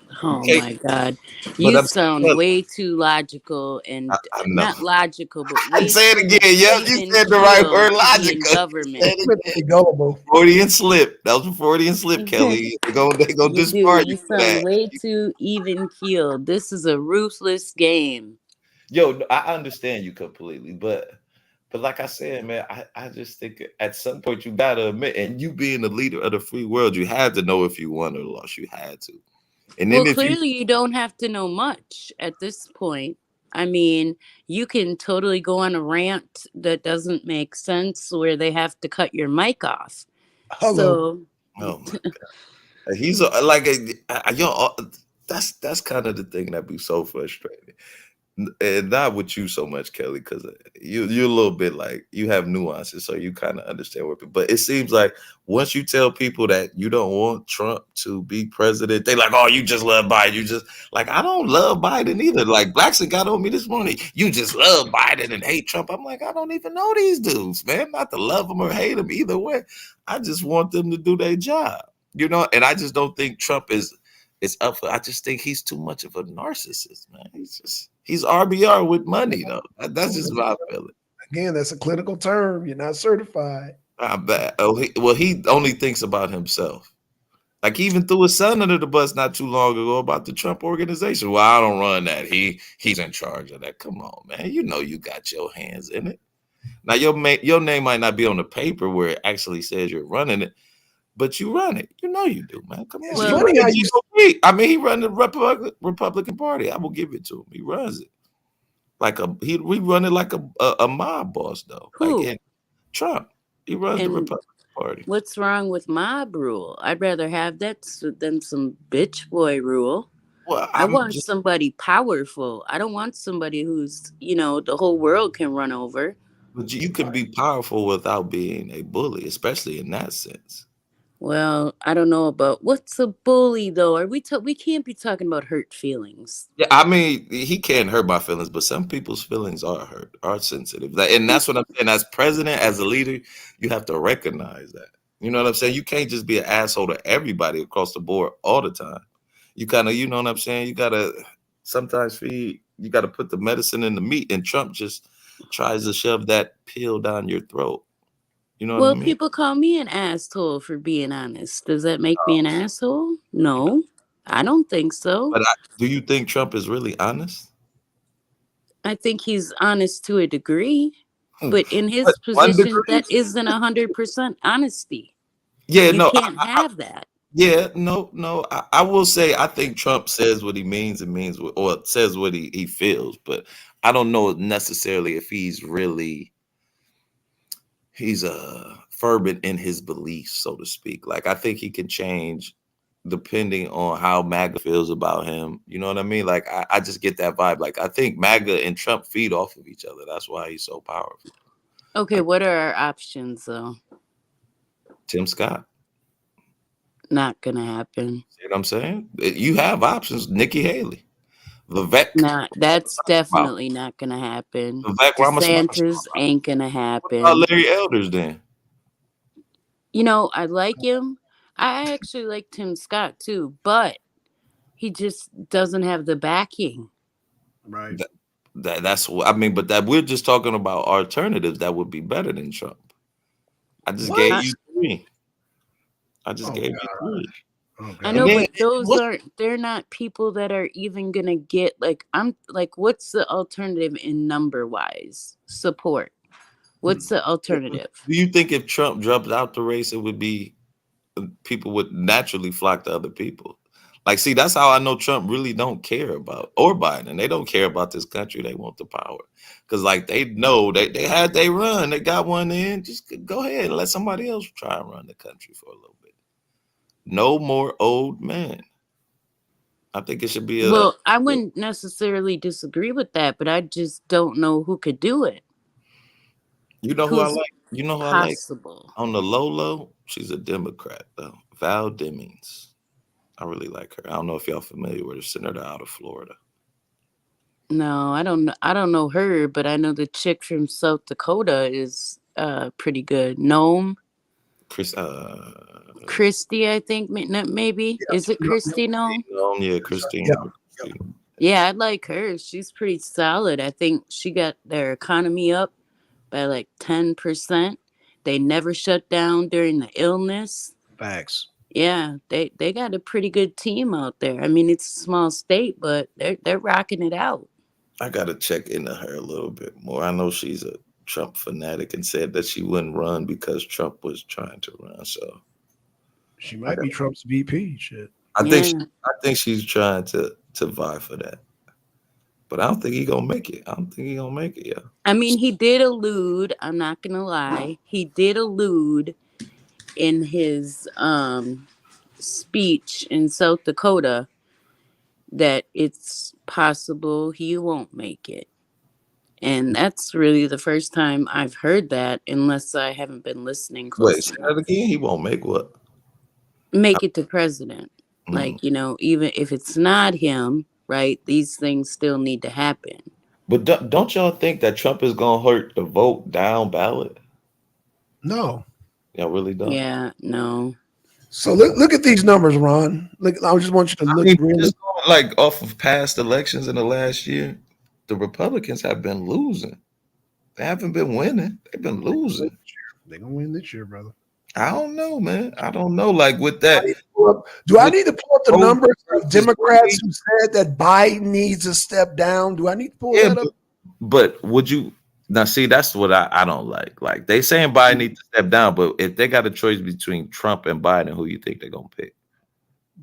You Oh can't, my God. but You I'm sound telling way too logical and I know. not logical, but I'd way say it too again. Yep, you even said the right keeled word, to be in logical. government. Politically gullible. Freudian slip. That was a Freudian slip, Kelly. They gonna You do. discard you You for that. sound way too even keeled. This is a ruthless game. Yo, I understand you completely, but like I said, man, I just think at some point you gotta admit, and you being the leader of the free world, you had to know if you won or lost. You had to. And then Well, if you clearly you don't have to know much at this point. I mean, you can totally go on a rant that doesn't make sense where they have to cut your mic off. Hello. So oh my God. He's yo, that's kind of the thing that be so frustrating. And not with you so much, Kelly, because you're a little bit like you have nuances, so you kind of understand what. But it seems like once you tell people that you don't want Trump to be president, they like, oh, you just love Biden. You just like I don't love Biden either. Like Blackson got on me this morning. You just love Biden and hate Trump. I'm like, I don't even know these dudes, man. Not to love them or hate them either way. I just want them to do their job, And I just don't think Trump is up for. I just think he's too much of a narcissist, man. He's RBR with money, though. That's just my feeling. Again, that's a clinical term. You're not certified. I bet. He only thinks about himself. Like he even threw his son under the bus not too long ago about the Trump organization. Well, I don't run that. He's in charge of that. Come on, man. You know you got your hands in it. Now your name might not be on the paper where it actually says you're running it, but you run it. You know you do, man. Come on. It's funny how you He run the Republican Party. I will give it to him. He runs it like he run it like a mob boss though. Who? Like Trump. He runs the And Republican Party. what's wrong with mob rule? I'd rather have that than some bitch boy rule. Well, I want somebody powerful. I don't want somebody who's, the whole world can run over. But you can be powerful without being a bully, especially in that sense. Well, I don't know about what's a bully though. We can't be talking about hurt feelings. Yeah, I mean, he can't hurt my feelings, but some people's feelings are hurt, are sensitive. And that's what I'm saying. As president, as a leader, you have to recognize that. You know what I'm saying? You can't just be an asshole to everybody across the board all the time. You kind of, you know what I'm saying? You gotta sometimes you gotta put the medicine in the meat, and Trump just tries to shove that pill down your throat. You know what I mean? People call me an asshole for being honest. Does that make me an asshole? No, I don't think so. But do you think Trump is really honest? I think he's honest to a degree, but in his position, that isn't 100% honesty. Yeah, you can't have that. Yeah, no. I will say I think Trump says what he means and or says what he feels, but I don't know necessarily if he's fervent in his beliefs, so to speak. Like I think he can change depending on how MAGA feels about him. You know what I mean? Like I just get that vibe. Like I think MAGA and Trump feed off of each other. That's why he's so powerful. Okay, what are our options though? Tim Scott. Not gonna happen. See what I'm saying? You have options. Nikki Haley. Vivek. Nah, that's definitely not gonna happen. Vivek DeSantis ain't gonna happen. What about Larry Elders then? I like him. I actually like Tim Scott too, but he just doesn't have the backing. Right. That's what I mean, but that we're just talking about alternatives that would be better than Trump. I just gave you three. Oh, I God. know, And then but those what- they're not people that are even gonna get I'm like, what's the alternative in number wise support? What's the alternative? do you think if Trump dropped out the race, it would be people would naturally flock to other people? Like, see, that's how I know Trump really don't care about, or Biden. They don't care about this country. They want the power. Because, like, they know they had they run. They got one in. Just go ahead and let somebody else try and run the country for a little bit. No more old men. I think it should be a. Well, I wouldn't necessarily disagree with that, but I just don't know who could do it. You know who I Who's like? You know who I like? possible? On the low, she's a Democrat, though. Val Demings. I really like her. I don't know if y'all familiar with her, senator out of Florida. No, I don't know. I don't know her, but I know the chick from South Dakota is pretty good. Nome Christie, I think maybe is it Christie Nome? Yeah, Christine. Yeah. Yeah, I like her. She's pretty solid. I think she got their economy up by like 10%. They never shut down during the illness. Facts. Yeah, they got a pretty good team out there. I mean, it's a small state, but they're rocking it out. I gotta check into her a little bit more. I know she's a Trump fanatic and said that she wouldn't run because Trump was trying to run. So She might be Trump's VP. Shit. I think Yeah. I think she's trying to vie for that. But I don't think he's gonna make it. I don't think he's gonna make it, yeah. I mean, he did allude, I'm not gonna lie, he did allude in his speech in South Dakota that it's possible he won't make it. And that's really the first time I've heard that, unless I haven't been listening Wait, closely. say that again? He won't make what? Make it to president. Like, even if it's not him, right, these things still need to happen. But don't y'all think that Trump is gonna hurt the vote down ballot? No. Y'all really don't? Yeah, no. So look at these numbers, Ron. Look, I just want you to I look mean, really. just going, like, off of past elections in the last year, the Republicans have been losing. They haven't been winning. They've been losing. They're gonna win this year, brother. I don't know, man. I don't know. Like with that, Do I need to pull up the Oh, numbers of just Democrats who said that Biden needs to step down? Do I need to pull yeah, that up? but would you now see? That's what I don't like. Like they saying Biden needs to step down, but if they got a choice between Trump and Biden, who you think they're gonna pick?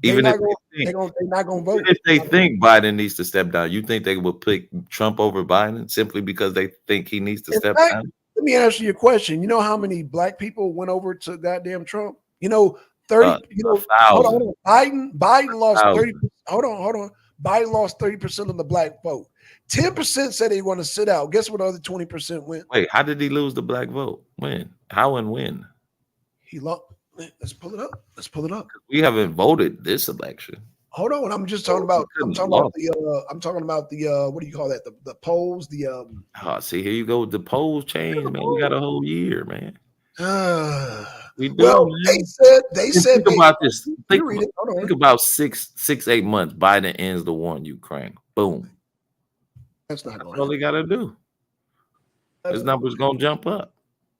Even if They're not gonna vote. even if they think Biden needs to step down, you think they would pick Trump over Biden simply because they think he needs to In step fact, down? Let me answer your question. You know how many black people went over to goddamn Trump? 30. Hold on. Biden lost 30. Hold on. Biden lost 30% of the black vote. 10% said they want to sit out. Guess what? The other 20% went. Wait, how did he lose the black vote? When? How and when? He lost. Let's pull it up. We haven't voted this election. Hold on. I'm just talking about. I'm talking about the. What do you call that? The polls. Oh, see, here you go with the polls change, man. We got a whole year, man. We do. Well, man. they said. Think about this. Think Hold on. about 8 months. Biden ends the war in Ukraine. Boom. That's not That's going. all they got to do. His numbers gonna jump up.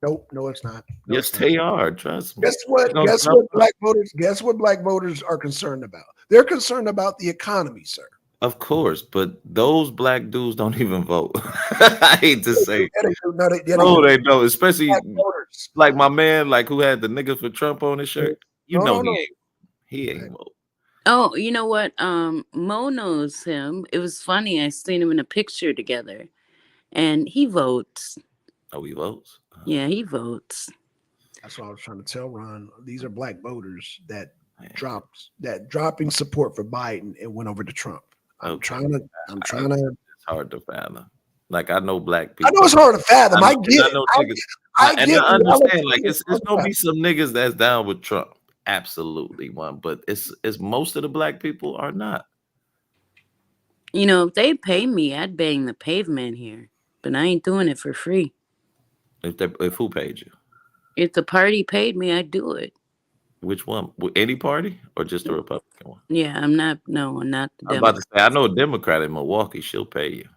Nope. No, it's not. No, Yes, it's they not. are. Trust me. Guess what? Guess what black voters are concerned about? They're concerned about the economy, sir. Of course, but those black dudes don't even vote. I hate to say. No, They don't. Especially black voters. like my man, like who had the nigga for Trump on his shirt. You know No. he ain't vote. Oh, you know what? Mo knows him. It was funny. I seen him in a picture together, and he votes. Oh, he votes. Yeah, he votes. That's what I was trying to tell Ron. These are black voters that dropping support for Biden and went over to Trump. I'm trying to. It's hard to fathom. Like I know black people. I know it's hard to fathom. I get it. I understand. Like it's gonna be some niggas that's down with Trump. Absolutely one, but it's most of the black people are not. You know, if they pay me, I'd bang the pavement here, but I ain't doing it for free. If who paid you? If the party paid me, I'd do it. Which one? Any party or just the Republican one? Yeah, I'm not the I'm Democrat. about to say I know a Democrat in Milwaukee. She'll pay you.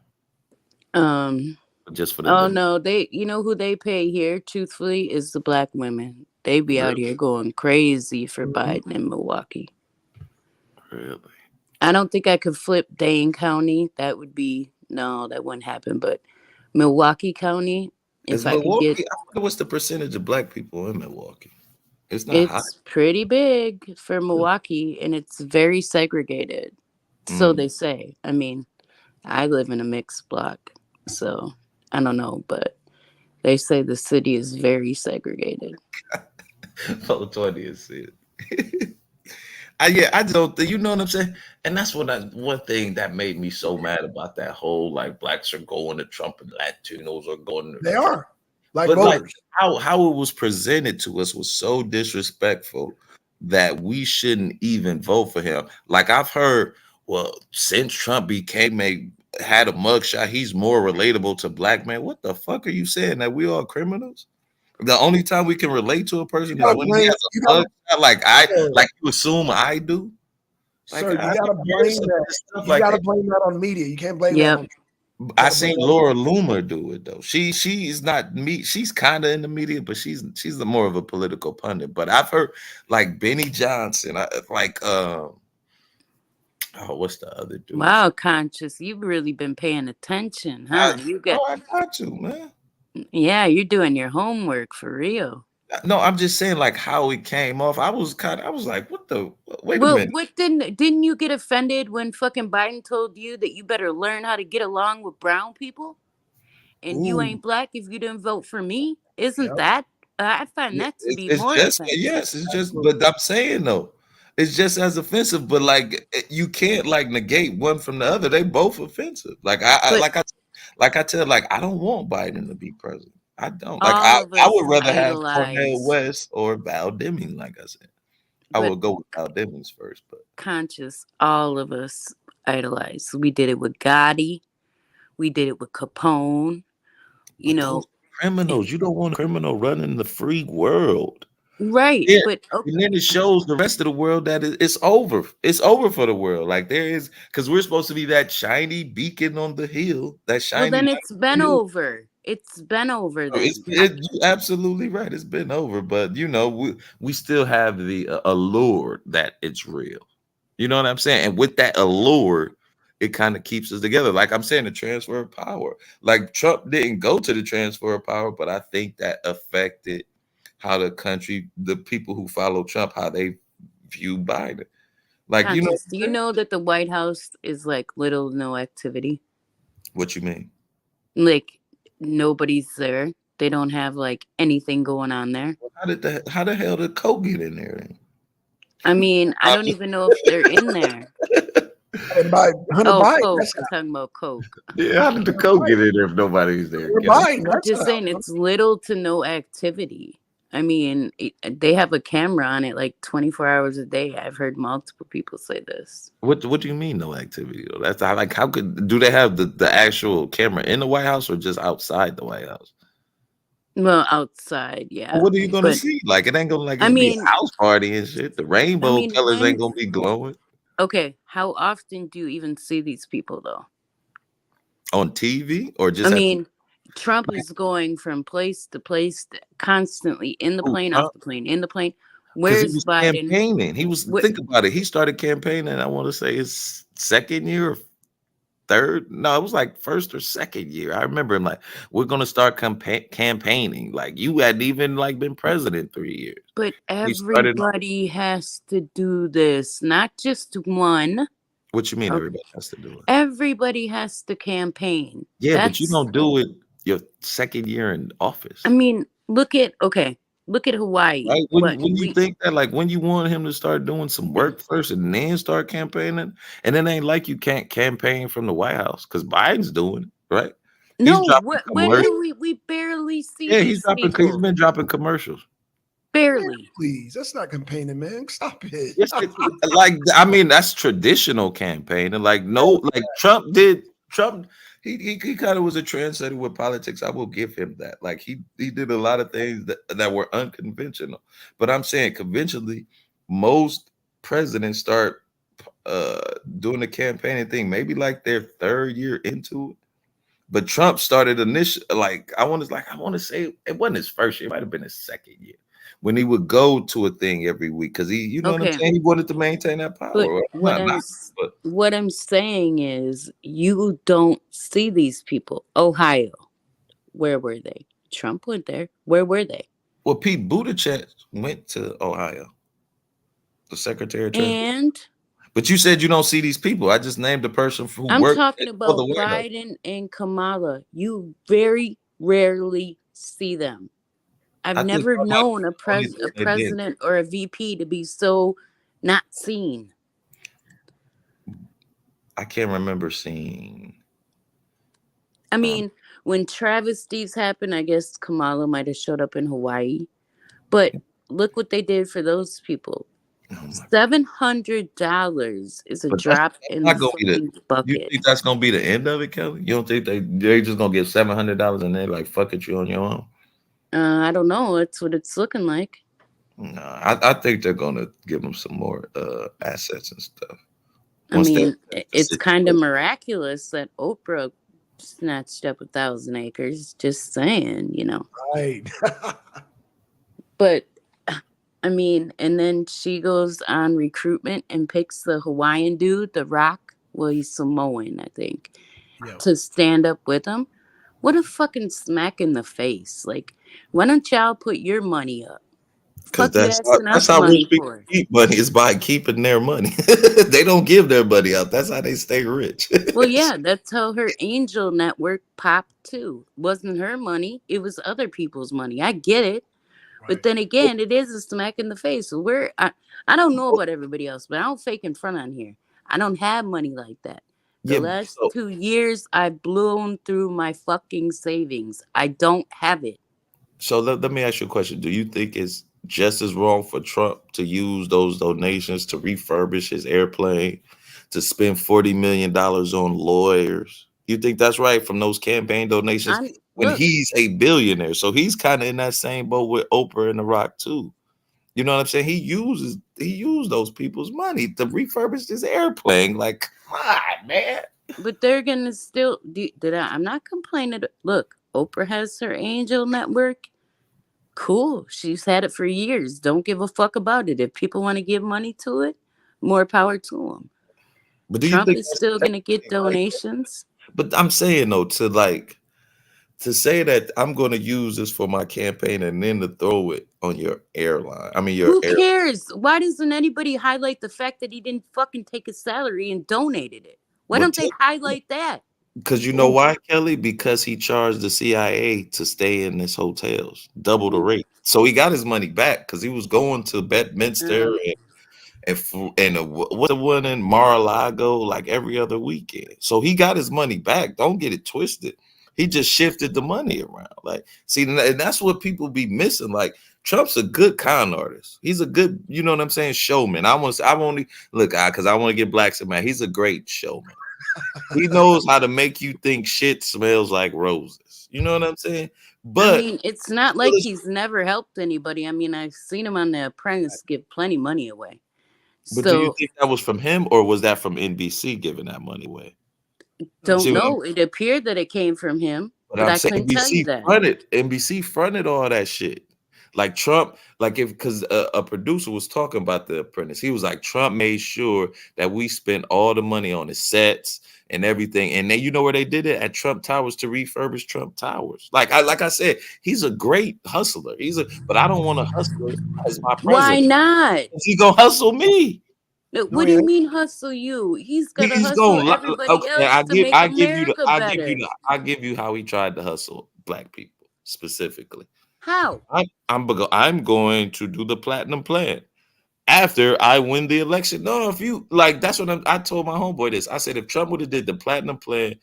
Just for the. Oh no, you know who they pay here? Truthfully, is the black women. They be out here going crazy for Biden in Milwaukee. Really? I don't think I could flip Dane County. That would be no, that wouldn't happen. But Milwaukee County, Is if I could get, Milwaukee? I wonder what's the percentage of black people in Milwaukee? It's not high. it's pretty big for Milwaukee, and it's very segregated. So they say. I mean, I live in a mixed block, so I don't know, but they say the city is very segregated. 420 is it. I don't think, you know what I'm saying? And that's one thing that made me so mad about that whole like blacks are going to Trump and Latinos are going to They Trump. are like But like voters. how it was presented to us was so disrespectful that we shouldn't even vote for him. Like I've heard, well, since Trump had a mugshot, he's more relatable to black men. What the fuck are you saying? That we all criminals? The only time we can relate to a person is when he has a mugshot, like you assume I do. Like, Sir, you I gotta hear blame some of that. this stuff You like gotta that. blame that on media. You can't blame Yep. that on. I seen Laura Loomer do it though. She is not me. She's kind of in the media, but she's the more of a political pundit. But I've heard like Benny Johnson, what's the other dude? Wow, Conscious, you've really been paying attention, huh? I got to, man. Yeah, you're doing your homework for real. No, I'm just saying like how it came off. I was like, what the? Wait a Well, minute. what didn't you get offended when fucking Biden told you that you better learn how to get along with brown people? And you ain't black if you didn't vote for me? Isn't that? I find that to be It's more just offensive. yes, it's just. But I'm saying though, it's just as offensive. But like you can't like negate one from the other. They both offensive. Like I tell like I don't want Biden to be president. I don't like. All of I us would rather have idolize- Cornel West or Val Deming. Like I said, I But would go with Val Demings first. But Conscious, all of us idolize. We did it with Gotti. We did it with Capone. You But know, those criminals. You don't want a criminal running the free world. right? Yeah. But okay. And then it shows the rest of the world that it's over. It's over for the world. Like there is, because we're supposed to be that shiny beacon on the hill. That shiny. Well, then it's been over. It's been over. Then You're absolutely right. It's been over, but you know we still have the allure that it's real. You know what I'm saying? And with that allure, it kind of keeps us together. Like I'm saying, the transfer of power. Like Trump didn't go to the transfer of power, but I think that affected how the country, the people who follow Trump, how they view Biden. Like, Conscious, do you know that the White House is like little to no activity? What you mean? Like nobody's there. They don't have like anything going on there. How the hell did Coke get in there? Then? I mean, I don't even know if they're in there. And by Hunter Oh, Biden, Coke. that's I'm talking about Coke. Yeah, how did the Coke get in there if nobody's there? Hunter Biden. I'm That's just not- saying it's little to no activity. I mean, they have a camera on it like 24 hours a day. I've heard multiple people say this. What do you mean no activity though? That's like how do they have the actual camera in the White House or just outside the White House? Well, outside, yeah. Well, what are you gonna But- see? Like it ain't gonna like I be mean- a house party and shit. The rainbow I mean, colors when- ain't gonna be glowing Okay, how often do you even see these people though? on TV or just. I mean, Trump is going from place to place constantly in the Who, plane, Trump? off the plane, in the plane. Because he Where's was Biden? campaigning. He was think about it. He started campaigning. I want to say his second year or third. No, it was like first or second year. I remember him like, we're gonna start campaigning. Like you hadn't even like been president 3 years. But He started- everybody has to do this, not just one. What you mean? Okay. Everybody has to do it. Everybody has to campaign. Yeah, but you That's- don't do it your second year in office. I mean, look at Hawaii. Right? What, When you think that, like, when you want him to start doing some work first and then start campaigning, and it ain't like you can't campaign from the White House because Biden's doing it, right? no, dropping when commercials. do we barely see Yeah, these he's people? been dropping commercials. Barely. Please, that's not campaigning, man. Stop it. Yes, like I mean, that's traditional campaigning. Like like Trump did. He kind of was a trendsetter with politics. I will give him that. Like he did a lot of things that were unconventional. But I'm saying conventionally, most presidents start doing the campaigning thing maybe like their third year into it. But Trump started initial, like I want to say it wasn't his first year, it might have been his second year when he would go to a thing every week because he, you know what I'm Okay. saying, he wanted to maintain that power. But But what I'm saying is you don't see these people. Ohio, where were they? Trump went there. Where were they? well, Pete Buttigieg went to Ohio, the Secretary of Treasury. And But you said you don't see these people. I just named the person who I'm worked talking for about the White House. Biden and Kamala. You very rarely see them. I've I think never somebody known a told me that they did. president or a VP to be so not seen. I can't remember seeing. I mean, when travesties happen, I guess Kamala might have showed up in Hawaii. But look what they did for those people. Oh my, $700 is a but drop that's in not the gonna be the. fucking You bucket. think that's gonna be the end of it, Kelly? You don't think they just gonna get $700 and they like fuck it, you on your own? I don't know. That's what it's looking like. No, I think they're gonna give them some more assets and stuff. I Once mean, they- it's kind of miraculous that Oprah snatched up 1,000 acres. Just saying, you know. Right. But I mean, and then she goes on recruitment and picks the Hawaiian dude, The Rock. Well, he's Samoan, I think, Yeah. to stand up with him. What a fucking smack in the face. Like, why don't y'all put your money up? Because Fuck you asking that's us how money rich people for. keep money is by keeping their money. They don't give their money out. That's how they stay rich. Well, yeah, that's how her angel network popped too. Wasn't her money, it was other people's money. I get it. But Right. then again, it is a smack in the face. So I don't know about everybody else, but I don't fake in front on here. I don't have money like that. The Yeah, last so- 2 years, I've blown through my fucking savings. I don't have it. So let me ask you a question. Do you think it's just as wrong for Trump to use those donations to refurbish his airplane, to spend $40 million on lawyers? You think that's right from those campaign donations when Look, he's a billionaire? So he's kind of in that same boat with Oprah and The Rock too. You know what I'm saying? He used those people's money to refurbish his airplane. Like, come on, man. but they're gonna still I'm not complaining. Look, Oprah has her angel network. Cool. She's had it for years. Don't give a fuck about it. If people want to give money to it, more power to them. But do you Trump think is still gonna get like- donations. But I'm saying though, to say that I'm going to use this for my campaign and then to throw it on your airline. I mean, Who cares? Why doesn't anybody highlight the fact that he didn't fucking take his salary and donated it? Why Well, don't they highlight that? because you know why, Kelly? Because he charged the CIA to stay in his hotels, double the rate. So he got his money back because he was going to Bedminster and what's the one in Mar-a-Lago like every other weekend. So he got his money back. Don't get it twisted. He just shifted the money around. Like, see, and that's what people be missing. Like, Trump's a good con artist. He's a good, you know what I'm saying, showman. I want to get Blacks and man. He's a great showman. He knows how to make you think shit smells like roses. You know what I'm saying? But I mean, it's not like he's never helped anybody. I mean, I've seen him on The Apprentice give plenty money away. do you think that was from him or was that from NBC giving that money away? Don't know. It appeared that it came from him, but I'm I saying couldn't tell you that. NBC fronted all that shit. Like Trump, because a producer was talking about The Apprentice. He was like, Trump made sure that we spent all the money on the sets and everything. And then you know where they did it? At Trump Towers to refurbish Trump Towers. Like I said, he's a great hustler. But I don't want to hustle as my president. Why not? He gonna hustle me. What do you mean hustle you? He's gonna hustle everybody else to make America better. I'll give you how he tried to hustle black people specifically. How? I'm going to do the platinum plan after I win the election. No, if you like, that's what I told my homeboy this. I said if Trump would have did the platinum plan,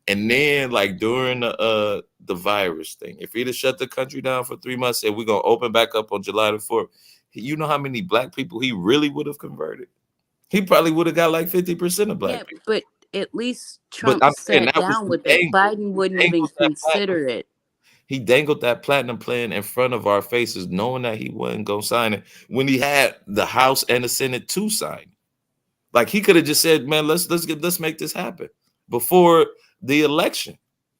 and then like during the virus thing, if he'd have shut the country down for 3 months, said we're gonna open back up on July the 4th, you know how many black people he really would have converted? He probably would have got like 50% of black people. But at least Trump sat down with it. Biden wouldn't even consider it. He dangled that platinum plan in front of our faces, knowing that he wasn't gonna sign it when he had the House and the Senate to sign. Like he could have just said, "Man, let's make this happen before the election."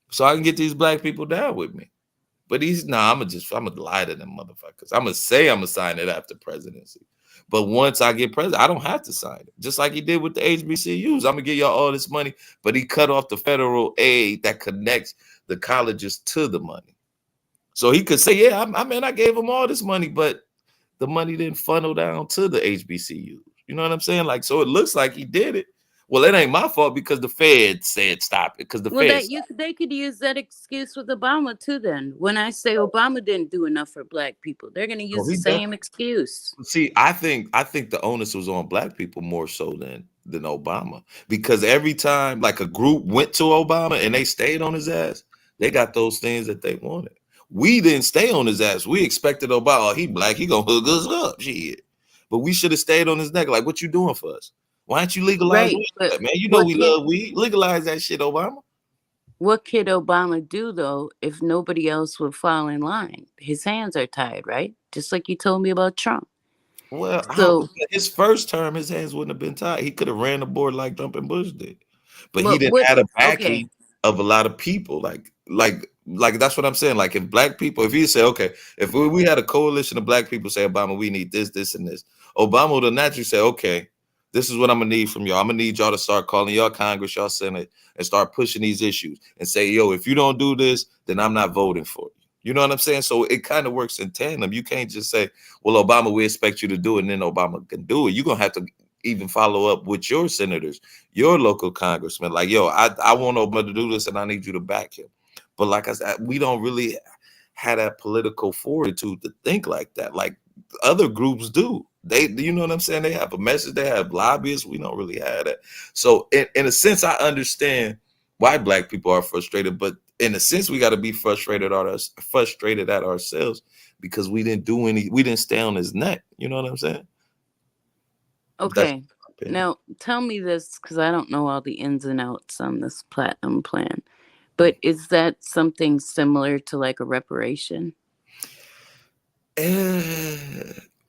so I can get these black people down with me. But I'm gonna lie to them motherfuckers. I'm gonna say I'm gonna sign it after presidency. But once I get president, I don't have to sign it. Just like he did with the HBCUs. I'm gonna give y'all all this money, but he cut off the federal aid that connects the colleges to the money. So he could say, yeah, I gave him all this money, but the money didn't funnel down to the HBCUs. You know what I'm saying? Like, so it looks like he did it. Well, it ain't my fault because the Fed said stop it. Because the Fed they could use that excuse with Obama too. Then when I say Obama didn't do enough for black people, they're going to use the same excuse. See, I think the onus was on black people more so than Obama, because every time like a group went to Obama and they stayed on his ass, they got those things that they wanted. We didn't stay on his ass. We expected Obama. Oh, he black. He gonna hook us up. Shit. But we should have stayed on his neck. Like, what you doing for us? Why don't you legalize weed? Man? You know we love weed. Legalize that shit, Obama. What could Obama do though if nobody else would fall in line? His hands are tied, right? Just like you told me about Trump. Well, so his first term, his hands wouldn't have been tied. He could have ran the board like Trump and Bush did, but he didn't have a backing of a lot of people. Like that's what I'm saying. Like if black people, if he say, okay, if we had a coalition of black people say, Obama, we need this, this, and this, Obama would naturally say, okay, this is what I'm gonna need from y'all. I'm gonna need y'all to start calling y'all Congress, y'all Senate, and start pushing these issues and say, yo, if you don't do this, then I'm not voting for you. You know what I'm saying? So it kind of works in tandem. You can't just say, well, Obama, we expect you to do it, and then Obama can do it. You're gonna have to even follow up with your senators, your local congressmen, like, yo, I want Obama to do this, and I need you to back him. But like I said, we don't really have that political fortitude to think like that. Like other groups do. You know what I'm saying? They have a message, they have lobbyists. We don't really have that. So in a sense, I understand why black people are frustrated, but in a sense, we got to be frustrated at ourselves because we didn't stay on his neck. You know what I'm saying? Okay. Now tell me this, because I don't know all the ins and outs on this platinum plan, but is that something similar to like a reparation?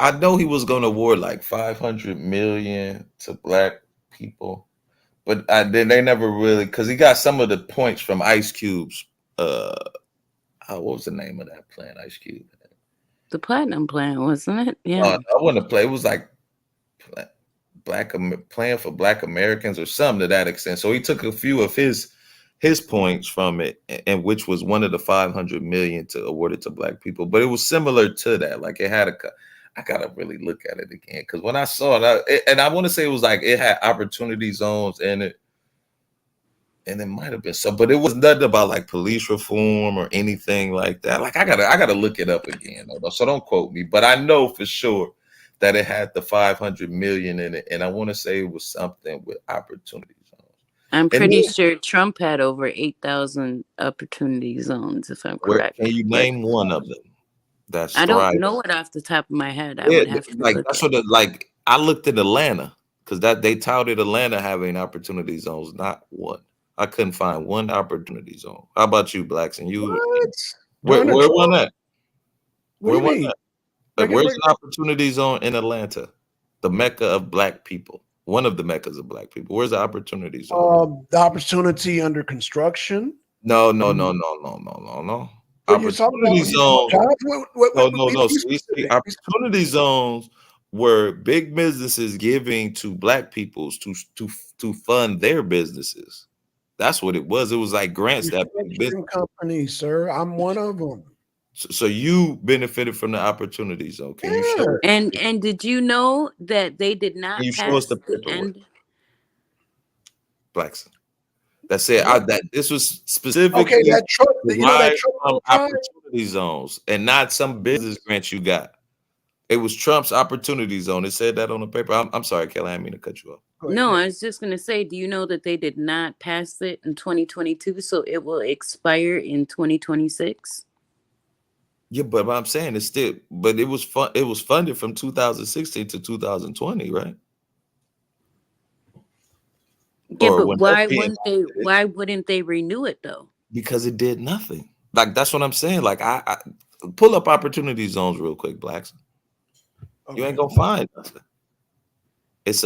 I know he was going to award like $500 million to black people, but then they never really, because he got some of the points from Ice Cube's. What was the name of that plan? Ice Cube. The platinum plan, wasn't it? Yeah. I want to play. It was like plan for Black Americans or something to that extent. So he took a few of his points from it, and which was one of the $500 million to award it to black people. But it was similar to that. Like it had I gotta really look at it again because when I saw it, and I want to say it was like it had opportunity zones in it, and it might have been so, but it was nothing about like police reform or anything like that. Like I gotta look it up again, though. So don't quote me, but I know for sure that it had the $500 million in it, and I want to say it was something with opportunity zones. I'm pretty sure Trump had over 8,000 opportunity zones, if I'm correct. Can you name one of them? I don't know it off the top of my head. I would have to like that's what like I looked at Atlanta because that they touted Atlanta having opportunity zones, not one. I couldn't find one opportunity zone. How about you, Blacks? And you, where one at? Where one at? Like, where's an opportunity zone in Atlanta? The Mecca of black people. One of the Meccas of black people. Where's the opportunity zone? The opportunity under construction. No. Opportunity zones. No. Opportunity zones were big businesses giving to black peoples to fund their businesses. That's what it was. It was like grants that business companies, sir. I'm one of them. So you benefited from the opportununities, zone. Can you show? And did you know that they did not? Can you show us the paperwork? Blackson. That's it. That this was specifically that Trump opportunity zones and not some business grants you got. It was Trump's opportunity zone. It said that on the paper. I'm sorry, Kelly. I didn't mean to cut you off. No, I was just going to say, do you know that they did not pass it in 2022? So it will expire in 2026. Yeah, but I'm saying it's still, but it was fun. It was funded from 2016 to 2020, right? Yeah, but why wouldn't they renew it though? Because it did nothing. Like that's what I'm saying. Like I pull up opportunity zones real quick, Blacks. Okay. You ain't gonna find nothing. It's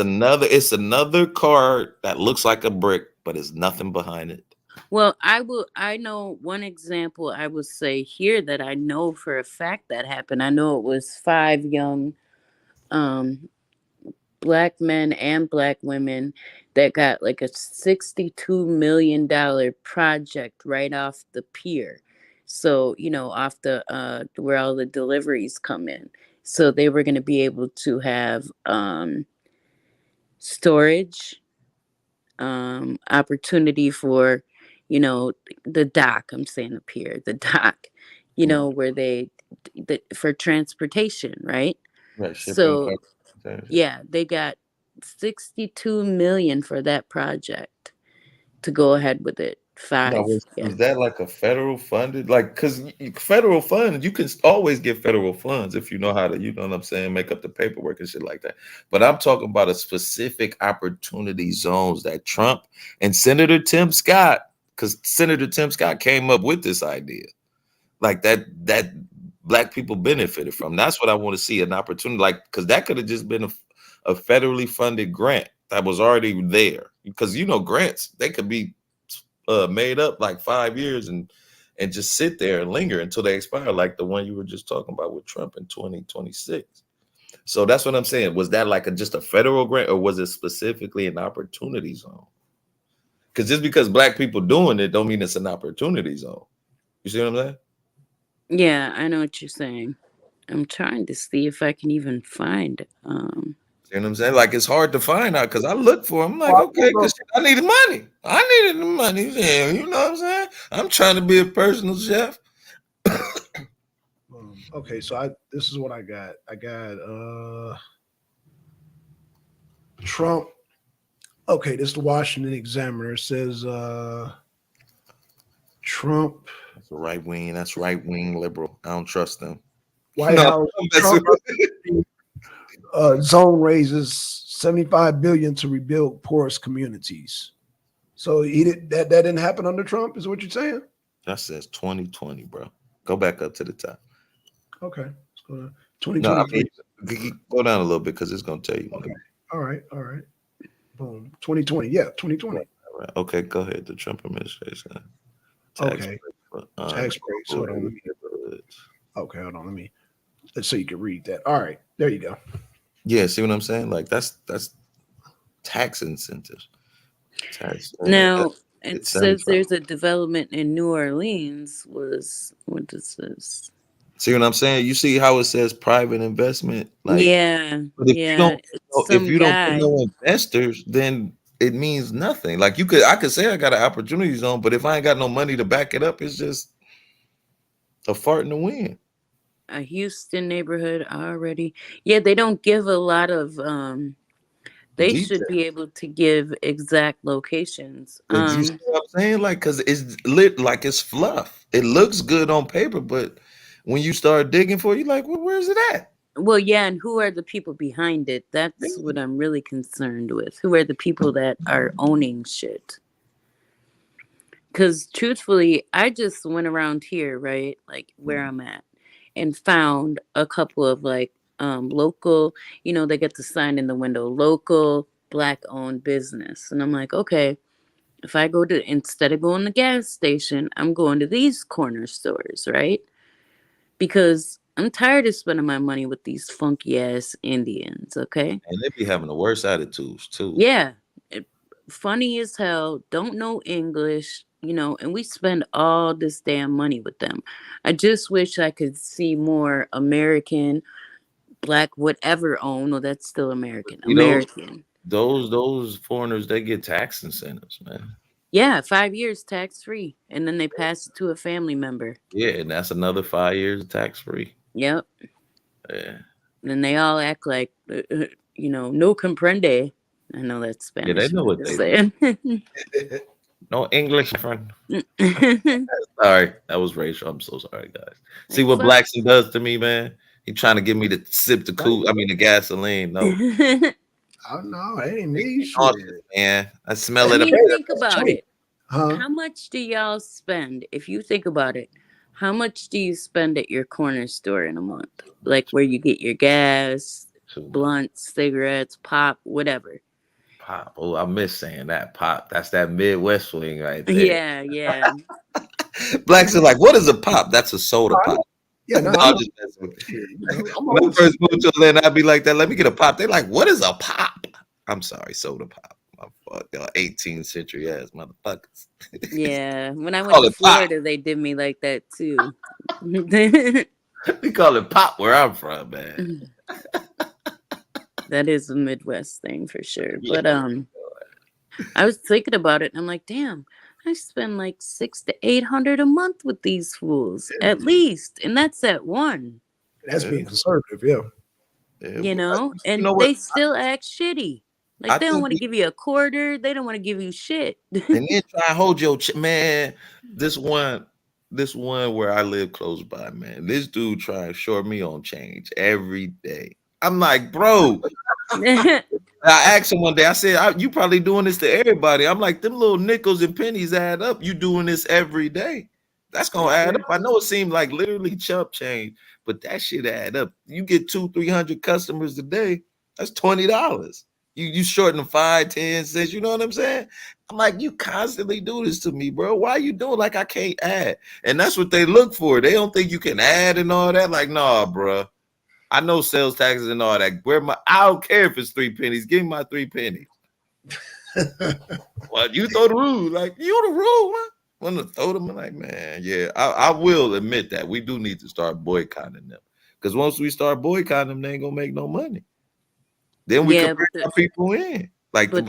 another card that looks like a brick, but it's nothing behind it. Well, I know one example I will say here that I know for a fact that happened. I know it was 5 young um black men and black women that got like a $62 million project right off the pier. So, off the where all the deliveries come in. So they were going to be able to have storage, opportunity for, the dock. I'm saying the pier, the dock, where for transportation, right? Right, shipping. So yeah, they got 62 million for that project to go ahead with it. Now, Five. Yeah. was that like a federal funded? Like, because federal funds, you can always get federal funds if you know how to, you know what I'm saying, make up the paperwork and shit like that. But I'm talking about a specific opportunity zones that Trump and Senator Tim Scott, because Senator Tim Scott came up with this idea, like that black people benefited from. That's what I want to see, an opportunity, like, because that could have just been a federally funded grant that was already there. Because grants, they could be made up like 5 years and just sit there and linger until they expire, like the one you were just talking about with Trump in 2026. So that's what I'm saying. Was that like just a federal grant, or was it specifically an opportunity zone? Because just because black people doing it don't mean it's an opportunity zone. You see what I'm saying? Yeah, I know what you're saying. I'm trying to see if I can even find. You know what I'm saying? Like, it's hard to find out because I look for them. I'm like, okay, because I needed money. I needed the money. Yeah, you know what I'm saying? I'm trying to be a personal chef. Okay, so this is what I got. I got Trump. Okay, this is the Washington Examiner. It says Trump. That's right wing. That's right wing liberal. I don't trust them. White House Trump, zone raises $75 billion to rebuild poorest communities. So that didn't happen under Trump, is what you're saying? That says 2020, bro. Go back up to the top. Okay, let's go to 2023. No, go down a little bit because it's gonna tell you. Okay. All right. Boom. 2020. Yeah, 2020. All right. Okay, go ahead. The Trump administration. Okay. Tax breaks. Hold on. Okay, hold on. Let's so you can read that. All right, there you go. Yeah, see what I'm saying? Like that's tax incentives. Now it says there's a development in New Orleans. What does this? See what I'm saying? You see how it says private investment? Like, yeah, but if you don't put no investors, then it means nothing. Like I could say I got an opportunity zone, but if I ain't got no money to back it up, it's just a fart in the wind. A Houston neighborhood already. Yeah, they don't give a lot of they should be able to give exact locations. You see what I'm saying? Like, because it's lit, like it's fluff. It looks good on paper, but when you start digging for it, you're like, well, where's it at? Well, yeah, and who are the people behind it? That's what I'm really concerned with. Who are the people that are owning shit? Because truthfully, I just went around here, right, like where I'm at, and found a couple of like local, they get the sign in the window, local black owned business. And I'm like, okay, if I go to, instead of going to the gas station, I'm going to these corner stores, right? Because I'm tired of spending my money with these funky ass Indians, okay? And they be having the worst attitudes too. Yeah. Funny as hell, don't know English, and we spend all this damn money with them. I just wish I could see more American, black, whatever owned. No, that's still American. American. Those foreigners, they get tax incentives, man. Yeah, 5 years tax free, and then they pass it to a family member. Yeah, and that's another 5 years tax free. Yep. Yeah. And they all act like, no comprende. I know that's Spanish. Yeah, they know what they're saying. No English, friend. Sorry, that was racial. I'm so sorry, guys. See what Blackson does to me, man? He trying to get me to sip the the gasoline. No. Oh no, it ain't me. Man, I smell it. Think about it. Huh? How much do y'all spend? If you think about it, how much do you spend at your corner store in a month? Like where you get your gas, blunts, cigarettes, pop, whatever. Pop. Oh, I miss saying that. Pop. That's that Midwest swing right there. Yeah, yeah. Blacks are like, what is a pop? That's a soda pop. Yeah, No, no, I'm just messing with you. you know, I'm When I old first moved to Atlanta, I'd be like that. Let me get a pop. They're like, what is a pop? I'm sorry, soda pop. My fuck, y'all 18th century ass motherfuckers. Yeah. When I went Call to it pop. Florida, they did me like that too. We call it pop where I'm from, man. That is a Midwest thing for sure. Yeah. But I was thinking about it and I'm like, damn, I spend like 600 to 800 a month with these fools at least. And that's at one, That's being conservative, yeah. Yeah, you but know, and know what? they still act shitty. Like I they don't think want to give you a quarter. They don't want to give you shit. and then try to hold your man. This one where I live close by, man. This dude trying to short me on change every day. I'm like, bro. I asked him one day, I said, you probably doing this to everybody. I'm like, them little nickels and pennies add up. You doing this every day. That's gonna add up. I know it seemed like literally chump change, but that shit add up. You get 200-300 customers a day, that's $20. You shorten them 5-10 cents, you know what I'm saying? I'm like, you constantly do this to me, bro. Why you doing like I can't add? And that's what they look for. They don't think you can add and all that. Like, nah, bro. I know sales taxes and all that. I don't care if it's 3 pennies. Give me my 3 pennies. Well, you throw the rule. Like, you the rule, man. Want to throw them? I'm like, man, yeah. I will admit that we do need to start boycotting them. Because once we start boycotting them, they ain't gonna make no money. Then we can bring our people in. Like, but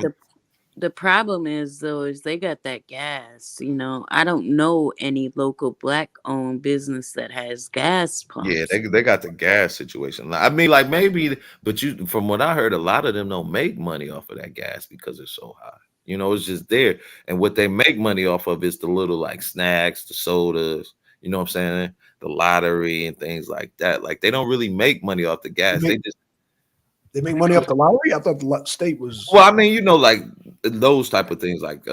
the problem is though, is they got that gas, you know. I don't know any local black owned business that has gas pumps. yeah, they got the gas situation. I mean, like maybe, but from what I heard, a lot of them don't make money off of that gas because it's so high. You know, it's just there. And what they make money off of is the little like snacks, the sodas, you know what I'm saying? The lottery and things like that. Like they don't really make money off the gas. They make money off the lottery. I thought the state was. Well, I mean, you know, like those type of things, like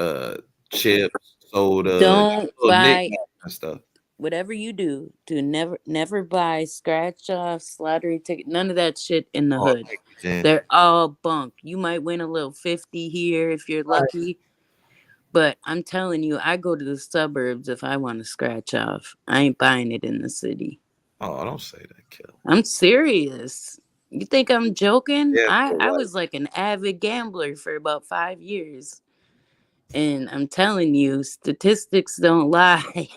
chips, soda, Don't buy and stuff. whatever you do. Never buy scratch offs, lottery ticket, none of that shit in the hood. They're all bunk. You might win a little 50 here if you're lucky. But I'm telling you, I go to the suburbs if I want to scratch off. I ain't buying it in the city. Oh, don't say that, Kill. I'm serious. You think I'm joking? Yeah, I was like an avid gambler for about 5 years. And I'm telling you, statistics don't lie.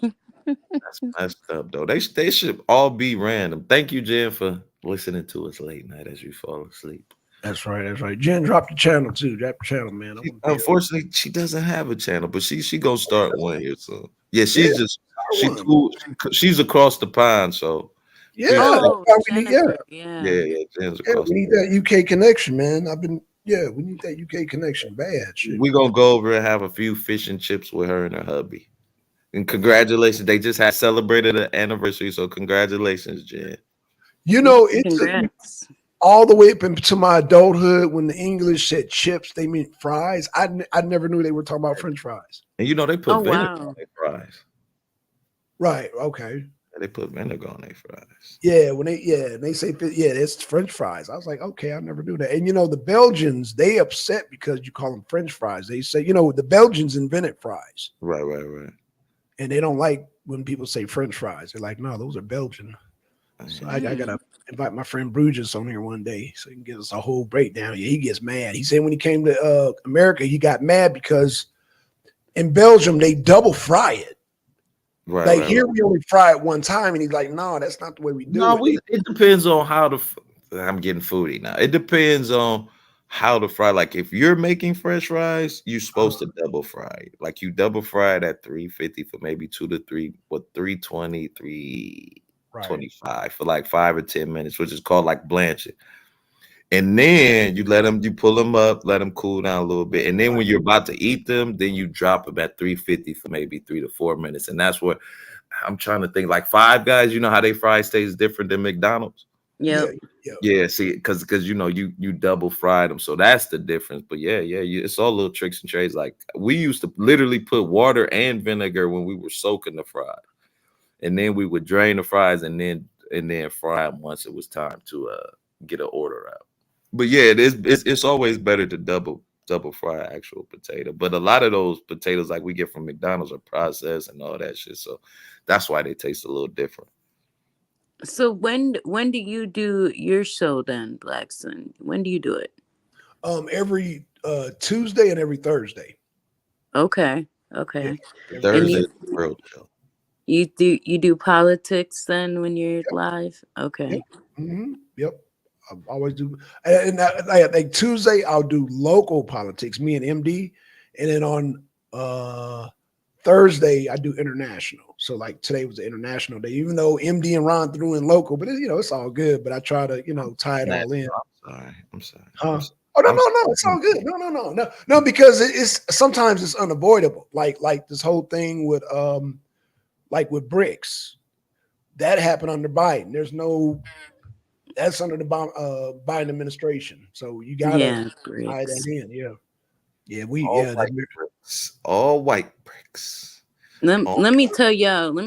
That's messed up, though. They should all be random. Thank you, Jen, for listening to us late night as you fall asleep. That's right. That's right. Jen, drop the channel too. Drop the channel, man. Unfortunately, she doesn't have a channel, but she gonna start one here soon. Yeah, she's across the pond, so yeah. Jennifer, yeah. Jen's across. We need that UK connection, man. We need that UK connection bad. Shit. We're gonna go over and have a few fish and chips with her and her hubby. And congratulations, they just had celebrated an anniversary, so congratulations, Jen. You know, it's all the way up into my adulthood when the English said chips, they meant fries. I never knew they were talking about French fries. And you know they put vinegar on their fries. Right. Okay. They put vinegar on their fries. Yeah, they say it's French fries. I was like, okay, I never knew that. And you know, the Belgians, they upset because you call them French fries. They say, you know, the Belgians invented fries. Right. And they don't like when people say French fries. They're like, no, those are Belgian. So I gotta invite my friend Bruges on here one day so he can give us a whole breakdown. Yeah, he gets mad. He said when he came to America, he got mad because in Belgium they double fry it. Right. Here we only fry it one time, and he's like, "No, that's not the way we do it." It depends on how to. I'm getting foodie now. It depends on how to fry. Like if you're making French fries, you're supposed to double fry it. Like you double fry it at 350 for maybe 320, 325 for like 5 or 10 minutes, which is called like blanching. And then you pull them up, let them cool down a little bit. And then when you're about to eat them, then you drop them at 350 for maybe 3 to 4 minutes. And that's what I'm trying to think. Like Five Guys, you know how they fry stays different than McDonald's? Yeah. See, because you know you double fried them, so that's the difference. But it's all little tricks and trades. Like we used to literally put water and vinegar when we were soaking the fries, and then we would drain the fries and then fry them once it was time to get an order out. But yeah, it's always better to double double fried actual potato. But a lot of those potatoes like we get from McDonald's are processed and all that shit. So that's why they taste a little different. So when do you do your show then, Blackson? When do you do it? Every Tuesday and every Thursday. Okay. Okay. Every Thursday you- is the real show. You do politics then when you're live? Okay. Yep. I always do. And like Tuesday, I'll do local politics, me and MD. And then on Thursday, I do international. So like today was the international day, even though MD and Ron threw in local, but it's all good. But I try to, tie it all in. I'm sorry. Huh? Oh no, it's all good. No, because it's sometimes it's unavoidable. Like this whole thing with like with BRICS, that happened under Biden. That's under the Biden administration. So you gotta tie bricks. that in. Yeah, All white bricks. Let me tell y'all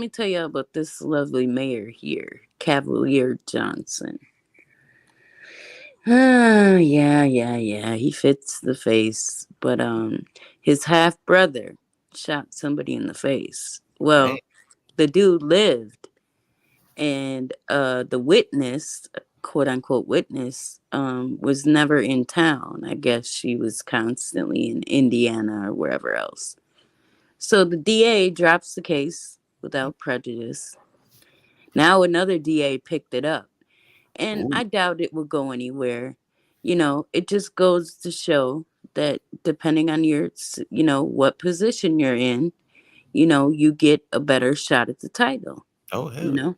about this lovely mayor here, Cavalier Johnson. Yeah. He fits the face, but his half brother shot somebody in the face. Well, the dude lived, and the witness, quote unquote witness, was never in town. I guess she was constantly in Indiana or wherever else. So the DA drops the case without prejudice. Now another DA picked it up. And I doubt it will go anywhere. It just goes to show that depending on your, what position you're in, you get a better shot at the title. Oh, hell.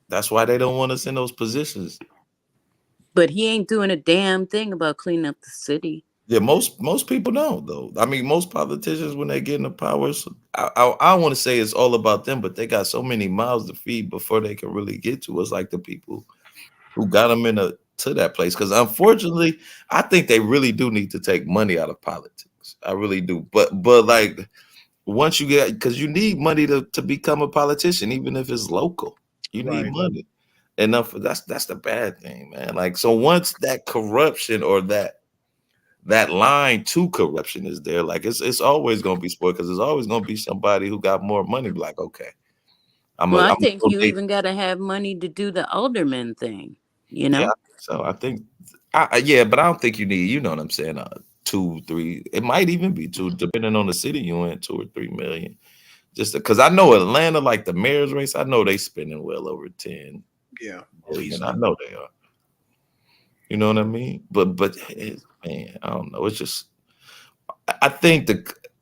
That's why they don't want us in those positions. But he ain't doing a damn thing about cleaning up the city. Yeah, most people don't, though. I mean, most politicians, when they get into power, I want to say it's all about them, but they got so many mouths to feed before they can really get to us, like the people who got them to that place. Because unfortunately, I think they really do need to take money out of politics. I really do. But like once you get, because you need money to become a politician, even if it's local, you need money. Enough. That's the bad thing, man. Like, so once that corruption or that line to corruption is there, like it's always gonna be spoiled, because there's always gonna be somebody who got more money. Be like, okay, I think you even got to have money to do the alderman thing. Yeah, so I think, but I don't think you need. You know what I'm saying? 2, 3. It might even be 2, depending on the city you in. 2 or 3 million. Just because I know Atlanta, like the mayor's race, I know they spending well over 10. Yeah, billion. I know they are. You know what I mean? But man, I don't know. It's just, I think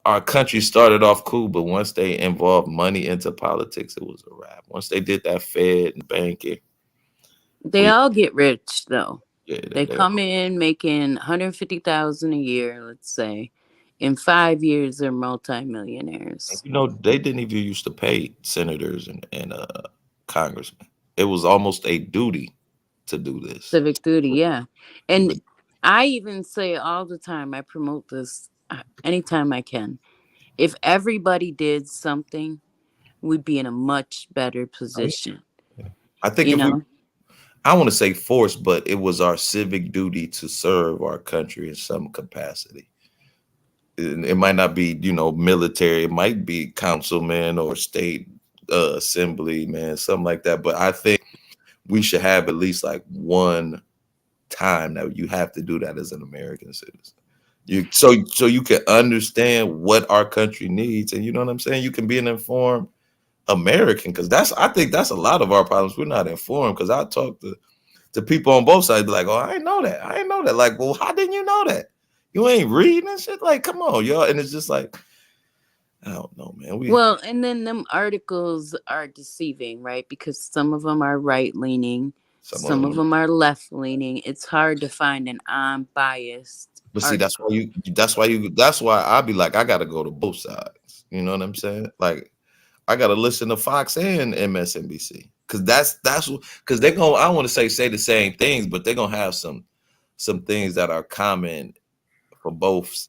our country started off cool, but once they involved money into politics, it was a wrap. Once they did that Fed and banking, they all get rich though. Yeah, they come in making $150,000 a year, let's say. In 5 years, they're multimillionaires. They didn't even used to pay senators and congressmen. It was almost a duty to do this. Civic duty, yeah. And I even say all the time, I promote this anytime I can. If everybody did something, we'd be in a much better position. I think I want to say force, but it was our civic duty to serve our country in some capacity. It might not be, military. It might be councilman or state assemblyman, something like that. But I think we should have at least like one time that you have to do that as an American citizen. So you can understand what our country needs, and you know what I'm saying. You can be an informed American, because I think that's a lot of our problems. We're not informed, because I talk to people on both sides, be like, oh, I didn't know that. Like, well, how didn't you know that? You ain't reading and shit. Like, come on, y'all. And it's just like, I don't know, man. Well, and then them articles are deceiving, right? Because some of them are right leaning, some of them are left leaning. It's hard to find an unbiased. But see, that's why I be like, I got to go to both sides. You know what I'm saying? Like, I got to listen to Fox and MSNBC, because because they're gonna, I don't want to say the same things, but they're gonna have some things that are common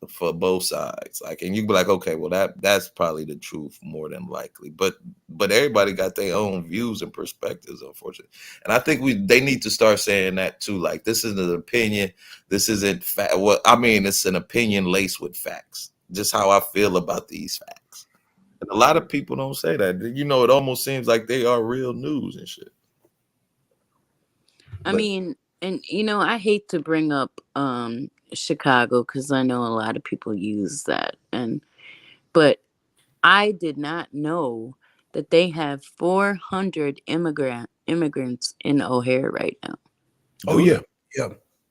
for both sides. Like, and you be like, okay, well that's probably the truth more than likely. But everybody got their own views and perspectives, unfortunately. And I think they need to start saying that too. Like, this is an opinion. This isn't fact. Well, I mean, it's an opinion laced with facts. Just how I feel about these facts. And a lot of people don't say that. You know, it almost seems like they are real news and shit. I mean, and you know, I hate to bring up Chicago because I know a lot of people use that, but I did not know that they have 400 immigrants in O'Hare right now. Oh yeah,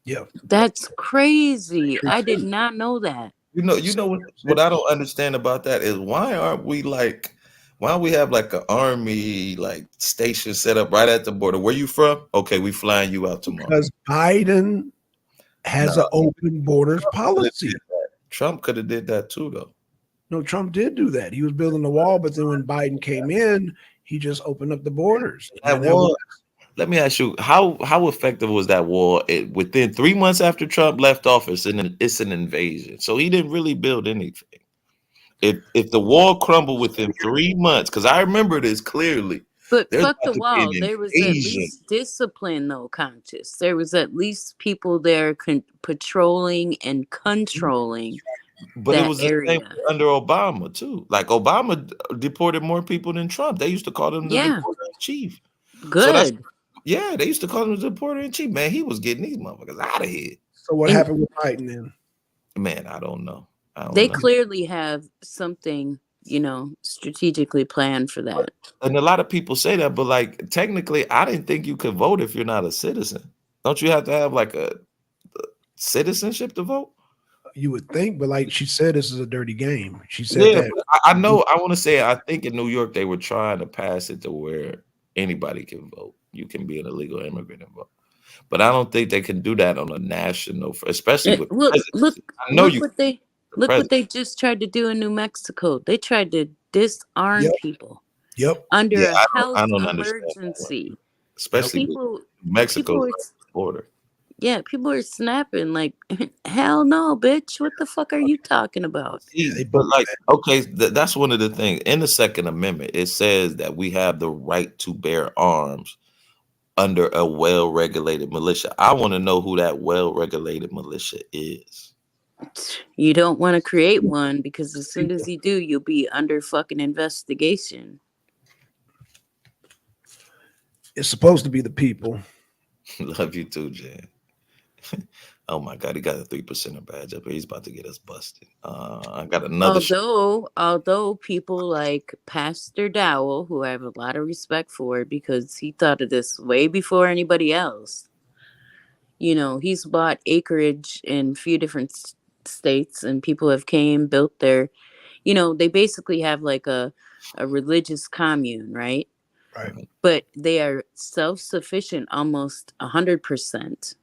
yeah. That's crazy. I did not know that. You know what I don't understand about that is why aren't we have like an army like station set up right at the border? Where you from? Okay, we flying you out tomorrow. Because Biden has an open borders policy. Trump could have did that too, though. No, Trump did do that. He was building the wall, but then when Biden came in, he just opened up the borders. That wall. Let me ask you, how effective was that wall? Within 3 months after Trump left office, and it's an invasion. So he didn't really build anything. If the wall crumbled within 3 months, because I remember this clearly. But fuck the wall. There was at least discipline, though, Conscious. There was at least people there patrolling and controlling. But it was the same under Obama too. Like Obama deported more people than Trump. They used to call him the deporter in chief. Good. So they used to call him the deporter in chief. Man, he was getting these motherfuckers out of here. So what happened with Biden then? Man, I don't know. They clearly have something, you know, strategically planned for that. And a lot of people say that, but like technically, I didn't think you could vote if you're not a citizen. Don't you have to have like a citizenship to vote? You would think, but like she said, this is a dirty game. She said that. I know. I want to say, I think in New York, they were trying to pass it to where anybody can vote. You can be an illegal immigrant and vote. But I don't think they can do that on a national, especially with Look what they just tried to do in New Mexico. They tried to disarm people. Yep. Under a health emergency. Especially with Mexico's border. Yeah, people are snapping like, hell no, bitch. What the fuck are you talking about? But like, okay, that's one of the things. In the Second Amendment, it says that we have the right to bear arms under a well-regulated militia. I want to know who that well-regulated militia is. You don't want to create one because as soon as you do, you'll be under fucking investigation. It's supposed to be the people. Love you too, Jan. Oh my God, he got a 3% badge up here. He's about to get us busted. I got another. Although people like Pastor Dowell, who I have a lot of respect for because he thought of this way before anybody else. You know, he's bought acreage in a few different states, and people have built their, you know, they basically have like a religious commune, right? Right. But they are self-sufficient almost 100%.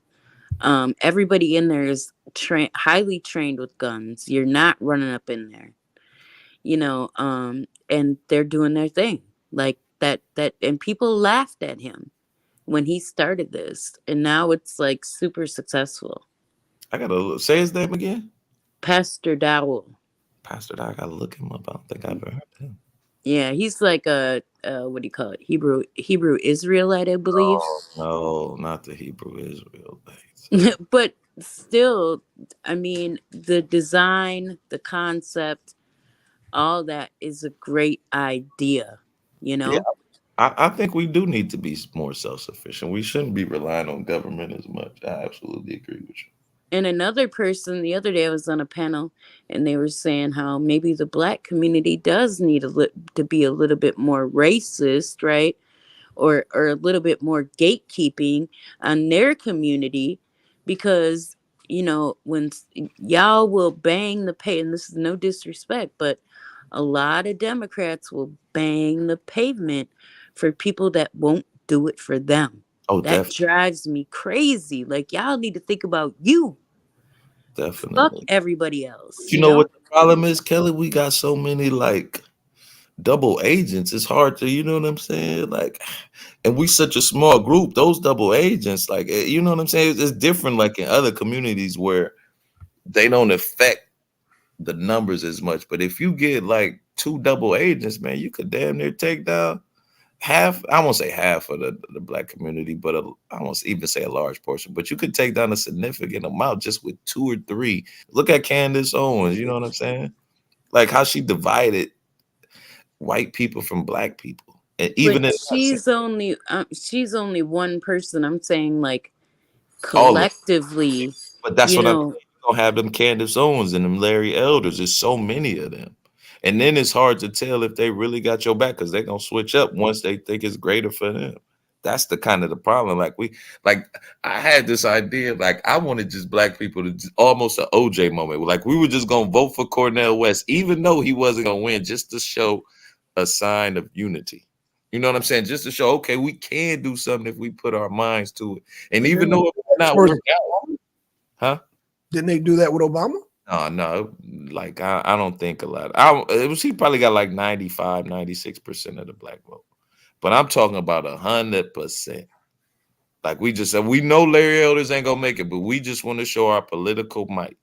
Everybody in there is highly trained with guns. You're not running up in there, you know, and they're doing their thing like that. And people laughed at him when he started this, and now it's like super successful. I gotta say his name again. Pastor Dowell. Pastor Dowell. I gotta look him up. I don't think I've ever heard of him. Yeah, he's like a what do you call it? Hebrew Israelite, I believe. Oh, no, not the Hebrew Israel thing. But still, I mean, the design, the concept, all that is a great idea, you know? Yeah, I think we do need to be more self-sufficient. We shouldn't be relying on government as much. I absolutely agree with you. And another person, the other day I was on a panel and they were saying how maybe the Black community does need to be a little bit more racist, right? Or a little bit more gatekeeping on their community. Because, you know, when y'all will bang the and this is no disrespect, but a lot of Democrats will bang the pavement for people that won't do it for them. Oh, that definitely. drives me crazy. Like, y'all need to think about you. Definitely. Fuck everybody else. You know what the problem is, Kelly? We got so many like double agents. It's hard to, you know what I'm saying? Like, and we such a small group. Those double agents, like, you know what I'm saying? It's different, like in other communities where they don't affect the numbers as much. But if you get like 2 double agents, man, you could damn near take down half. I won't say half of the black community, but I won't even say a large portion. But you could take down a significant amount just with 2 or 3. Look at Candace Owens. You know what I'm saying? Like how she divided white people from black people, and even But in she's only one person. I'm saying like all of them. collectively. But that's you what I'm know, saying. You don't have them Candace Owens and them Larry Elders. There's so many of them. And then it's hard to tell if they really got your back because they're gonna switch up once they think it's greater for them. That's the kind of the problem. Like I had this idea, like I wanted just black people to almost an OJ moment. Like we were just gonna vote for Cornel West, even though he wasn't gonna win, just to show a sign of unity. You know what I'm saying? Just to show, okay, we can do something if we put our minds to it. And even though it might not work out, huh? Didn't they do that with Obama? No, like I don't think a lot. He probably got like 95, 96% of the black vote. But I'm talking about 100%. Like we just said, we know Larry Elders ain't gonna make it, but we just want to show our political might.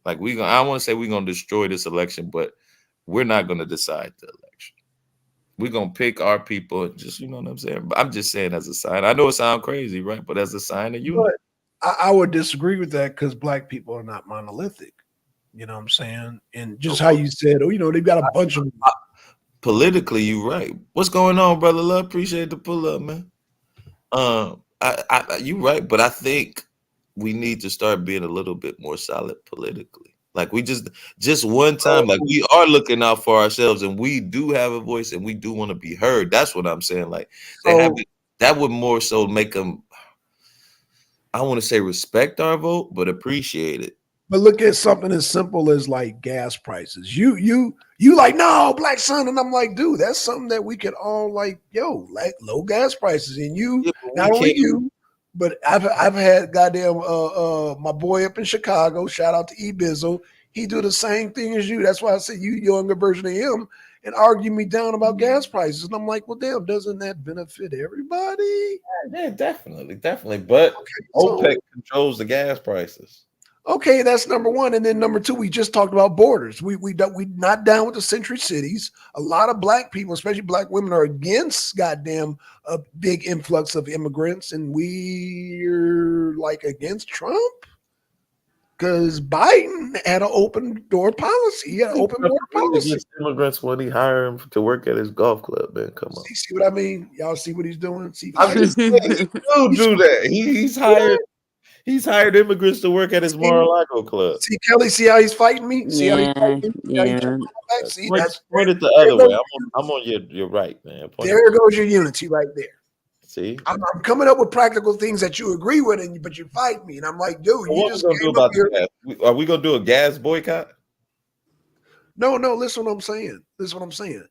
Like I want to say we're gonna destroy this election, but we're not gonna decide the election. We're gonna pick our people and just, you know what I'm saying? But I'm just saying as a sign. I know it sounds crazy, right? But as a sign of unity. I would disagree with that because black people are not monolithic. You know what I'm saying? And just how you said, they've got a bunch of politically, you're right. What's going on, brother? Love, appreciate the pull up, man. You're right, but I think we need to start being a little bit more solid politically. Like we just one time, like we are looking out for ourselves, and we do have a voice, and we do want to be heard. That's what I'm saying. Like that would more so make them. I want to say respect our vote, but appreciate it. But look at something as simple as like gas prices. You like, no, black son, and I'm like, dude, that's something that we could all like, like low gas prices. And not only you, but I've had goddamn my boy up in Chicago, shout out to E-Bizzle. He do the same thing as you. That's why I say you younger version of him and argue me down about gas prices. And I'm like, well, damn, doesn't that benefit everybody? Yeah, definitely. But OPEC controls the gas prices. Okay, that's number one. And then number two, we just talked about borders. We not down with the century cities. A lot of black people, especially black women, are against goddamn a big influx of immigrants. And we're like against Trump because Biden had an open door policy. He had an open border policy. Immigrants when he hired him to work at his golf club, man. Come on. See what I mean? Y'all see what he's doing? I'm just saying, he will do that. He's hired. He's hired immigrants to work at his Mar-a-Lago club. See, Kelly, see how he's fighting me? See how he's fighting me? Yeah. See, point it the other way. I'm on your right, man. There goes your unity right there. See? I'm coming up with practical things that you agree with, but you fight me. And I'm like, dude, what are we gonna do about the gas? Are we going to do a gas boycott? No, listen what I'm saying.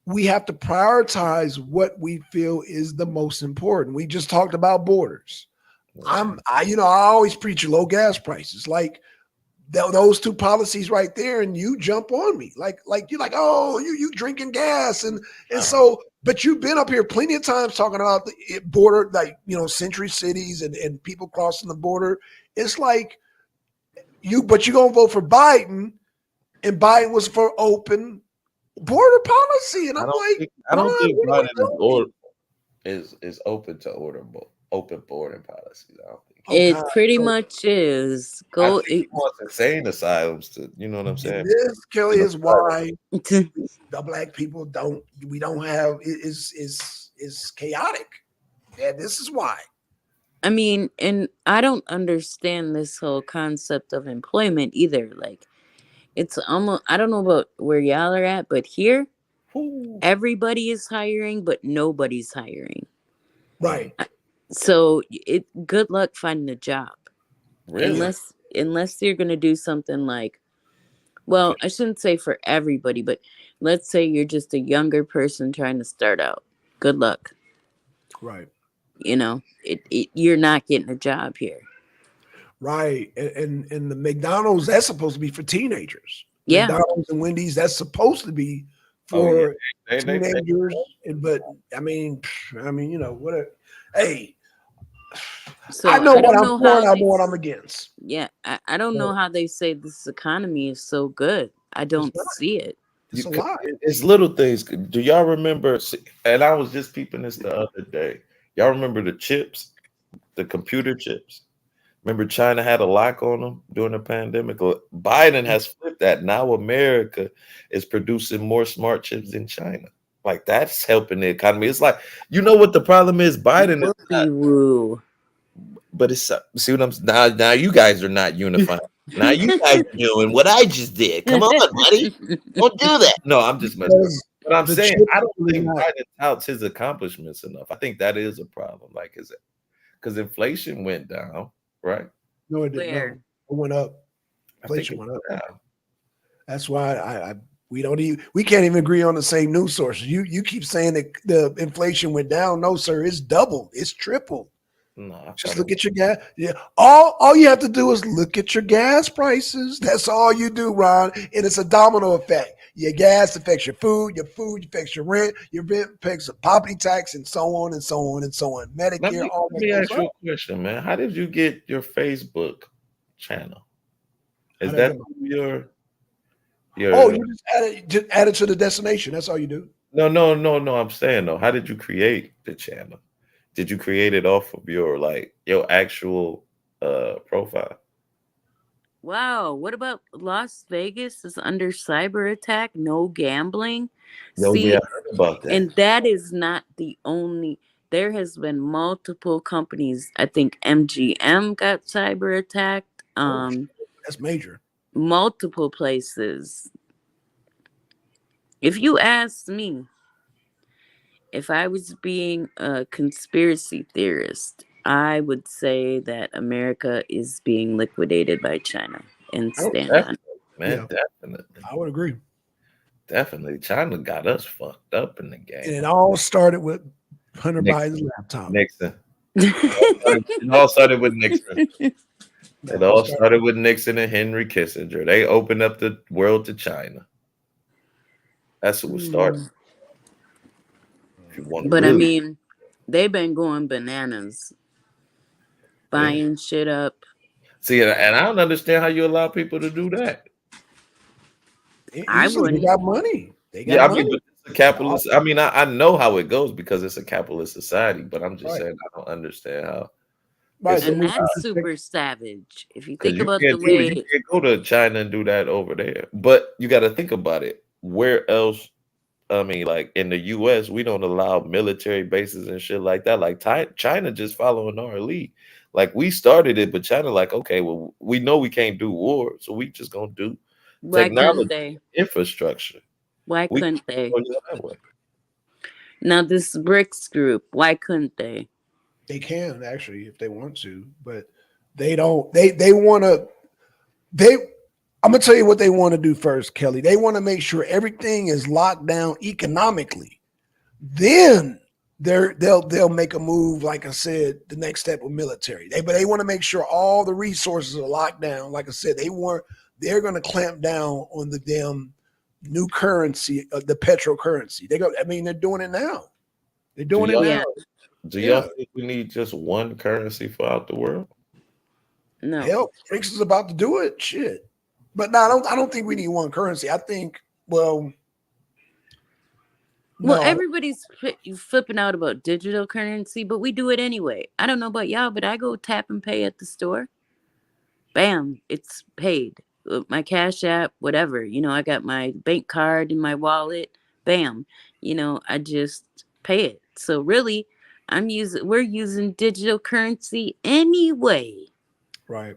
We have to prioritize what we feel is the most important. We just talked about borders. I always preach low gas prices, like those two policies right there, and you jump on me, like you're like, oh, you drinking gas, and so, but you've been up here plenty of times talking about the border, like century cities and people crossing the border. It's like but you're gonna vote for Biden, and Biden was for open border policy, and I don't think Biden is open to open border policies. I don't think it pretty much is. He wants insane asylums to, you know what I'm saying? This, Kelly, is why the black people don't have is chaotic. Yeah, this is why. I mean, and I don't understand this whole concept of employment either. Like, it's almost, I don't know about where y'all are at, but here, everybody is hiring, but nobody's hiring. Right. So good luck finding a job. Really? Unless you're gonna do something like, well, I shouldn't say for everybody, but let's say you're just a younger person trying to start out. Good luck. Right. You're not getting a job here. Right. And the McDonald's, that's supposed to be for teenagers. Yeah. McDonald's and Wendy's, that's supposed to be for teenagers. But I mean, what? Hey, So I know I what don't I'm know for how and I they know what I'm against. yeah, I don't know how they say this economy is so good. I It's don't not. see it. It's a lie. It's little things. Do y'all remember? And I was just peeping this the other day. Y'all remember the chips, the computer chips? Remember China had a lock on them during the pandemic? Biden has flipped that. Now America is producing more smart chips than China. Like that's helping the economy. It's like, you know what the problem is? Biden is not, Woo. but it's see what I'm now you guys are not unified. Now you guys are doing what I just did. Come on, buddy. Don't do that. No, I'm just messing with you. Because But I'm the saying chips I don't are think not. Biden touts his accomplishments enough. I think that is a problem. Like, is it because inflation went down, right? No, it didn't. No, Where? it went up. I think Inflation it went up. went down. That's why we can't even agree on the same news sources. You keep saying that the inflation went down. No, sir, it's doubled. It's tripled. No, I Just thought look at your gas. Yeah, all you have to do is look at your gas prices. That's all you do, Ron. And it's a domino effect. Your gas affects your food affects your rent affects the property tax, and so on and so on and so on. let Medicare, me all let that me goes ask you up. a question, man. How did you get your Facebook channel? How Is did I that get my- your Oh, your you just add it to the destination. That's all you do. no, I'm saying though, how did you create the channel? Did you create it off of your actual profile? Wow, what about Las Vegas is under cyber attack, no gambling? No, yeah, See, I heard about that. and that is not the only. There has been multiple companies. I think MGM got cyber attacked. Oh, that's major. Multiple places. If you ask me, if I was being a conspiracy theorist, I would say that America is being liquidated by China and Oh, stand on. definitely, man, Yeah. definitely. I would agree. Definitely. China got us fucked up in the And game. it all started with Hunter Nixon. Biden's laptop. Nixon. It all started with Nixon. No, It all started with Nixon and Henry Kissinger. They opened up the world to China. That's who started. If you want to But I really mean, they've been going bananas, buying shit up. see, and I don't understand how you allow people to do that. I Easily, they wouldn't. got money. They got Yeah, I money. mean, but it's a capitalist. I mean, I know how it goes because it's a capitalist society, but I'm just Right. saying I don't understand how. Right, it's so And we that's have to super savage. If you Because think you about can't the do it. You way, can't go to China and do that over there. But you got to think about it. Where else? I mean, like in the U.S., we don't allow military bases and shit like that. Like China just following our lead. Like we started it, but China like, okay, well, we know we can't do war, so we just gonna do why couldn't technology, they? infrastructure. Why We couldn't they? go that way. Now this BRICS group, why couldn't they? They can actually if they want to, but they don't. They want to. I'm gonna tell you what they want to do first, Kelly. They want to make sure everything is locked down economically. Then they'll make a move. Like I said, the next step with military. But they want to make sure all the resources are locked down. Like I said, they're going to clamp down on the damn new currency, the petro currency. They're doing it now. They're doing it y'all- now. Yeah, Do Yeah. y'all think we need just one currency throughout the world? no. Hell, BRICS is about to do it. Shit. But no, I don't think we need one currency. I think, well, Well, no, everybody's flipping out about digital currency, but we do it anyway. I don't know about y'all, but I go tap and pay at the store. Bam, it's paid. My Cash App, whatever. I got my bank card in my wallet. Bam. I just pay it. So really, we're using digital currency anyway. right.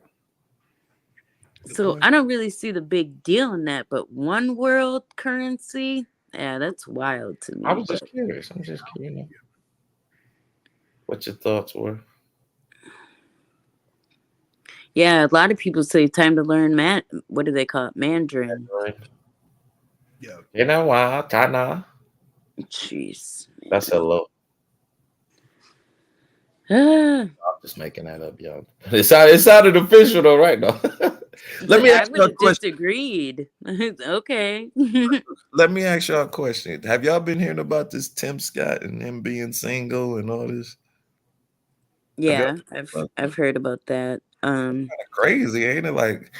Good So point. I don't really see the big deal in that, but one world currency, yeah, that's wild to me. I was just but- curious. I'm just curious. What your thoughts were? Yeah, a lot of people say time to learn what do they call it? Mandarin. Yeah. You know what, China? Jeez. That's hello. Ah, I'm just making that up, y'all. It sounded official though, right now. Let me I ask would y'all a have question. disagreed. Okay. Let me ask y'all a question. Have y'all been hearing about this Tim Scott and him being single and all this? Yeah, I've heard about that. Crazy, ain't it? Like,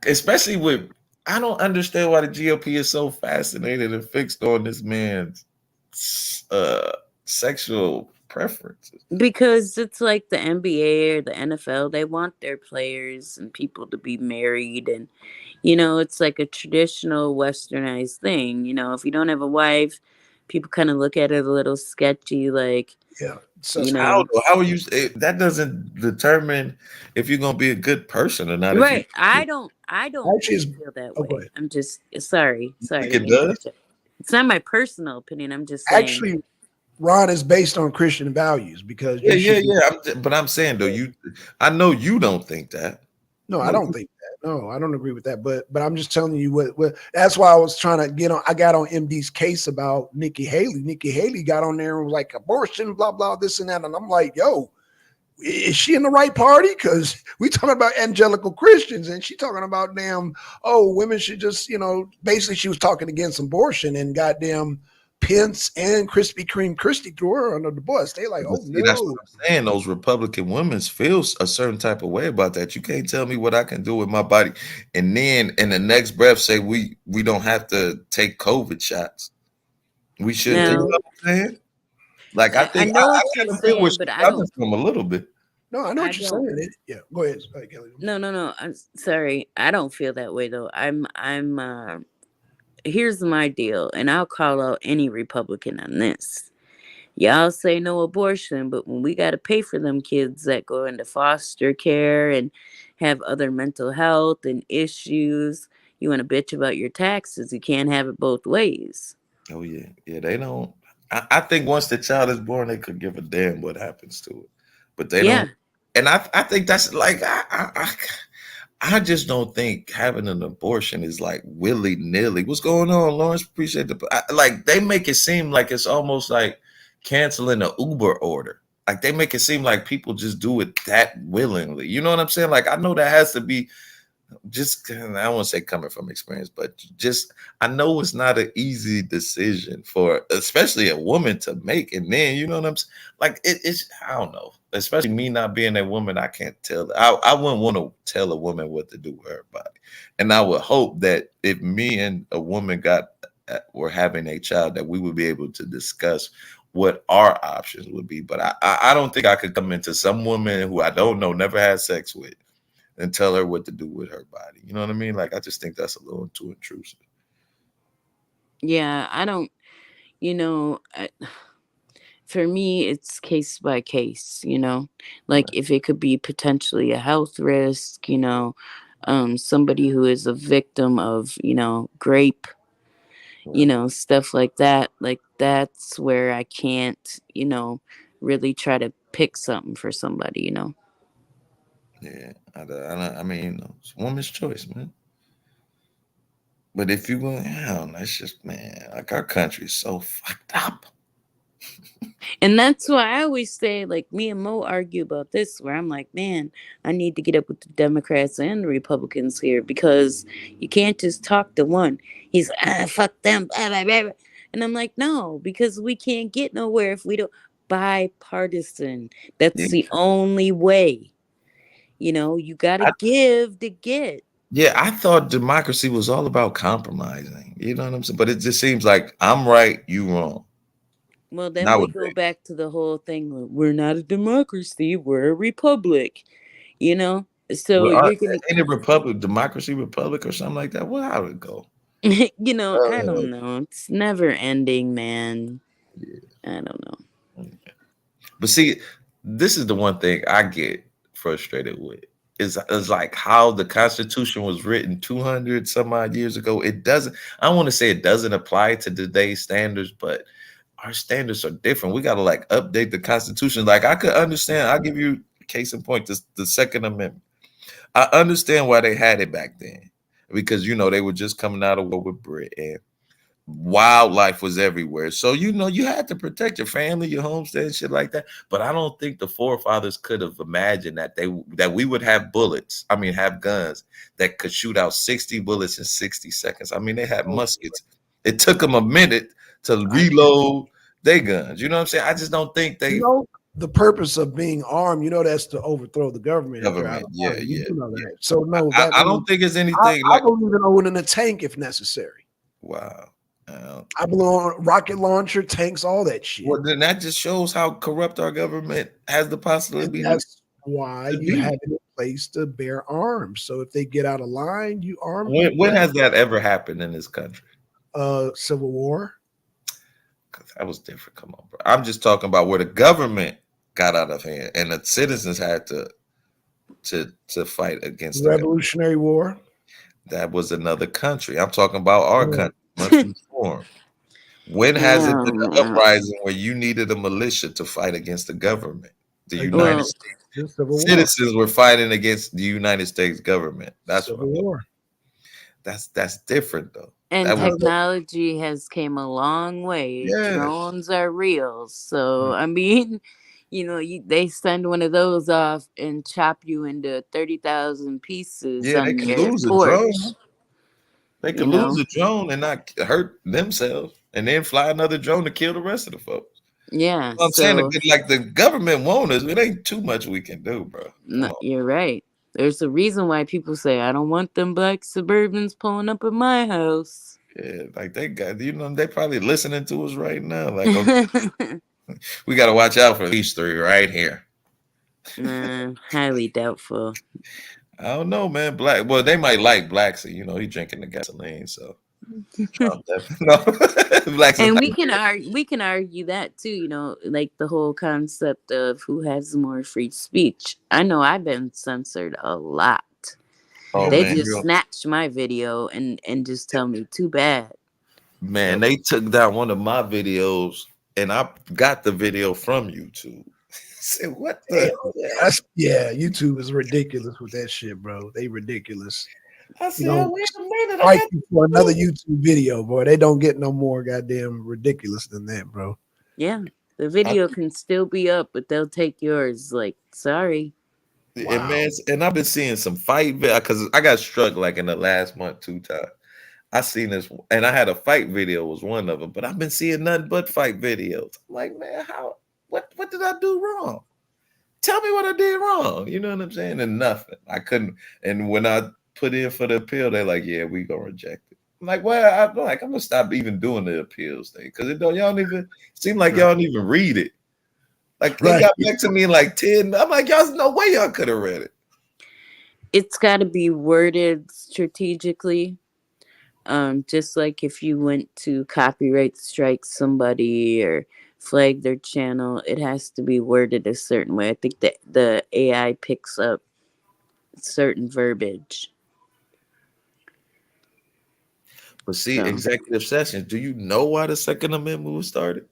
especially with, I don't understand why the GOP is so fascinated and fixed on this man's sexual preferences. Because it's like the NBA or the NFL, they want their players and people to be married, and it's like a traditional westernized thing. If you don't have a wife, people kind of look at it a little sketchy, like, Yeah. So how are you? That doesn't determine if you're gonna be a good person or not. right. I don't Actually, feel that go way. ahead. I'm just sorry. think it does? It's not my personal opinion. I'm just saying. Actually, Ron, is based on Christian values because Yeah. But I'm saying though, I know you don't think that. No, I don't think that. No, I don't agree with that. But I'm just telling you what that's why I was trying to get on. I got on MD's case about Nikki Haley. Nikki Haley got on there and was like abortion, blah, blah, this and that. And I'm like, yo, is she in the right party? Because we talking about evangelical Christians and she talking about women should just, basically she was talking against abortion and goddamn Pence and Krispy Kreme Christie threw her under the bus. They like, oh no. That's what I'm saying. Those Republican women feel a certain type of way about that. You can't tell me what I can do with my body, and then in the next breath say we don't have to take COVID shots. We should. No. You know what I'm saying? Like I think I know what you're saying, but I don't. From a little bit. No, I know what you're saying. Yeah, go ahead, Kelly. No. I'm sorry. I don't feel that way though. I'm. Here's my deal, and I'll call out any Republican on this. Y'all say no abortion, but when we got to pay for them kids that go into foster care and have other mental health and issues, you want to bitch about your taxes. You can't have it both ways. Oh yeah, they don't. I think once the child is born, they could give a damn what happens to it, but they don't. And I think that's like I just don't think having an abortion is like willy-nilly. What's going on, Lawrence? Appreciate like they make it seem like it's almost like canceling an Uber order. Like they make it seem like people just do it that willingly. You know what I'm saying? Like I know that has to be just, I don't want to say coming from experience, but just I know it's not an easy decision for especially a woman to make. And then you know what I'm saying? Like it's I don't know. Especially me not being a woman, I can't tell. I wouldn't want to tell a woman what to do with her body. And I would hope that if me and a woman were having a child, that we would be able to discuss what our options would be. But I don't think I could come into some woman who I don't know, never had sex with, and tell her what to do with her body. You know what I mean? Like, I just think that's a little too intrusive. Yeah, I don't, for me, it's case by case, like if it could be potentially a health risk, somebody who is a victim of, grape, stuff like that. Like that's where I can't, really try to pick something for somebody, Yeah, I mean, it's a woman's choice, man. But if you go, that's just, man, like our country is so fucked up. And that's why I always say, like, me and Mo argue about this, where I'm like, man, I need to get up with the Democrats and the Republicans here, because you can't just talk to one. He's like, fuck them. Blah, blah, blah. And I'm like, no, because we can't get nowhere if we don't. Bipartisan. That's the only way. You got to give to get. Yeah, I thought democracy was all about compromising. You know what I'm saying? But it just seems like I'm right, you wrong. Well, then we go back to the whole thing. We're not a democracy. We're a republic. So well, you're going to... Ain't a republic, democracy, republic, or something like that? Well, how would it go? I don't know. It's never ending, man. Yeah. I don't know. But see, this is the one thing I get frustrated with. Is like how the Constitution was written 200 some odd years ago. It doesn't, I don't want to say it doesn't apply to today's standards, but our standards are different. We got to like update the Constitution. Like I could understand, I'll give you a case in point, the Second Amendment. I understand why they had it back then, because, they were just coming out of war with Britain. Wildlife was everywhere. So, you had to protect your family, your homestead, shit like that. But I don't think the forefathers could have imagined that we would have have guns that could shoot out 60 bullets in 60 seconds. I mean, they had muskets. It took them a minute to reload their guns. You know what I'm saying? I just don't think they the purpose of being armed, you know, that's to overthrow the government. If you're out Government, of yeah, line. You yeah, do know yeah. that. So no, that I means don't think it's I, anything I like believe in owning a tank if necessary. wow. I believe on rocket launcher, tanks, all that shit. Well, then that just shows how corrupt our government has the And possibility that's why to you be. have it in place to bear arms. So if they get out of line, you arm When people. has that ever happened in this country? Civil War. 'Cause that was different. Come on, bro. I'm just talking about where the government got out of hand and the citizens had to fight against the government. Revolutionary War. That was another country. I'm talking about our Yeah. country, Muslim reform. When has it Oh, been an man. uprising where you needed a militia to fight against the government? The Again, United Well, States the Civil War. citizens were fighting against the United States government. That's what Civil I'm War. that's different though. and That was technology has came a long way. yes. Drones are real. So, Mm. I mean, they send one of those off and chop you into 30,000 pieces Yeah, they on can your lose a porch. drone. They You could lose know? a drone and not hurt themselves, and then fly another drone to kill the rest of the folks. Yeah. I'm saying, So, like the government won't us. It ain't too much we can do, bro. Come on. you're right. There's a reason why people say, I don't want them black Suburbans pulling up at my house. Yeah, like they got, they probably listening to us right now. Like, okay, we got to watch out for these three right here. Nah, highly doubtful. I don't know, man. Black, well, they might like Blacks. He drinking the gasoline, so Trump definitely no. Blacks And are we like, can argue that too, like the whole concept of who has more free speech. I know I've been censored a lot. oh They man, just snatch my video and just tell me too bad. man, they took down one of my videos, and I got the video from YouTube. Said what the? YouTube is ridiculous with that shit, bro. They ridiculous. I said, know, wait a minute. Fight for another YouTube video, boy. They don't get no more goddamn ridiculous than that, bro. Yeah, the video can still be up, but they'll take yours. Like, sorry. And Wow. man, and I've been seeing some fight because I got struck like in the last month 2 times. I seen this, and I had a fight video was one of them, but I've been seeing nothing but fight videos. I'm like, man, what did I do wrong? Tell me what I did wrong. You know what I'm saying? And nothing. I couldn't. And when I put in for the appeal, they're like, yeah, we gonna reject it. I'm like, well, I'm gonna stop even doing the appeals thing because y'all don't even seem like y'all don't even read it. Like they got back to me in like 10. I'm like, y'all, no way y'all could have read it. It's got to be worded strategically. Just like if you went to copyright strike somebody or flag their channel, it has to be worded a certain way. I think that the AI picks up certain verbiage. But see, executive sessions, do you know why the Second Amendment was started?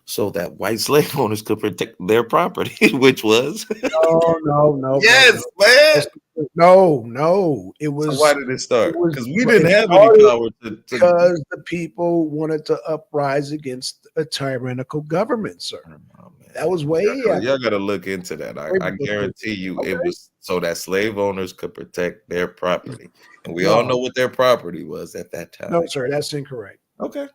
So that white slave owners could protect their property, which was No. yes, man. No. It was. So why did it start? Because we didn't have started any power to because the people wanted to uprise against a tyrannical government, sir. Oh, that was way. Y'all got to look into that. I guarantee you, it was so that slave owners could protect their property, and we all know what their property was at that time. No, sir, that's incorrect. Okay.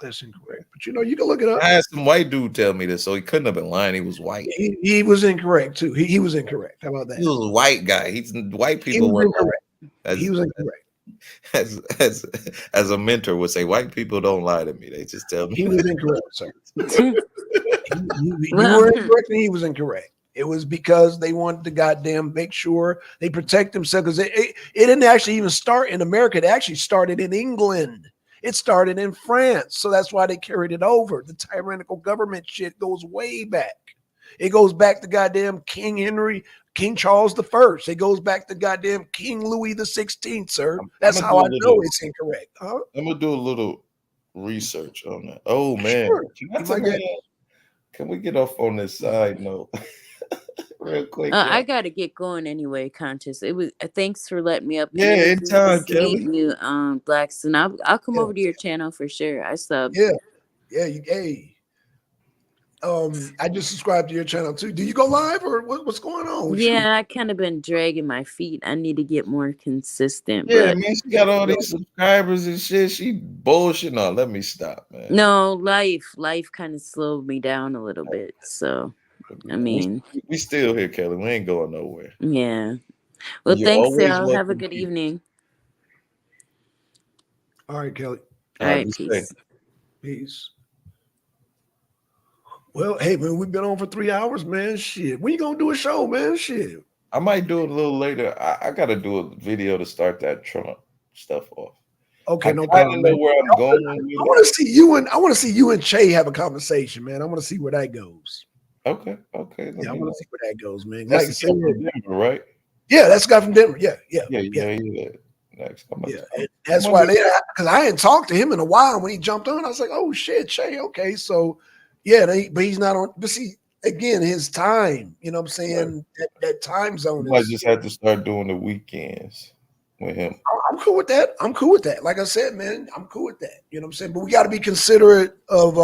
That's incorrect. But you can look it up. I had some white dude tell me this, so he couldn't have been lying. He was white. He was incorrect too. He was incorrect. How about that? He was a white guy. White people were incorrect. As, he was incorrect. As a mentor would say, white people don't lie to me. They just tell me. He was incorrect, sir. You were incorrect and he was incorrect. It was because they wanted to goddamn make sure they protect themselves. Because it didn't actually even start in America. It actually started in England. It started in France. So that's why they carried it over. The tyrannical government shit goes way back. It goes back to goddamn King Charles I. It goes back to goddamn King Louis XVI, sir. That's how I know it's incorrect. Huh? I'm going to do a little research on that. Oh, man. Sure. Can we get off on this side note? Real quick. I gotta get going anyway, Conscious. It was thanks for letting me up. Yeah, anytime, Kelly. You, Blackston. I'll come over to your channel for sure. I sub. Yeah. Hey. I just subscribed to your channel too. Do you go live or what's going on with you? Yeah, I kind of been dragging my feet. I need to get more consistent. Yeah, But man, she got all these subscribers and shit. She bullshit. No, let me stop, man. no, life kind of slowed me down a little bit. So, I mean, we still here, Kelly. We ain't going nowhere. yeah. Well, You're thanks, always y'all. Have a welcome good here. evening. All right, Kelly. All right, be safe. peace. Peace. Well, hey man, we've been on for 3 hours, man. Shit. When you gonna do a show, man? Shit. I might do it a little later. I gotta do a video to start that Trump stuff off. Okay, I no kinda problem. know Man. where I'm going. I want to see you and Che have a conversation, man. I want to see where that goes. Okay. Yeah, I want to see where that goes, man. That's Like I the said, guy from Denver, right? yeah, that's the guy from Denver. Yeah. Next, And that's why because I hadn't talked to him in a while. When he jumped on, I was like, "Oh shit, Che, okay." So, yeah, but he's not on. But see, again, his time. You know what I'm saying? That time zone. I just had to start doing the weekends with him. I'm cool with that. Like I said, man, I'm cool with that. You know what I'm saying? But we got to be considerate of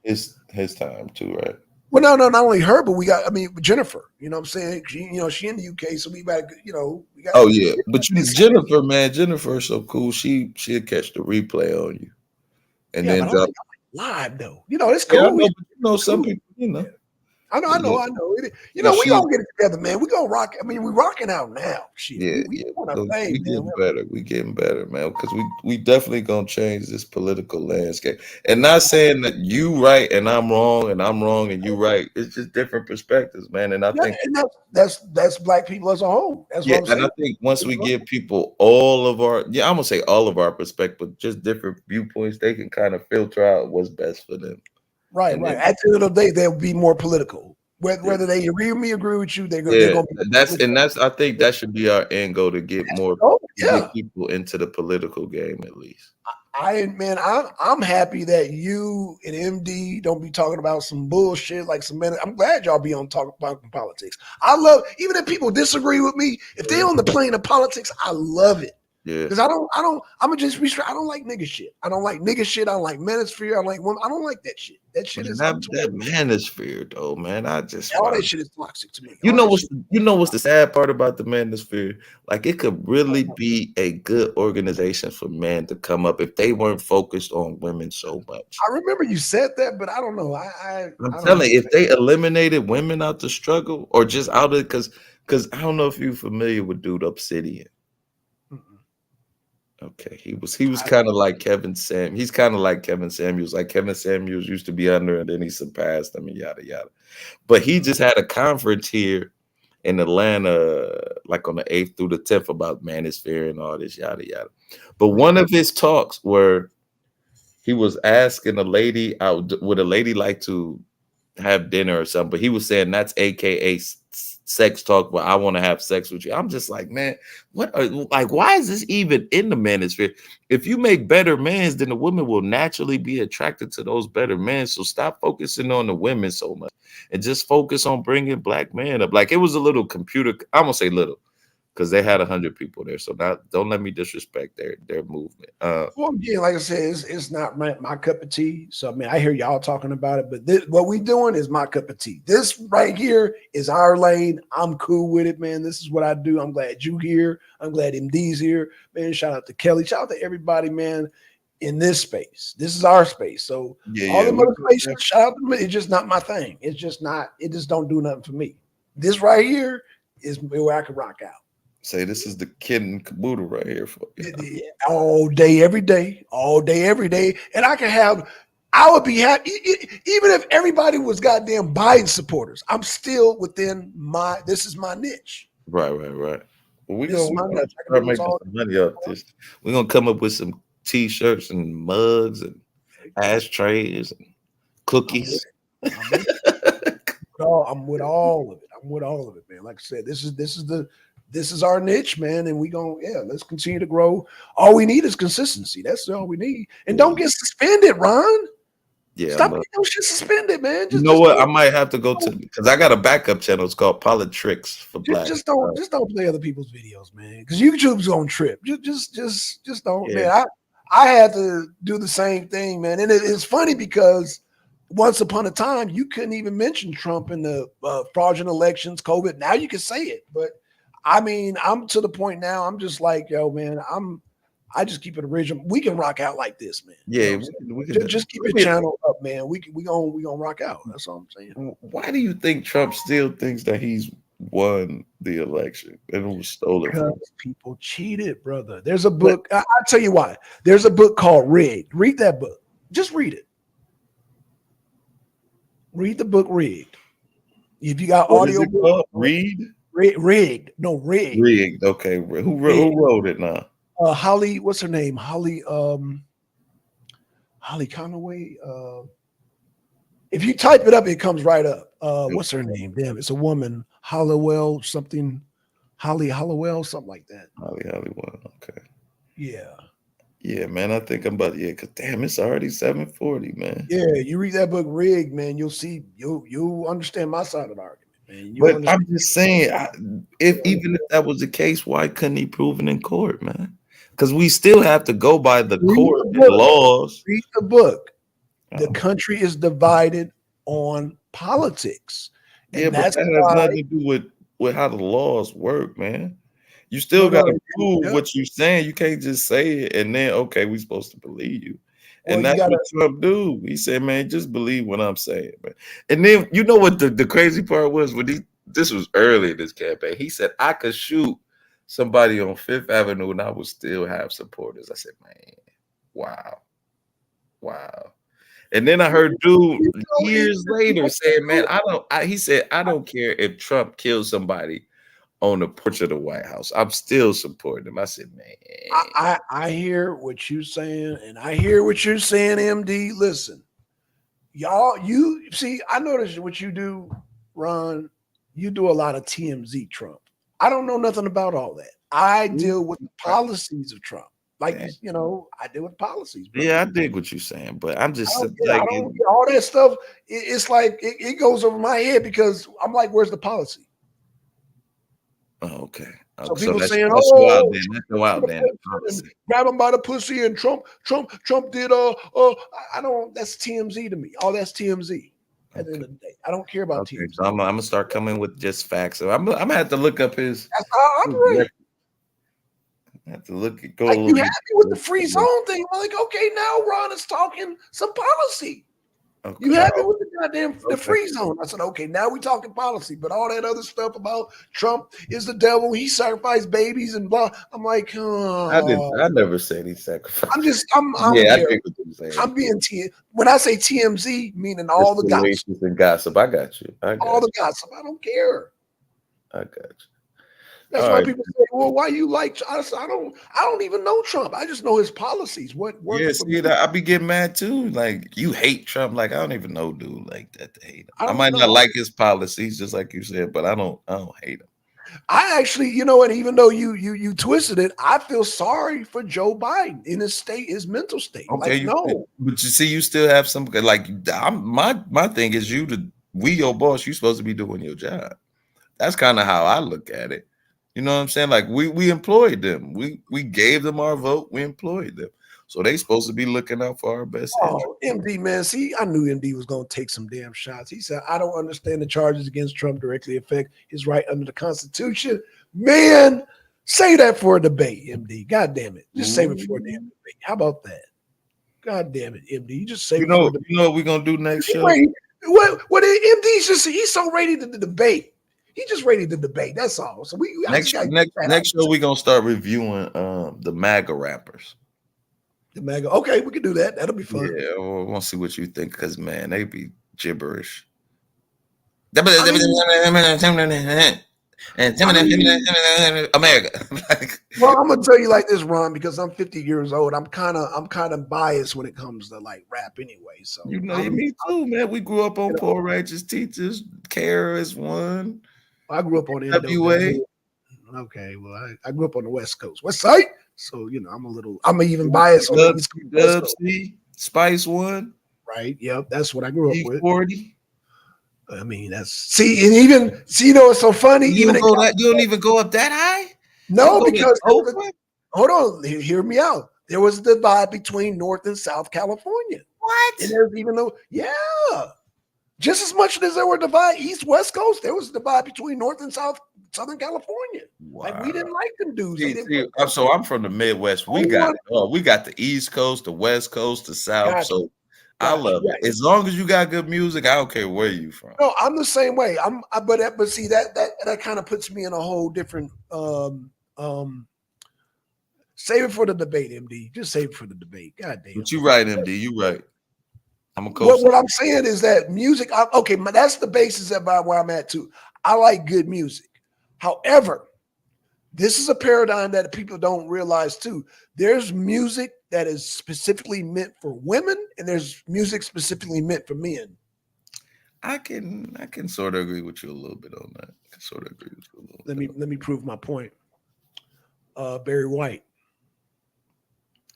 his time too, right? Well, no, not only her, but Jennifer. You know what I'm saying? She in the UK, so we got we got. Oh yeah, but Jennifer, man, Jennifer's so cool. She'll catch the replay on you, and then drop live though. It's cool. Yeah, some people, I know. We gonna get it together, man. We gonna rock. I mean, we rocking out now. Shit. We getting better, man. Because we definitely gonna change this political landscape. And not saying that you right and I'm wrong and you right. It's just different perspectives, man. And I think that's black people as a whole. That's what I'm saying. And I think once we give people all of our, I'm gonna say all of our perspective, just different viewpoints, they can kind of filter out what's best for them. Right. At the end of the day, they'll be more political. Whether they agree with you, they're going to be. That's I think that should be our end goal, to get more get people into the political game at least. I'm happy that you and MD don't be talking about some bullshit like some men. I'm glad y'all be on talking about politics. I love, even if people disagree with me, if they're on the plane of politics, I love it. Yeah, because I'm just be straight. I don't like nigga shit. I don't like manosphere. I don't like that shit. That shit is that manosphere though, man. All that shit is toxic to me. You know what's the sad part about the manosphere? Like, it could really be a good organization for men to come up if they weren't focused on women so much. I remember you said that, but I don't know. I'm telling you, if they eliminated women out the struggle, or just out of because I don't know if you're familiar with dude Obsidian. Okay, he was kind of like Kevin Samuels. He's kind of like Kevin Samuels. Like Kevin Samuels used to be under, and then he surpassed him, and yada yada. But he just had a conference here in Atlanta, like on the 8th through the 10th, about manosphere and all this yada yada. But one of his talks where he was asking a lady out, would a lady like to have dinner or something? But he was saying that's AKA sex talk, where I want to have sex with you. I'm just like, man, why is this even in the manosphere? If you make better men, then the women will naturally be attracted to those better men. So stop focusing on the women so much and just focus on bringing black men up. Like, it was a little computer, I'm gonna say little, because they had 100 people there. So don't let me disrespect their movement. Well, again, like I said, it's not my cup of tea. So I mean, I hear y'all talking about it, but what we doing is my cup of tea. This right here is our lane. I'm cool with it, man. This is what I do. I'm glad you here. I'm glad MD's here, man. Shout out to Kelly. Shout out to everybody, man, in this space. This is our space. So all the motivation, shout out to me. It's just not my thing. It's just not. It just don't do nothing for me. This right here is where I can rock out. Say this is the kid and caboodle right here for you. All day, every day, and I would be happy even if everybody was goddamn Biden supporters. I'm still within this is my niche. Right. Well, we're gonna start making some money off this. We're gonna come up with some t-shirts and mugs and ashtrays and cookies. I'm with all of it, man. Like I said, this is our niche, man, and let's continue to grow. All we need is consistency. That's all we need. And don't get suspended, Ron. Yeah, stop getting those shit suspended, man. You know what? I might have to go to, because I got a backup channel. It's called Politics for Black. Just don't play other people's videos, man. Because YouTube's on trip. Just don't, man. I had to do the same thing, man. And it's funny because once upon a time, you couldn't even mention Trump in the fraudulent elections, COVID. Now you can say it, but I mean, I'm to the point now. I'm just like, yo, man, I just keep it original. We can rock out like this, man. Yeah, You know what I'm saying? Just keep your channel up, man. We gonna rock out. That's all I'm saying. Why do you think Trump still thinks that he's won the election and it was stolen from him? Because people cheated, brother. There's a book. I'll tell you why. There's a book called Rigged. Read that book. Just read it. Read the book Rigged. If you got What is audio it book, called? Read? Rigged. No, Rigged. Rigged. Okay. Who wrote it now? Holly, what's her name? Holly Conaway. If you type it up, it comes right up. What's her name? Damn, it's a woman. Hollowell, something. Holly Hollowell, something like that. Hollywood. Okay. Yeah. Yeah, man. I think I'm about because damn, it's already 7:40, man. Yeah, you read that book Rigged, man. You'll see, you'll understand my side of the argument, man. But I'm just saying, even if that was the case, why couldn't he prove it in court, man? Because we still have to go by the court and laws. Read the book. The country is divided on politics. Yeah, but that has nothing to do with how the laws work, man. You still got to prove what you're saying. You can't just say it and then, okay, we're supposed to believe you. And that's what Trump do. He said, man, just believe what I'm saying, man. And then, you know what the crazy part was? This was early in this campaign. He said, I could shoot somebody on Fifth Avenue and I would still have supporters. I said, man, wow. And then I heard dude years later saying, man, he said, I don't care if Trump kills somebody on the porch of the White House. I'm still supporting him. I said, man. I hear what you're saying, and I hear what you're saying, MD. Listen, y'all, you see, I noticed what you do, Ron. You do a lot of TMZ Trump. I don't know nothing about all that. I deal with the policies of Trump. Like, you know, I deal with policies. Bro. Yeah, I dig what you're saying, but I'm just I don't get all that stuff. It's like it goes over my head because I'm like, where's the policy? Oh, okay. So people saying, grab him by the pussy and Trump did I don't, that's TMZ to me. All that's TMZ at the end of the day. I don't care about TMZ. So I'm gonna start coming with just facts. So I'm gonna have to look up his. That's how I operate. I have to look at like you happy with the free zone thing? I'm like, okay, now Ron is talking some policy. Okay. You happy with the goddamn the free zone? I said, okay, now we talking policy, but all that other stuff about Trump is the devil. He sacrificed babies and blah. I'm like, I never said he sacrificed. I'm being when I say TMZ, meaning all the gossip and gossip. I got you. All the gossip. I don't care. I got you. That's why people say, "Well, why you like?" I don't even know Trump. I just know his policies. What works? Yeah, see, I be getting mad too. Like you hate Trump. Like I don't even know dude like that to hate him. I might not like his policies, just like you said, but I don't hate him. I actually, you know, and even though you twisted it, I feel sorry for Joe Biden in his mental state. Okay, like, but you see, you still have some like my thing is we your boss. You supposed to be doing your job. That's kind of how I look at it. You know what I'm saying? Like we employed them. We gave them our vote. We employed them. So they supposed to be looking out for our best interest. MD, man. See, I knew MD was going to take some damn shots. He said, I don't understand the charges against Trump directly affect his right under the Constitution. Man, say that for a debate, MD. God damn it. Just save it for a damn debate. How about that? God damn it, MD. You just save it for a debate. You know what we're going to do next show? What MD's he's so ready to debate. He just ready to debate. That's all. So next show we're gonna start reviewing the MAGA rappers. The MAGA. Okay, we can do that. That'll be fun. Yeah, we want to see what you think because man, they be gibberish. America. Well, I'm gonna tell you like this, Ron, because I'm 50 years old. I'm kind of biased when it comes to like rap anyway. So you know, me too, man. We grew up on Poor Righteous Teachers. KRS One. I grew up on NWA. Okay, well, I grew up on the West Coast, West Side. So you know, I'm even biased on the East Coast. Spice One. Right. Yep. That's what I grew up with. 40. I mean, you know, it's so funny. You don't even go up that high? No, because hold on, hear me out. There was a divide between North and South California. What? And there's even though, just as much as there were divide East West Coast, there was a divide between North and Southern California. Like we didn't like them dudes. They didn't So I'm from the Midwest. We got the East Coast, the West Coast, the South. Gotcha. So I love it. As long as you got good music, I don't care where you from. No, I'm the same way. But see that kind of puts me in a whole different save it for the debate, MD. Just save it for the debate. God damn. But you right, MD. You right. I'm a coach. What I'm saying is that music, that's the basis of where I'm at too. I like good music. However, this is a paradigm that people don't realize too. There's music that is specifically meant for women, and there's music specifically meant for men. I can sort of agree with you a little bit on that. I can sort of agree with you a little bit. Let me prove my point. Barry White.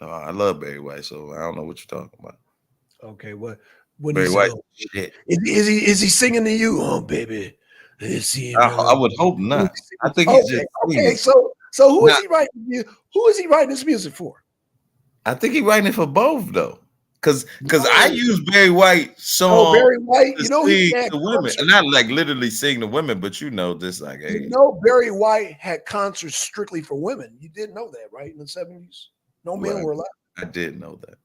I love Barry White, so I don't know what you're talking about. Okay, what Barry White? Shit. Is he singing to you? Oh, baby. I would hope not. I think he's just okay. So who is he writing? Who is he writing this music for? I think he's writing it for both though, because I use Barry White song. Barry White, he had the women, and not like literally sing the women, but this like, hey, Barry White had concerts strictly for women. You didn't know that, right? In the 70s, no men were allowed. I did know that.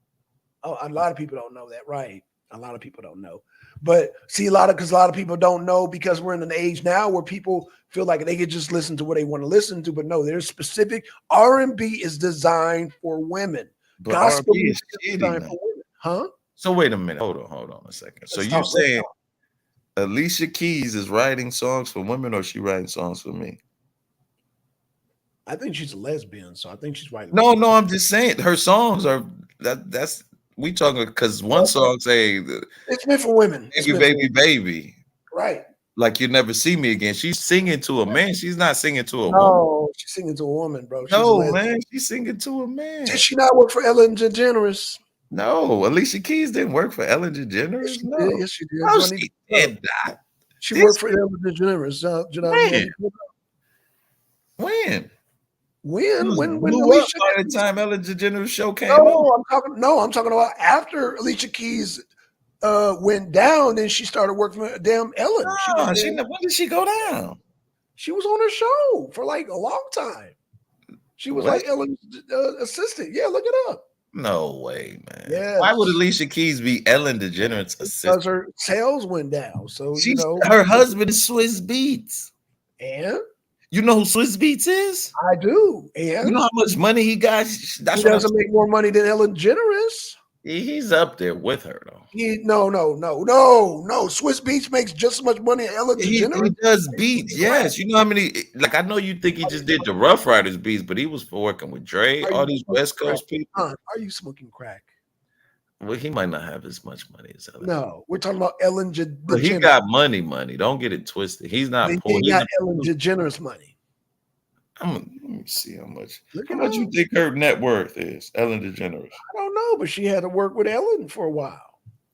Oh, a lot of people don't know that, right? A lot of people don't know. But see, a lot of people don't know because we're in an age now where people feel like they could just listen to what they want to listen to. But no, there's specific R&B is designed for women. But Gospel R&B is designed for women. Huh? So wait a minute. Hold on a second. So you're saying Alicia Keys is writing songs for women, or she writing songs for me? I think she's a lesbian, so I think she's writing. No, I'm just saying her songs are that's we talking because one song say it's meant for women. Baby. Right. Like You Never See Me Again. She's singing to a man. She's not singing to a woman. No, she's singing to a woman, bro. She's singing to a man. Did she not work for Ellen DeGeneres? No, Alicia Keys didn't work for Ellen DeGeneres. Yes, she did. No, she did not. She worked for Ellen DeGeneres. When? When Alicia by the time Ellen DeGeneres show came out? I'm talking about after Alicia Keys went down, and she started working for damn Ellen. When did she go down? She was on her show for like a long time. She was like Ellen's assistant. Yeah, look it up. No way, man. Yeah. Why would Alicia Keys be Ellen DeGeneres' assistant? Because her sales went down. So her husband is Swiss Beats. And you know who Swiss Beats is? I do. And you know how much money he got? He doesn't make more money than Ellen DeGeneres. He's up there with her though. No. Swiss Beats makes just as much money as Ellen DeGeneres. He does beats, yes. You know how many? Like I know you think he just did the Rough Riders beats, but he was working with Dre, all these West Coast people. Are you smoking crack? Well, he might not have as much money as Ellen. No, we're talking about Ellen DeGeneres. But he got money. Don't get it twisted. He's not poor. He got Ellen DeGeneres money. Let me see how much. How much you think her net worth is, Ellen DeGeneres? I don't know, but she had to work with Ellen for a while.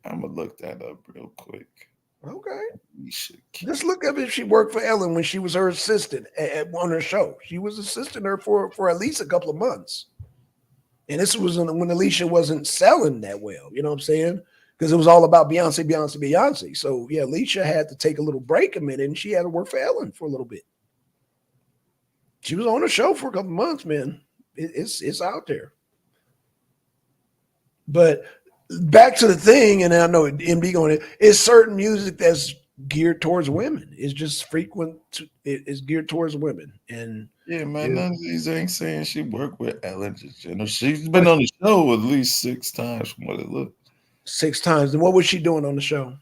I'm gonna look that up real quick. Okay. Just look up if she worked for Ellen when she was her assistant on her show. She was assisting her for at least a couple of months. And this was when Alicia wasn't selling that well. You know what I'm saying? Because it was all about Beyonce. So yeah, Alicia had to take a little break a minute, and she had to work for Ellen for a little bit. She was on the show for a couple months, man. It's out there. But back to the thing, and I know MD going it is certain music that's geared towards women. It's just it's geared towards women. And yeah, man, none of these ain't saying she worked with Ellen DeGeneres. She's been on the show at least 6 times from what it looks. 6 times. And what was she doing on the show?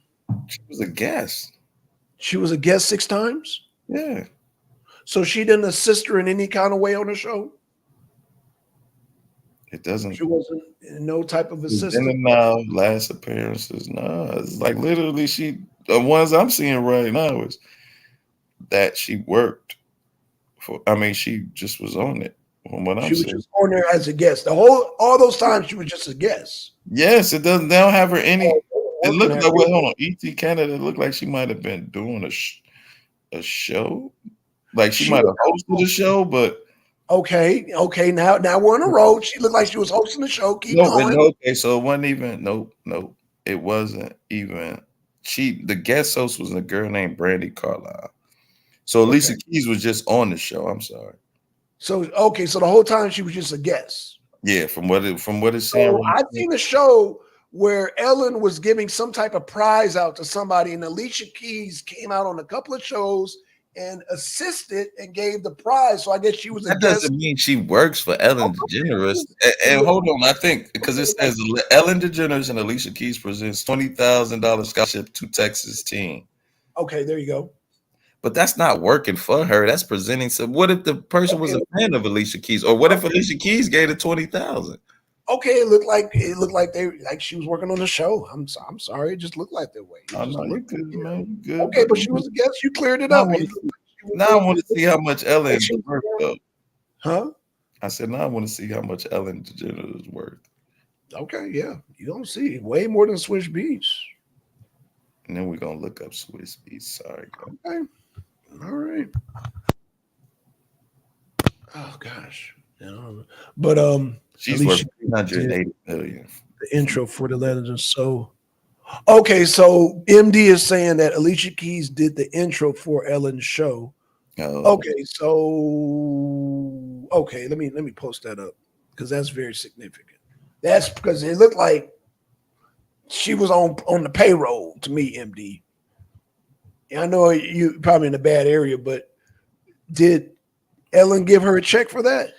She was a guest. She was a guest 6 times? Yeah. So she didn't assist her in any kind of way on the show? It doesn't. She wasn't no type of assistant. In and out, last appearances. No, it's like literally the ones I'm seeing right now is that she worked for. I mean, she just was on it. From what I'm she was saying. just on there as a guest. All those times she was just a guest. Yes, it doesn't. They don't have her any. It looked like hold on, ET Canada. It looked like she might have been doing a show. Like she might have hosted a show, but Okay. Now we're on a road. She looked like she was hosting the show. Keep going. Okay, so it wasn't even nope. It wasn't even the guest host was a girl named Brandy Carlisle. So Alicia Keys was just on the show. I'm sorry. So so the whole time she was just a guest. Yeah, from what it's saying. So I've seen a show where Ellen was giving some type of prize out to somebody, and Alicia Keys came out on a couple of shows and assisted and gave the prize. So I guess she was a That guest. doesn't mean she works for Ellen DeGeneres. And hold on, I think because it says Ellen DeGeneres and Alicia Keys presents $20,000 scholarship to Texas team. Okay, there you go. But that's not working for her. That's presenting some. What if the person was a fan of Alicia Keys, or what if Alicia Keys gave her 20,000? Okay, it looked like she was working on the show. I'm sorry, it just looked like that way. Oh, no, you good, man. You good. Okay, but she was a guest. You cleared it up. Now I want to see how much Ellen is worth, though. Huh? I said, now I want to see how much Ellen DeGeneres is worth. Okay, yeah. You don't see way more than Swiss Beats. And then we're gonna look up Swiss Beats. Sorry. Okay. All right. Oh gosh. But she's worth 380 million. The intro for the Legend. So okay, so MD is saying that Alicia Keys did the intro for Ellen's show. Oh. Okay, let me post that up because that's very significant. That's because it looked like she was on the payroll to me, MD. I know you probably in a bad area, but did Ellen give her a check for that?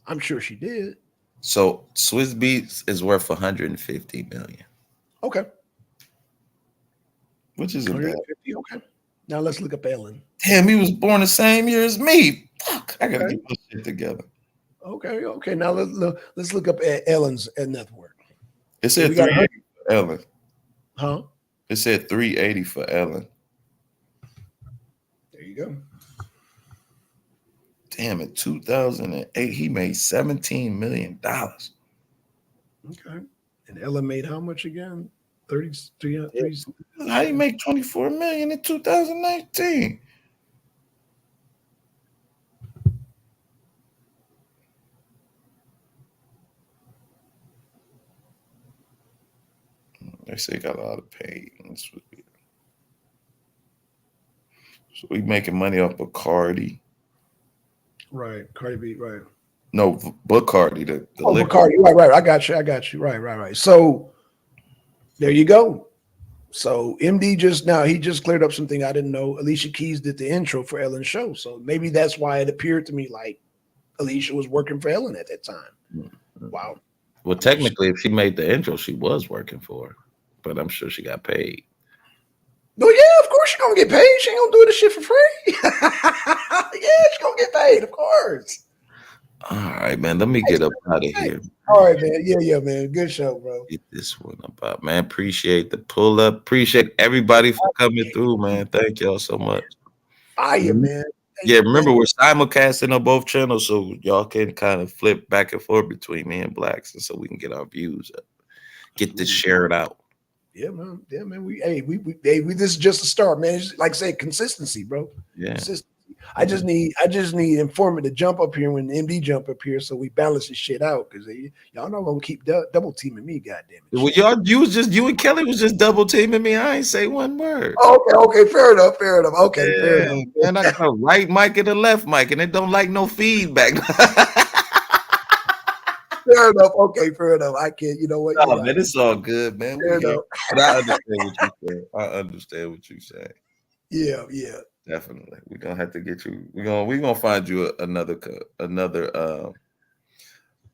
I'm sure she did. So Swiss Beats is worth 150 million. Okay. Which isn't bad. Okay. Now let's look up Ellen. Damn, he was born the same year as me. Fuck, I gotta get my shit together. Okay. Now let's look up Ellen's net worth. It said 380 for Ellen. Huh? It said 380 for Ellen. There you go. Damn, in 2008, he made $17 million. Okay. And Ellen made how much again? 33. How you make 24 million in 2019? They say he got a lot of pay. So we making money off of Cardi. Right, Cardi B, right. No, Bacardi. The Bacardi, right. I got you. Right. So there you go. So MD just cleared up something I didn't know. Alicia Keys did the intro for Ellen's show. So maybe that's why it appeared to me like Alicia was working for Ellen at that time. Mm-hmm. Wow. Well, technically, if she made the intro, she was working for her, but I'm sure she got paid. No, yeah, of course she's gonna get paid. She ain't gonna do this shit for free. Yeah, she's gonna get paid, of course. All right, man. Let me get up out of here. All right, man. Yeah, man. Good show, bro. Get this one about, man. Appreciate the pull up. Appreciate everybody for coming through, man. Thank y'all so much. Fire, man. Yeah, remember we're simulcasting on both channels, so y'all can kind of flip back and forth between me and Blacks, and so we can get our views up. Get this shared out. Yeah, man. We this is just a start, man. It's like I say, consistency, bro. Yeah. Consistency. I just need Informant to jump up here when MD jump up here, so we balance this shit out because y'all not gonna keep double teaming me, goddamn it. Well, you and Kelly was just double teaming me. I ain't say one word. Okay, fair enough. Okay, yeah, fair enough. And I got a right mic and a left mic, and it don't like no feedback. Fair enough. Okay, fair enough. I can't. You know what? No, man, it's all good, man. Fair enough. But I understand what you say. Yeah. Definitely. We're gonna have to get you. We're gonna find you another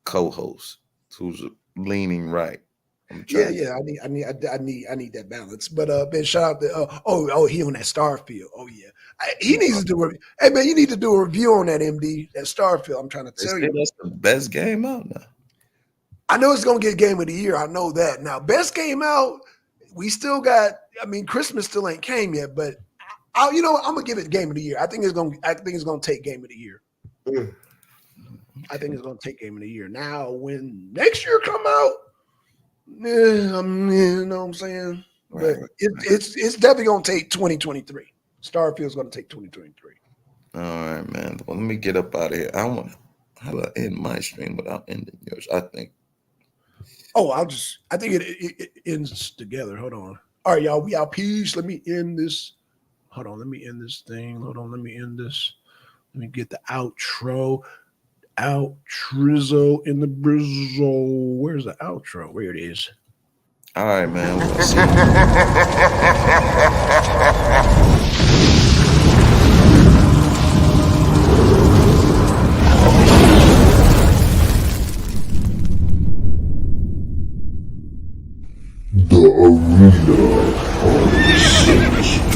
co-host who's leaning right. Yeah. I need that balance. But Ben, shout out to he on that Starfield. Oh yeah, he needs to do. Hey man, you need to do a review on that MD, that Starfield. I'm trying to tell you, that's the best game out now. I know it's gonna get Game of the Year. I know that. Now, best game out. We still got. I mean, Christmas still ain't came yet, but I'm gonna give it Game of the Year. I think it's gonna take Game of the Year. I think it's gonna take Game of the Year. Now, when next year come out, you know what I'm saying? But it's definitely gonna take 2023. Starfield's gonna take 2023. All right, man. Well, let me get up out of here. How do I end my stream without ending yours? I think. Oh, I think it ends together. Hold on. All right, y'all. We out. Peace. Let me end this. Hold on. Let me end this thing. Hold on. Let me end this. Let me get the outro. Outrizzo in the brizzle. Where's the outro? Where it is. All right, man. We'll see. The Arena of Six.